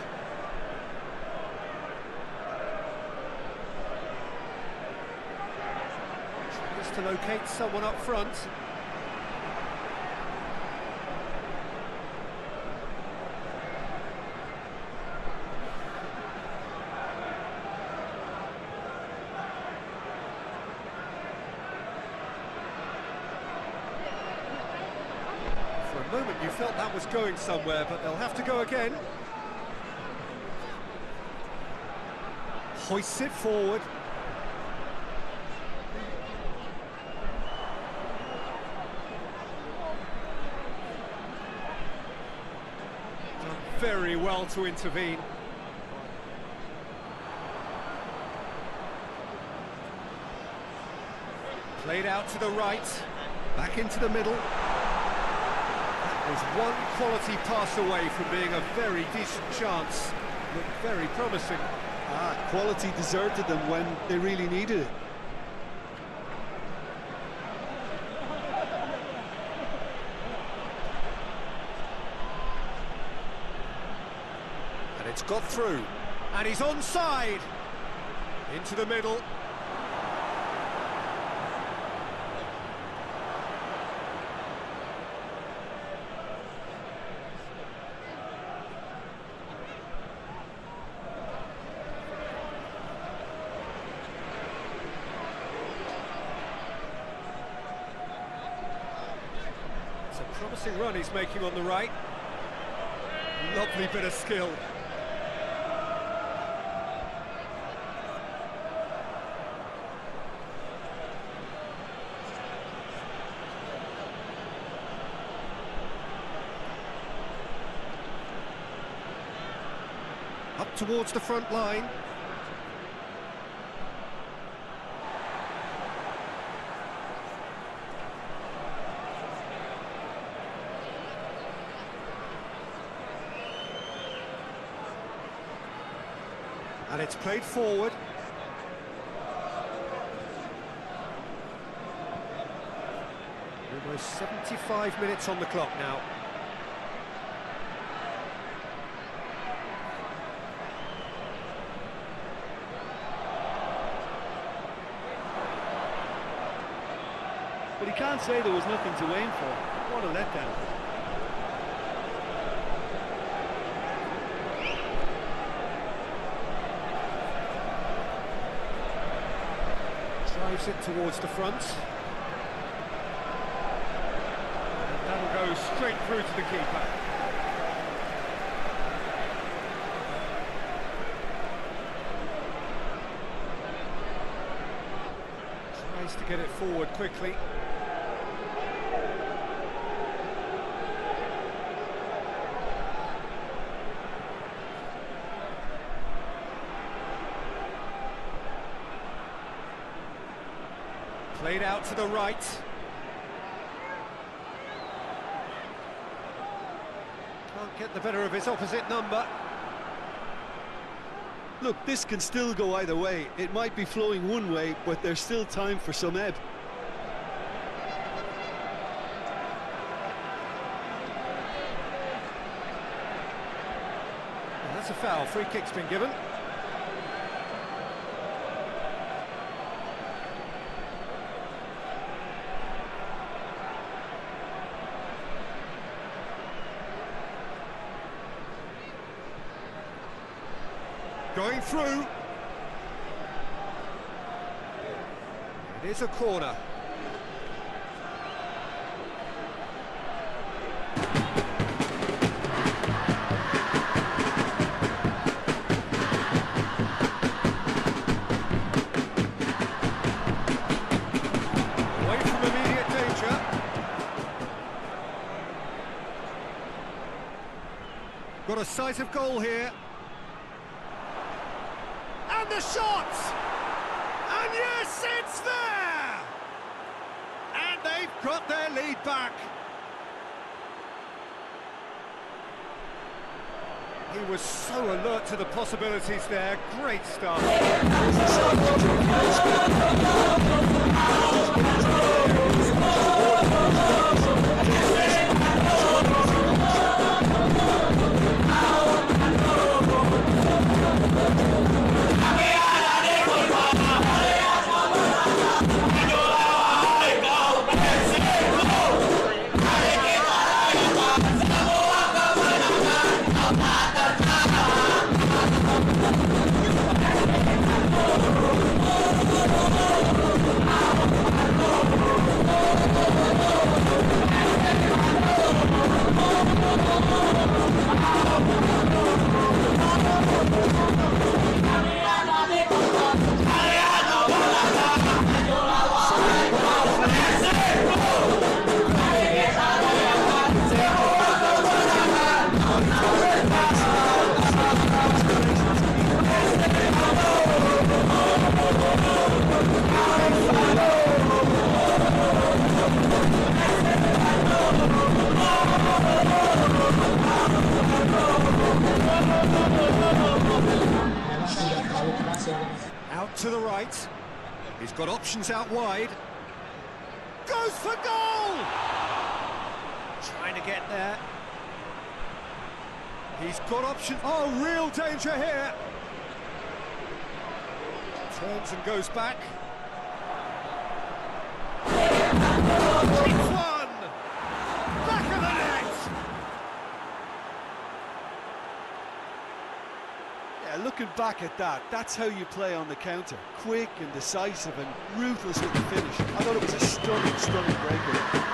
Tries to locate someone up front. Moment you felt that was going somewhere, but they'll have to go again. Hoists it forward. Done very well to intervene. Played out to the right, back into the middle. Was one quality pass away from being a very decent chance. Looked very promising. Quality deserted them when they really needed it. And it's got through. And he's onside. Into the middle. It's a promising run he's making on the right. Lovely bit of skill. Up towards the front line. And it's played forward. Almost 75 minutes on the clock now. But he can't say there was nothing to aim for. What a letdown. Drives it towards the front. And that'll go straight through to the keeper. Tries to get it forward quickly. Played out to the right. Can't get the better of his opposite number. Look, this can still go either way. It might be flowing one way, but there's still time for some ebb. Well, that's a foul. Free kick's been given. Going through. It is a corner. Away from immediate danger. Got a sight of goal here. And the shot! And yes, it's there! And they've got their lead back. He was so alert to the possibilities there. Great start. Out to the right. He's got options out wide. Goes for goal! Trying to get there. He's got options. Oh, real danger here. Turns and goes back. It's one! Back of the net! Yeah, looking back at that, that's how you play on the counter. Quick and decisive and ruthless with the finish. I thought it was a stunning breakaway.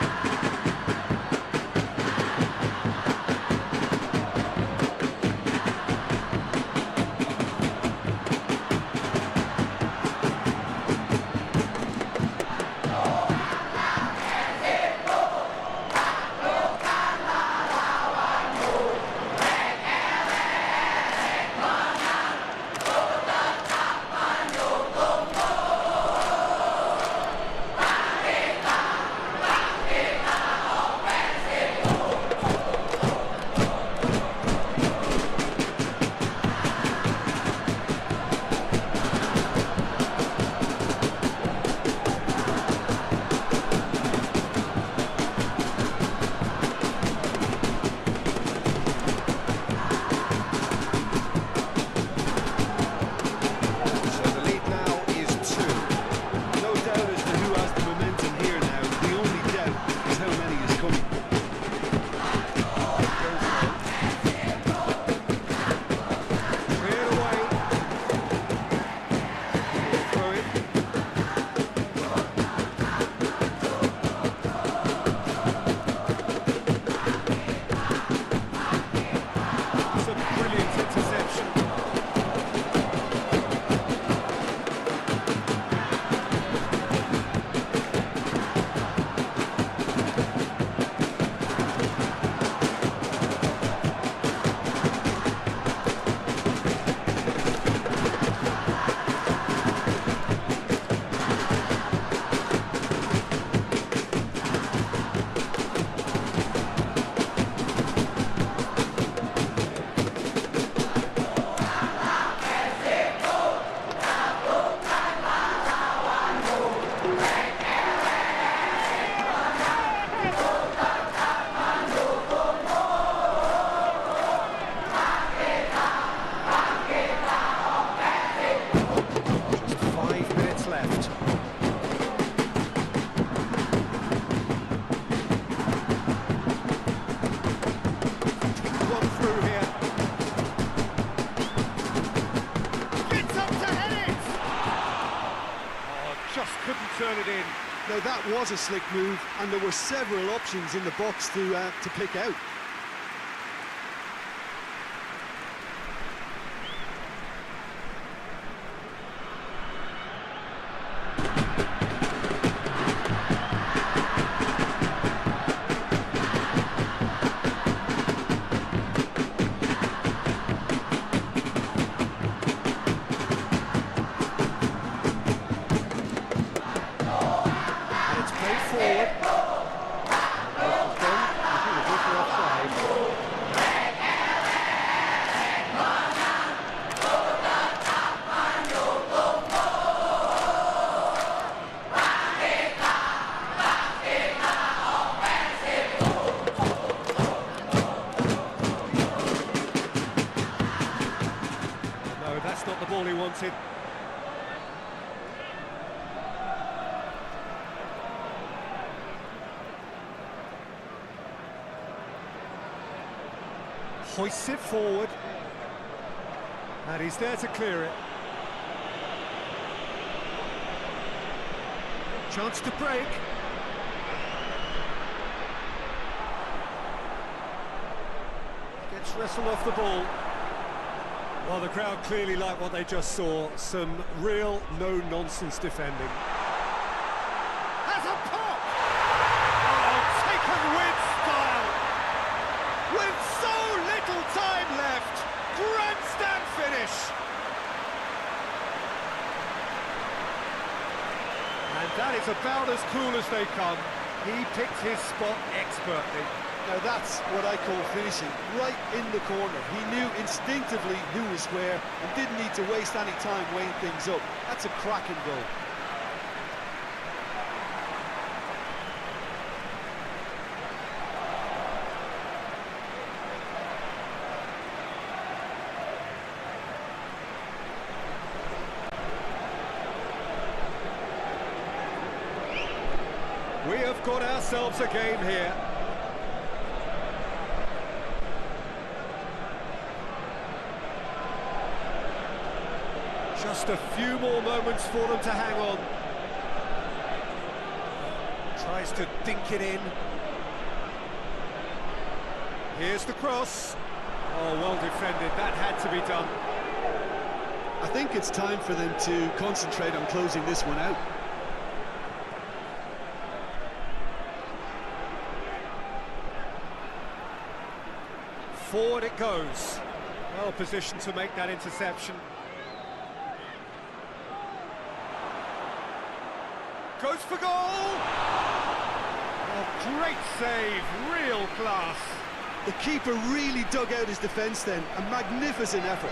Turn it in. Now that was a slick move, and there were several options in the box to pick out. Not the ball he wanted. Hoists it forward, and he's there to clear it. Chance to break. Gets wrestled off the ball. Well, the crowd clearly like what they just saw. Some real no-nonsense defending. Has a pop! Oh, taken with style! With so little time left! Grandstand finish! And that is about as cool as they come. He picked his spot expertly. Now that's what I call finishing, right in the corner. He knew instinctively who was where and didn't need to waste any time weighing things up. That's a cracking goal. We have got ourselves a game here. Just a few more moments for them to hang on. Tries to dink it in. Here's the cross. Oh, well defended. That had to be done. I think it's time for them to concentrate on closing this one out. Forward it goes. Well positioned to make that interception. Goes for goal! Oh, great save, real class. The keeper really dug out his defence then, a magnificent effort.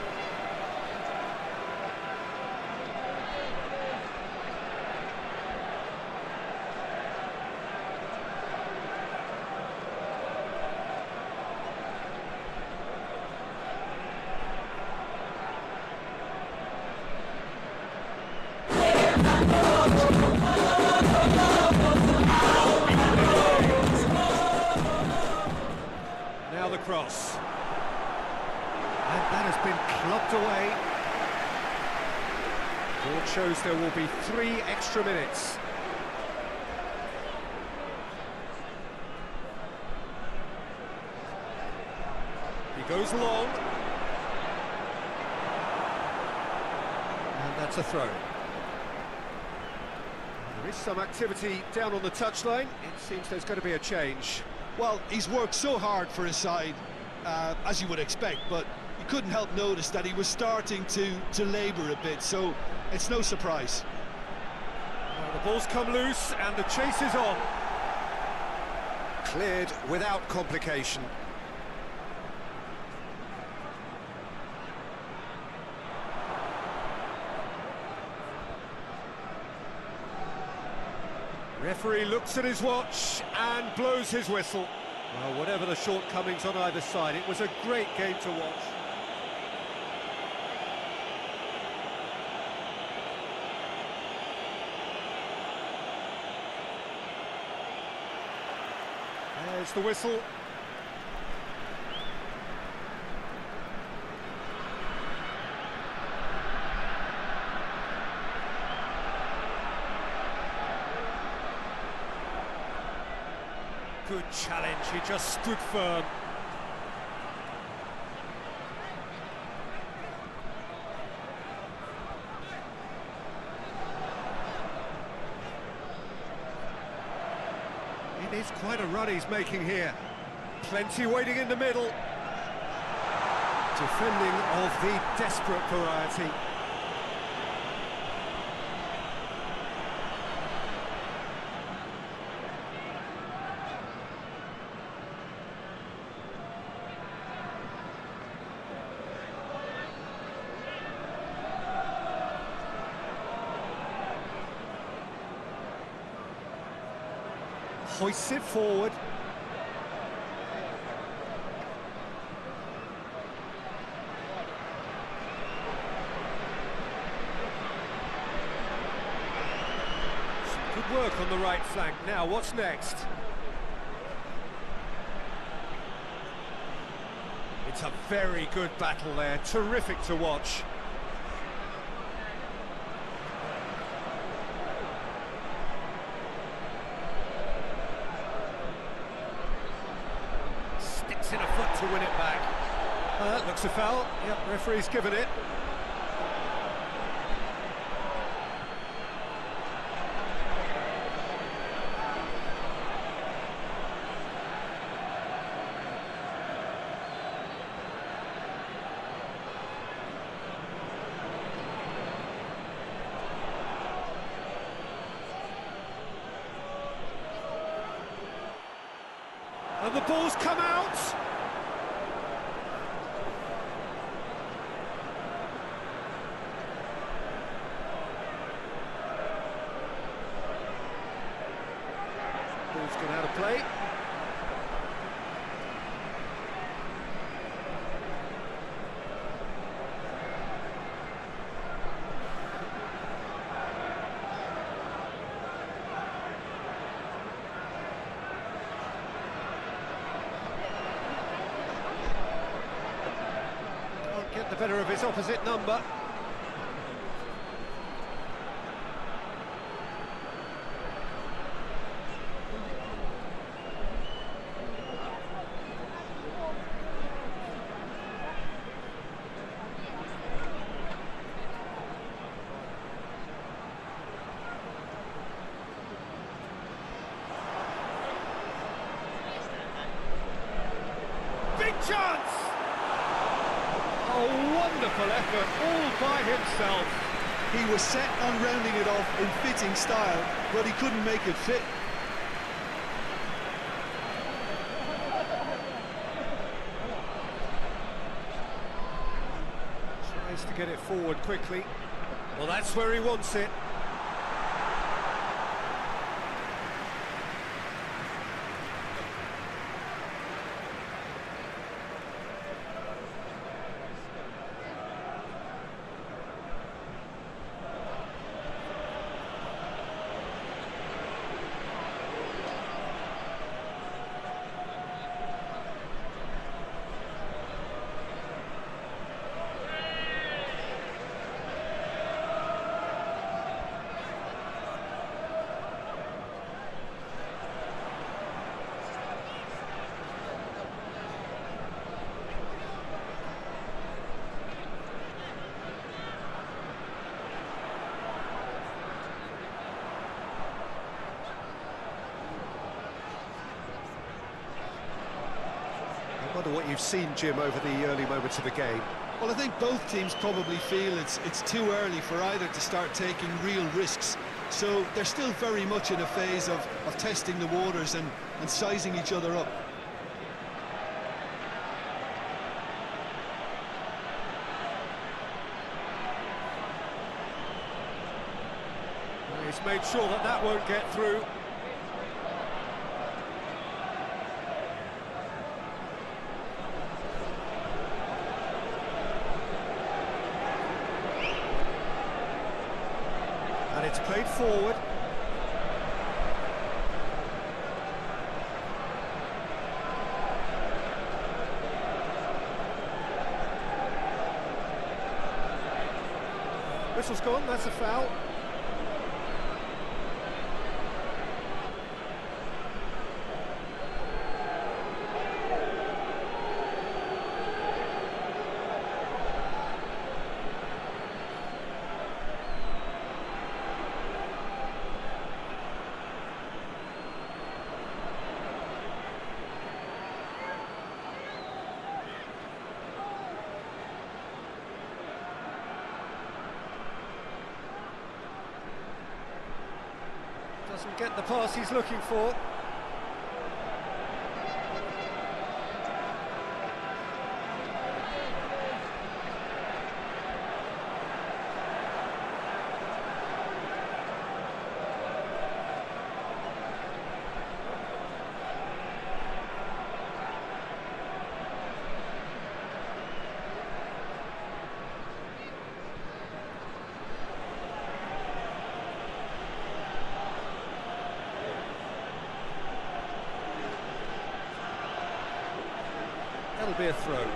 Now the cross. And that has been clubbed away. Board shows there will be 3 extra minutes. He goes long. And that's a throw. There is some activity down on the touchline. It seems there's going to be a change. Well, he's worked so hard for his side, as you would expect, but you couldn't help notice that he was starting to labour a bit, so it's no surprise. Well, the ball's come loose and the chase is on. Cleared without complication. Referee looks at his watch and blows his whistle. Well, whatever the shortcomings on either side, it was a great game to watch. There's the whistle. Good challenge, he just stood firm. It is quite a run he's making here. Plenty waiting in the middle. Defending of the desperate variety. Hoists it forward. Some good work on the right flank. Now, what's next? It's a very good battle there. Terrific to watch. In a foot to win it back. That looks a foul. Yep, referee's given it. And the ball's come out. Ball's gone out of play. the better of his opposite number. Big chance! A wonderful effort, all by himself. He was set on rounding it off in fitting style, but he couldn't make it fit. Tries to get it forward quickly. Well, that's where he wants it. I wonder what you've seen, Jim, over the early moments of the game. Well, I think both teams probably feel it's too early for either to start taking real risks. So they're still very much in a phase of testing the waters and sizing each other up. He's made sure that that won't get through. And it's played forward. Whistle's gone, that's a foul. Doesn't get the pass he's looking for. That'll be a throw.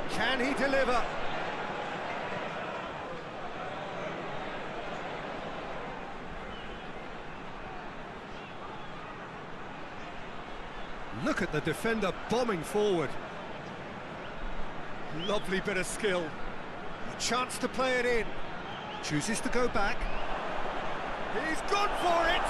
Can he deliver? Look at the defender bombing forward. Lovely bit of skill. A chance to play it in. Chooses to go back. He's gone for it!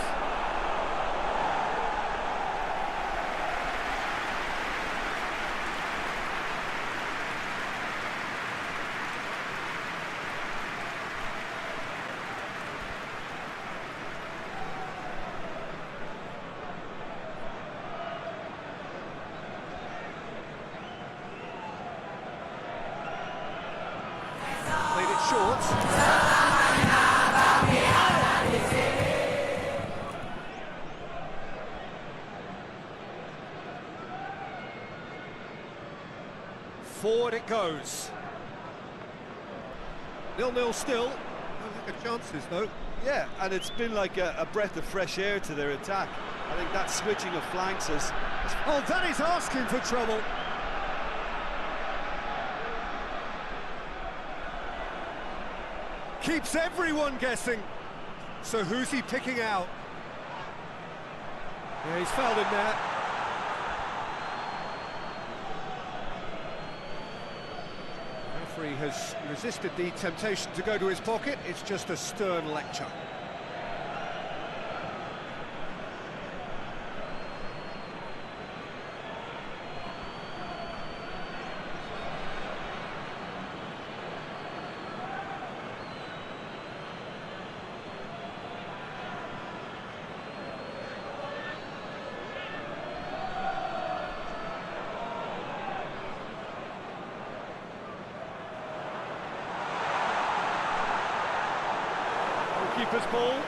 Played it short. Forward it goes. 0-0 still. No lack of chances though. Yeah, and it's been like a breath of fresh air to their attack. I think that switching of flanks has Oh, that is asking for trouble. Keeps everyone guessing. So who's he picking out? Yeah, he's fouled him there. The referee has resisted the temptation to go to his pocket. It's just a stern lecture. Keeper's ball.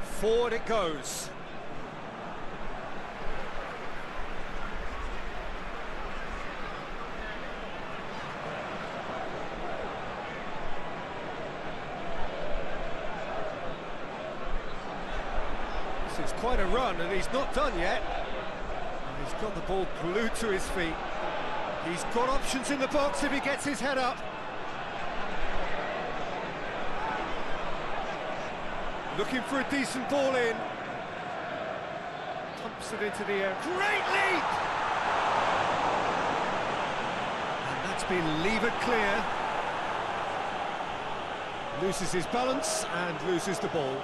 Forward it goes. It's quite a run, and he's not done yet. And he's got the ball glued to his feet. He's got options in the box if he gets his head up. Looking for a decent ball in. Pumps it into the air. Great leap! And that's been levered clear. Loses his balance and loses the ball.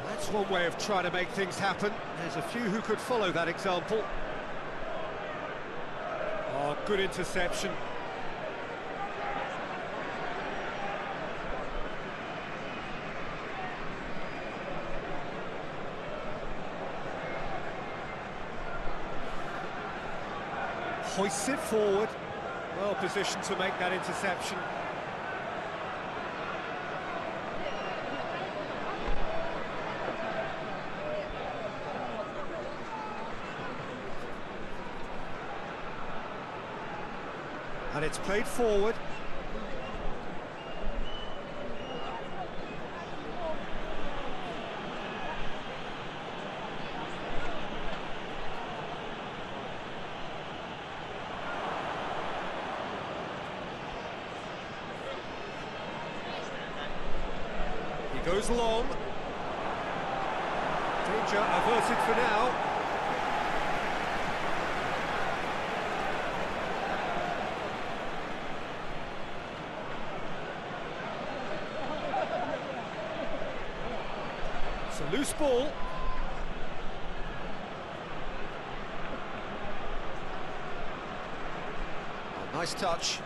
That's one way of trying to make things happen. There's a few who could follow that example. Oh, good interception. Hoists it forward. Well positioned to make that interception. And it's played forward. He goes long. Danger averted for now. It's a loose ball. Oh, nice touch.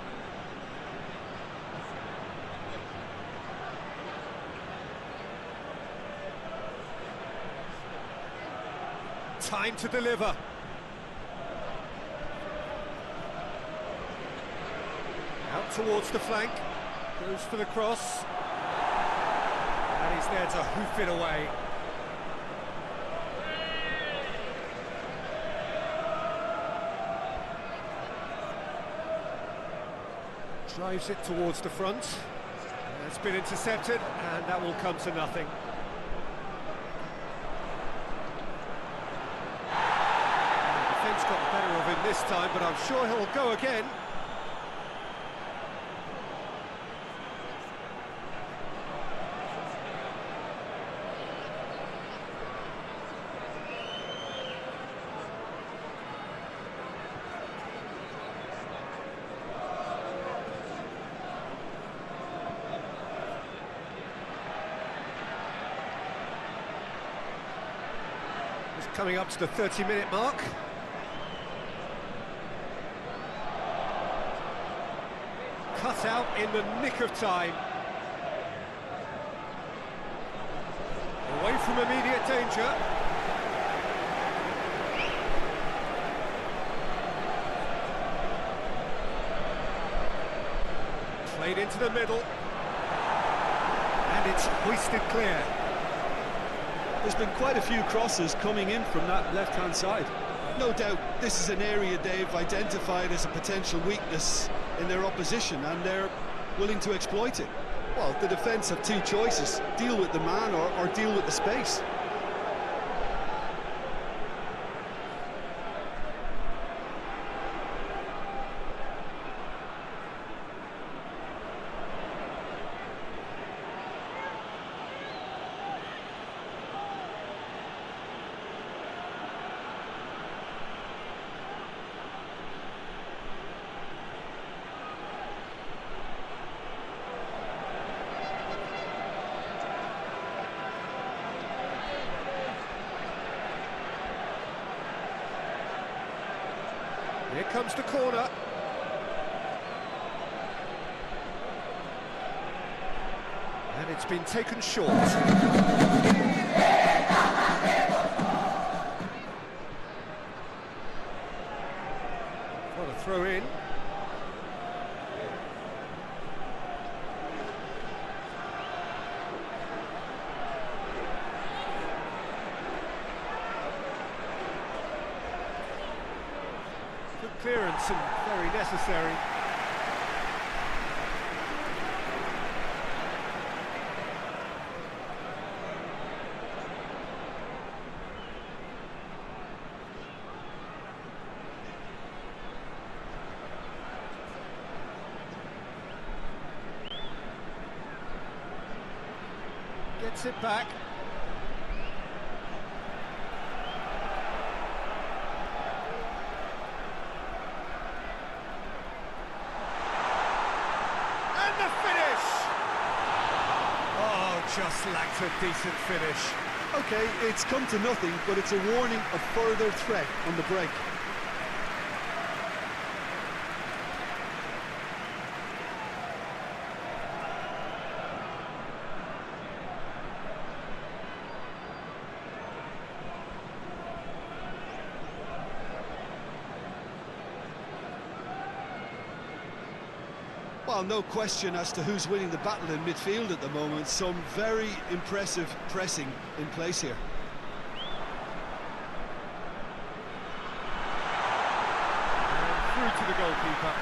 Time to deliver. Out towards the flank. Goes for the cross. And he's there to hoof it away. Drives it towards the front. It's been intercepted, and that will come to nothing. The defence got the better of him this time, but I'm sure he'll go again. Coming up to the 30-minute mark. Cut out in the nick of time. Away from immediate danger. Played into the middle. And it's hoisted clear. There's been quite a few crosses coming in from that left-hand side. No doubt this is an area they've identified as a potential weakness in their opposition, and they're willing to exploit it. Well, the defence have two choices: deal with the man or deal with the space. Here comes the corner. And it's been taken short. What a throw in. Good clearance and very necessary. Gets it back. And the finish! Oh, just lacked a decent finish. Okay, it's come to nothing, but it's a warning of further threat on the break. Well, no question as to who's winning the battle in midfield at the moment. Some very impressive pressing in place here. And through to the goalkeeper.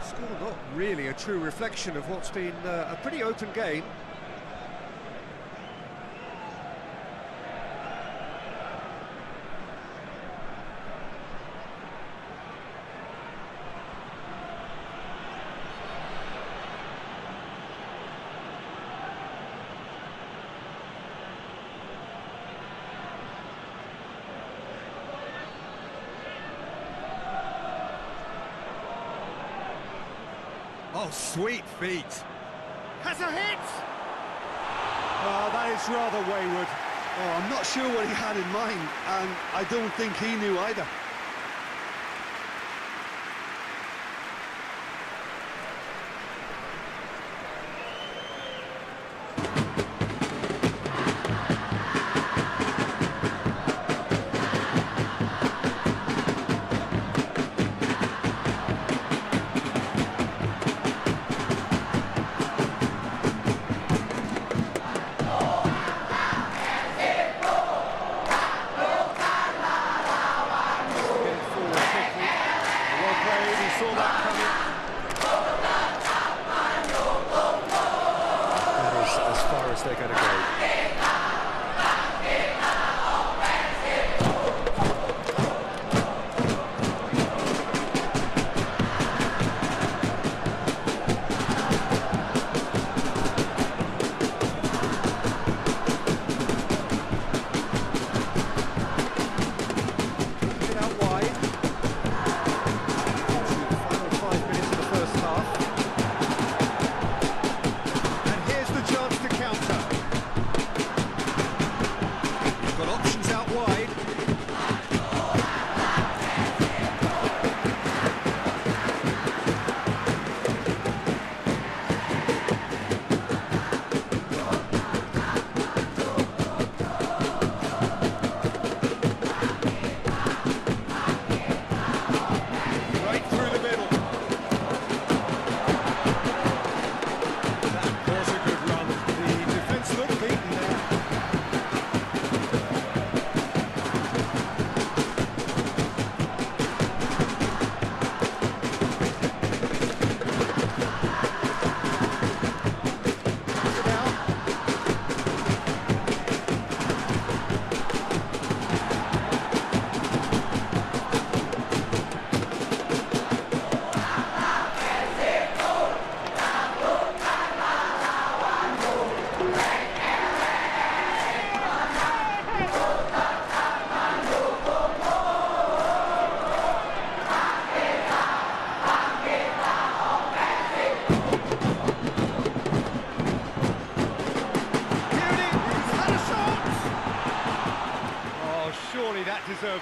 Score not really a true reflection of what's been a pretty open game. Oh, sweet feet. Has a hit! Oh, that is rather wayward. Oh, I'm not sure what he had in mind, and I don't think he knew either.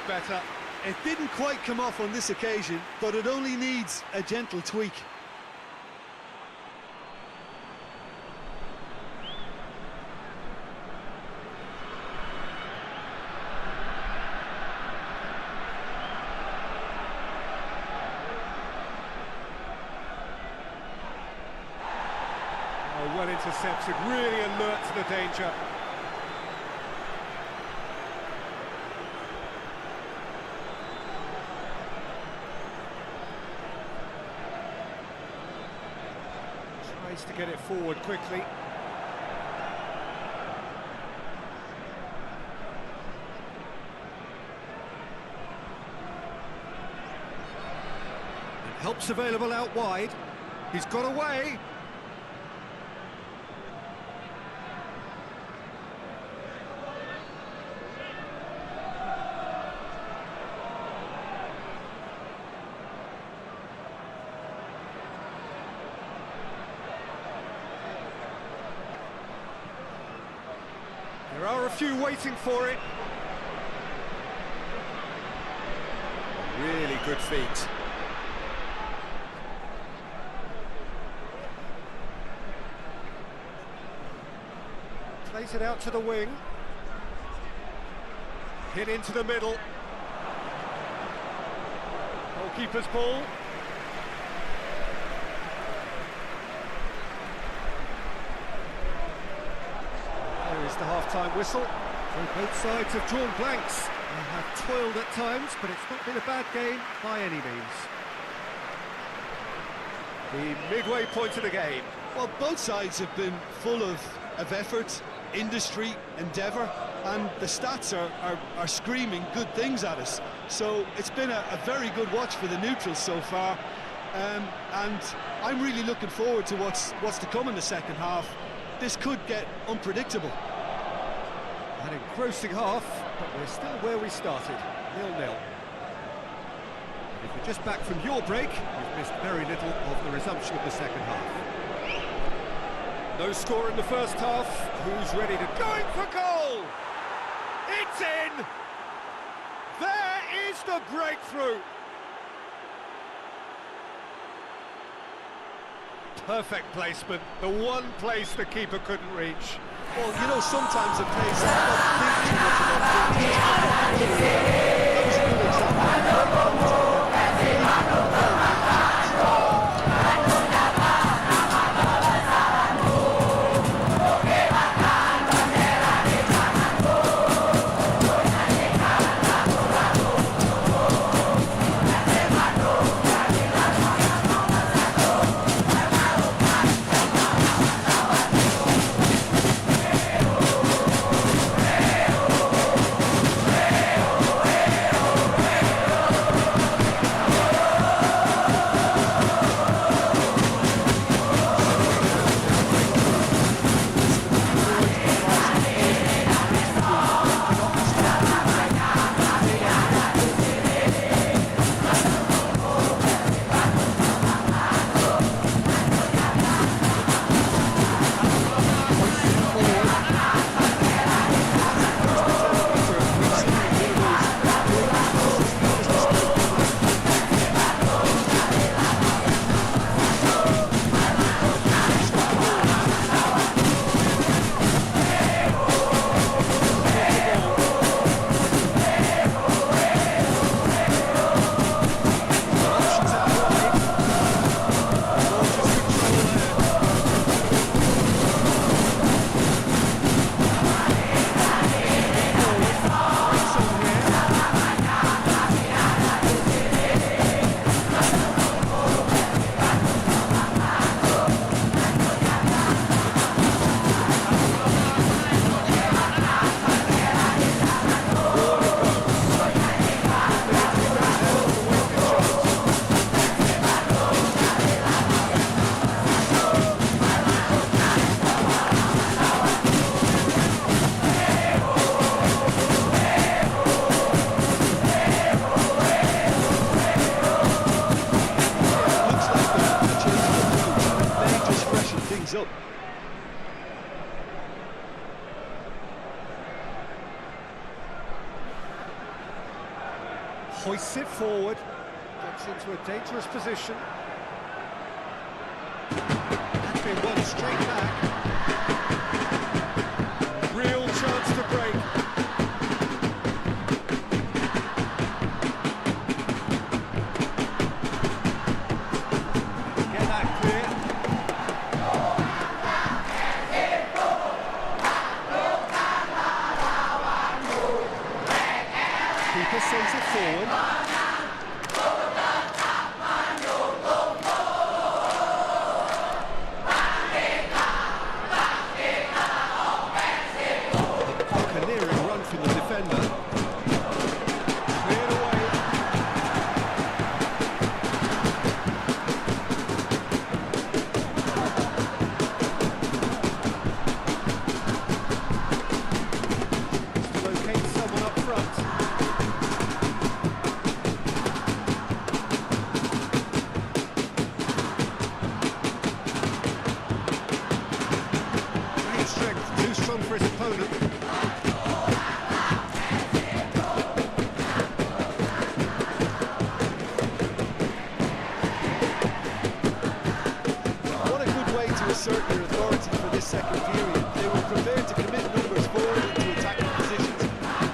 deserved better. It didn't quite come off on this occasion, but it only needs a gentle tweak. Oh, well intercepted, really alert to the danger. Tries to get it forward quickly. And help's available out wide. He's got away. There are a few waiting for it. Really good feet. Plays it out to the wing. Hit into the middle. Goalkeeper's ball. There is the half-time whistle. So both sides have drawn blanks. They have toiled at times, but it's not been a bad game by any means. The midway point of the game. Well, both sides have been full of effort, industry, endeavour, and the stats are screaming good things at us. So it's been a very good watch for the neutrals so far, and I'm really looking forward to what's to come in the second half. This could get unpredictable. An engrossing half, but we're still where we started, 0-0. If you're just back from your break, you've missed very little of the resumption of the second half. No score in the first half. Who's ready to going for goal? It's in! There is the breakthrough! Perfect placement, the one place the keeper couldn't reach. Well, you know, sometimes it pays off not thinking too much about things. That was a good example. forward, gets into a dangerous position. That's been one straight back. Real chance to break. Get that clear. Keeper sends it forward. For his opponent. What a good way to assert your authority for this second period. They were prepared to commit numbers forward into attacking positions,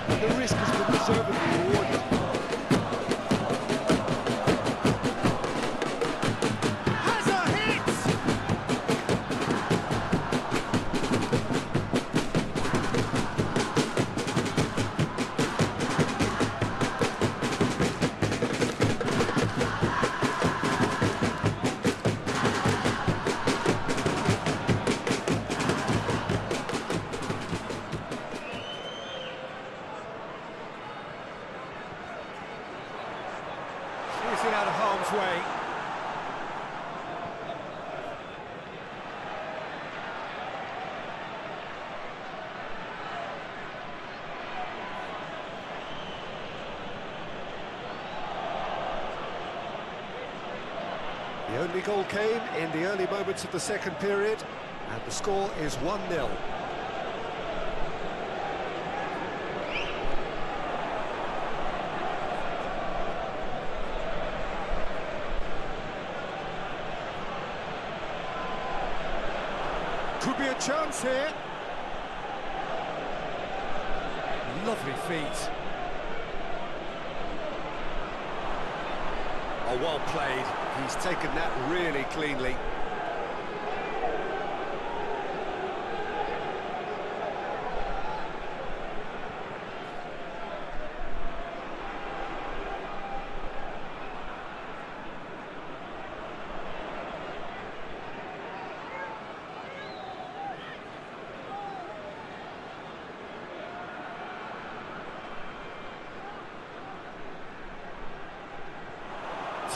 and the risk has been deservedly rewarded. Has a hit! Is it out of harm's way? The only goal came in the early moments of the second period, and the score is 1-0. Could be a chance here. Lovely feet. Oh, well played. He's taken that really cleanly.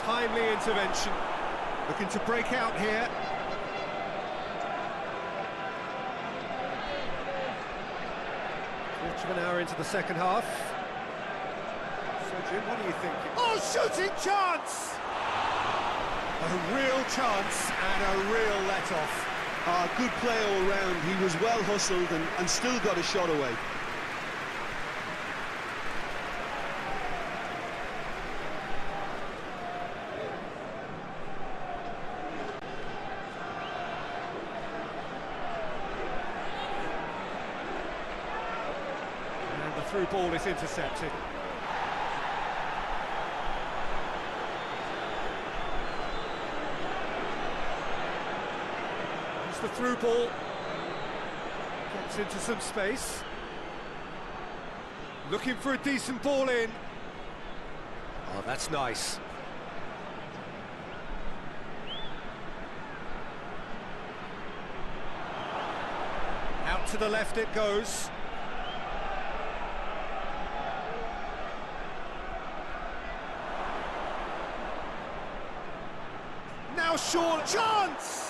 Timely intervention, looking to break out here. Quarter of an hour into the second half. So Jim, what are you thinking? Oh, shooting chance! A real chance and a real let-off. Good play all round. He was well hustled and still got a shot away. Through ball is intercepted. It's the through ball. Gets into some space. Looking for a decent ball in. Oh, that's nice. Out to the left it goes. Now short chance!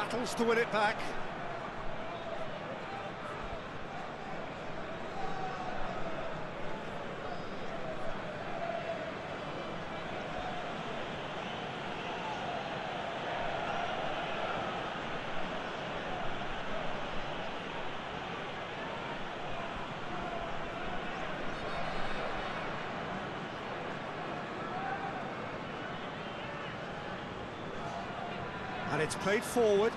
battles to win it back. And it's played forward.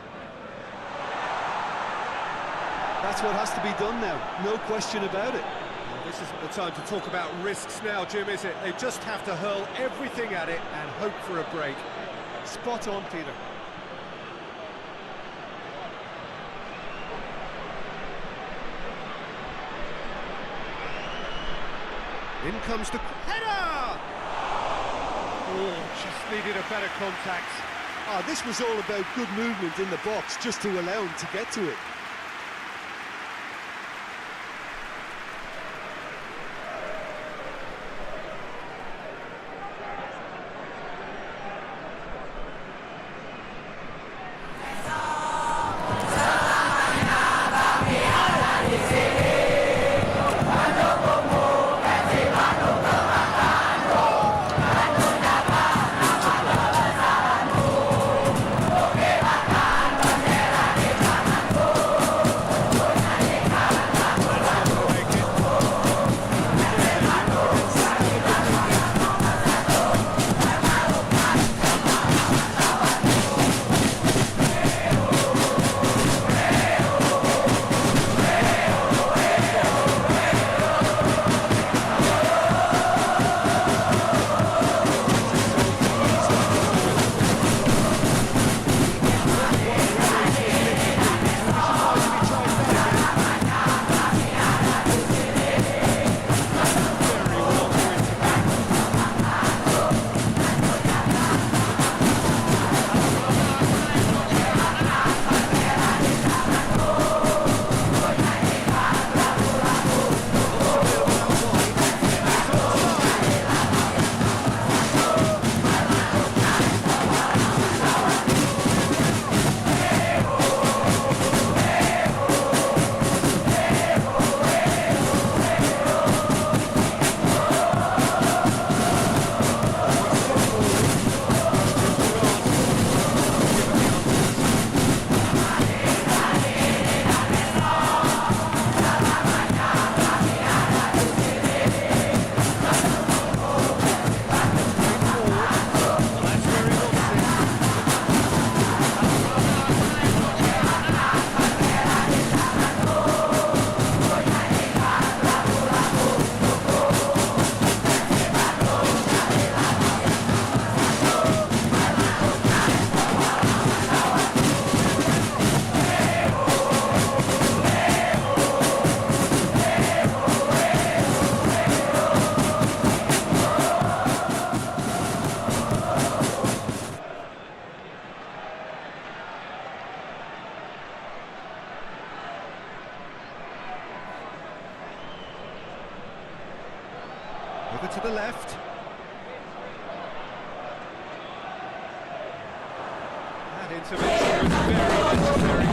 That's what has to be done now, no question about it. Well, this isn't the time to talk about risks now, Jim, is it? They just have to hurl everything at it and hope for a break. Spot on, Peter. In comes the header! Oh, just needed a better contact. This was all about good movement in the box just to allow him to get to it. Over to the left. That intervention was very necessary.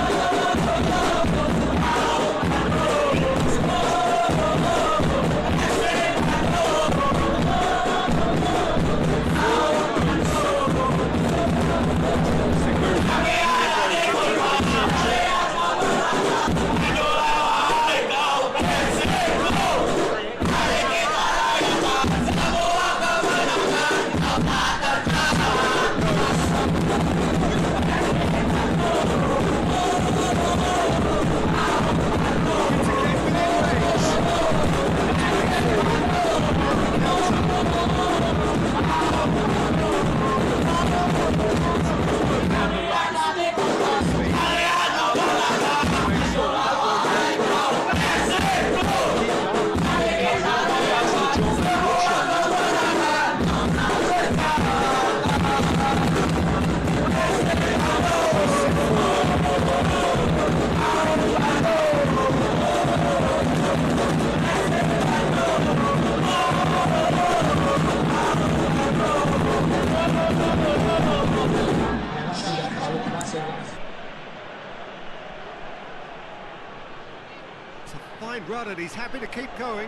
run and he's happy to keep going.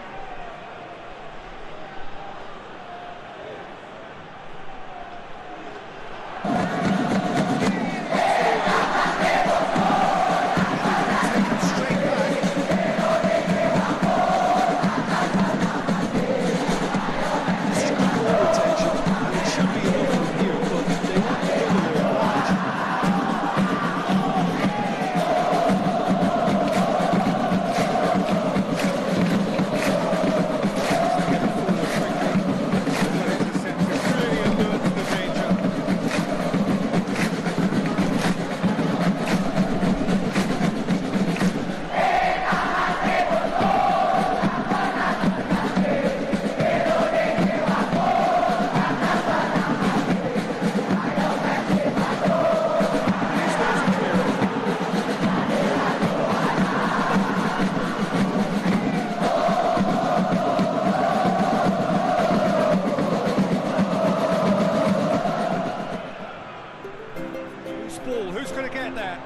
Who's going to get that?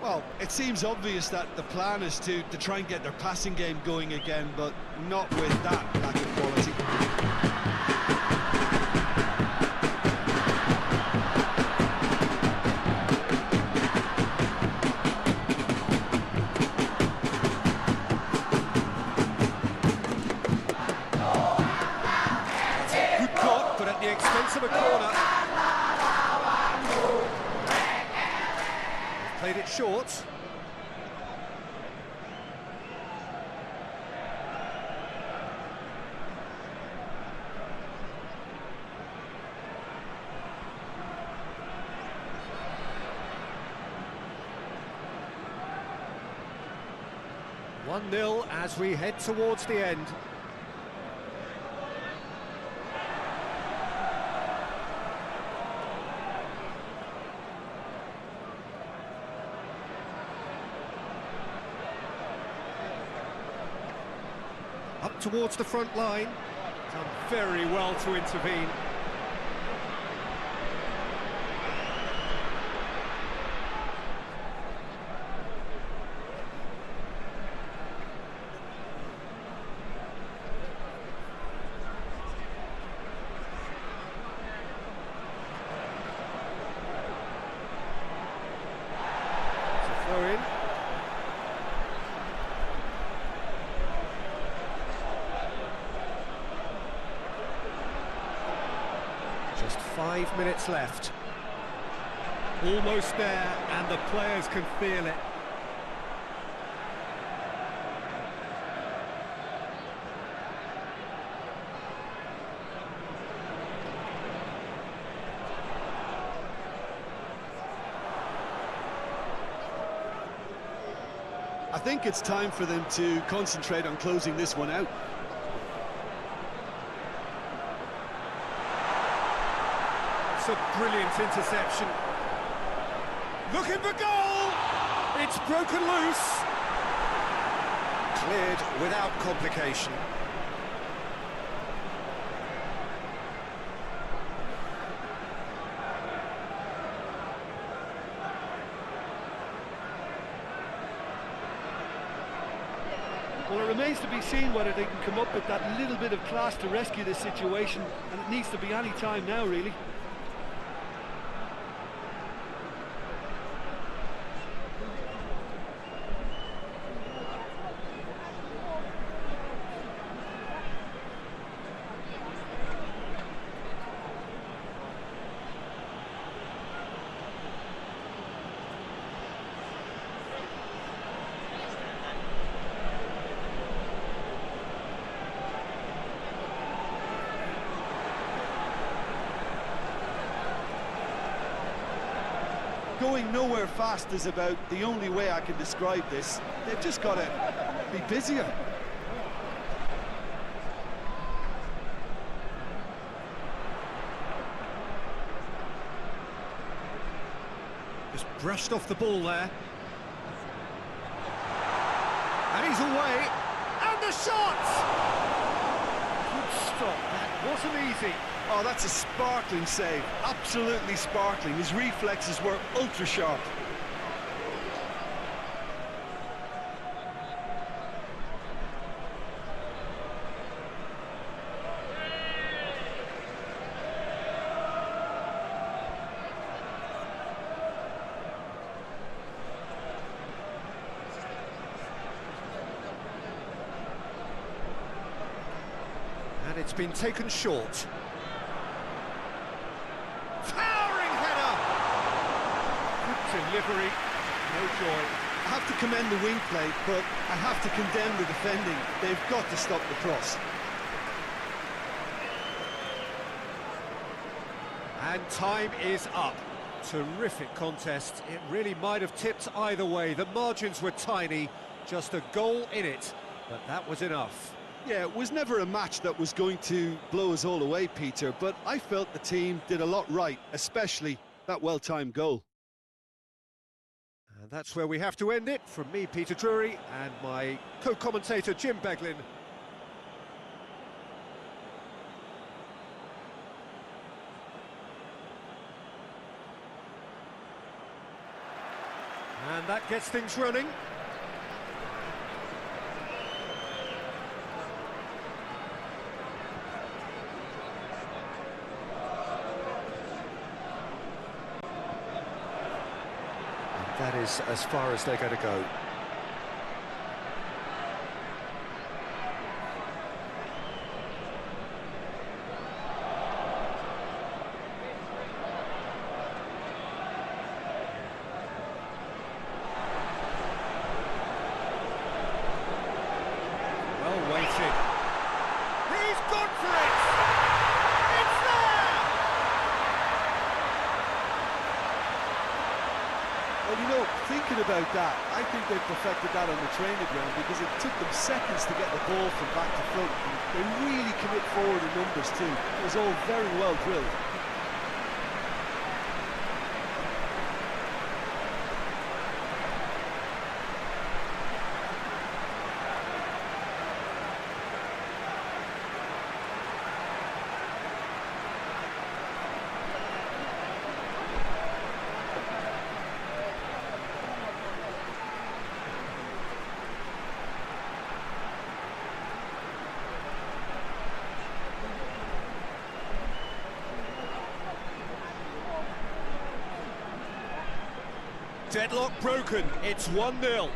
Well, it seems obvious that the plan is to try and get their passing game going again, but not with that lack of quality. Expense of a corner. Played it short. One 0 as we head towards the end. Up towards the front line. Done very well to intervene. It's a throw in. Just 5 minutes left. Almost there, and the players can feel it. I think it's time for them to concentrate on closing this one out. It's a brilliant interception. Looking for goal! It's broken loose. Cleared without complication. Well, it remains to be seen whether they can come up with that little bit of class to rescue this situation, and it needs to be any time now, really. Going nowhere fast is about the only way I can describe this. They've just got to be busier. Just brushed off the ball there. And he's away. And the shot! Good stop. That wasn't easy. Oh, that's a sparkling save. Absolutely sparkling. His reflexes were ultra sharp. And it's been taken short. Towering header! Good delivery, no joy. I have to commend the wing play, but I have to condemn the defending. They've got to stop the cross. And time is up. Terrific contest. It really might have tipped either way. The margins were tiny, just a goal in it, but that was enough. Yeah, it was never a match that was going to blow us all away, Peter, but I felt the team did a lot right, especially that well-timed goal. And that's where we have to end it. From me, Peter Drury, and my co-commentator, Jim Beglin. And that gets things running. That is as far as they're going to go. Well weighted. He's gone for it! It's there! Well, you know, thinking about that, I think they perfected that on the training ground because it took them seconds to get the ball from back to front. And they really commit forward in numbers too. It was all very well drilled. Deadlock broken, it's 1-0.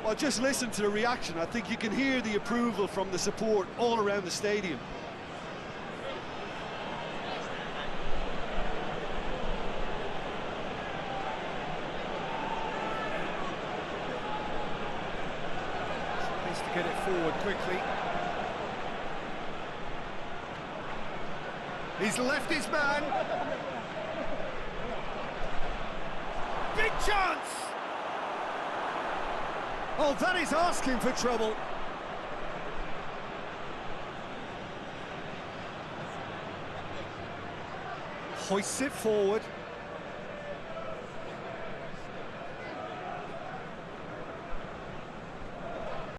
Well, just listen to the reaction. I think you can hear the approval from the support all around the stadium. Needs to get it forward quickly. He's left his man. Big chance! Oh, that is asking for trouble. Hoists it forward.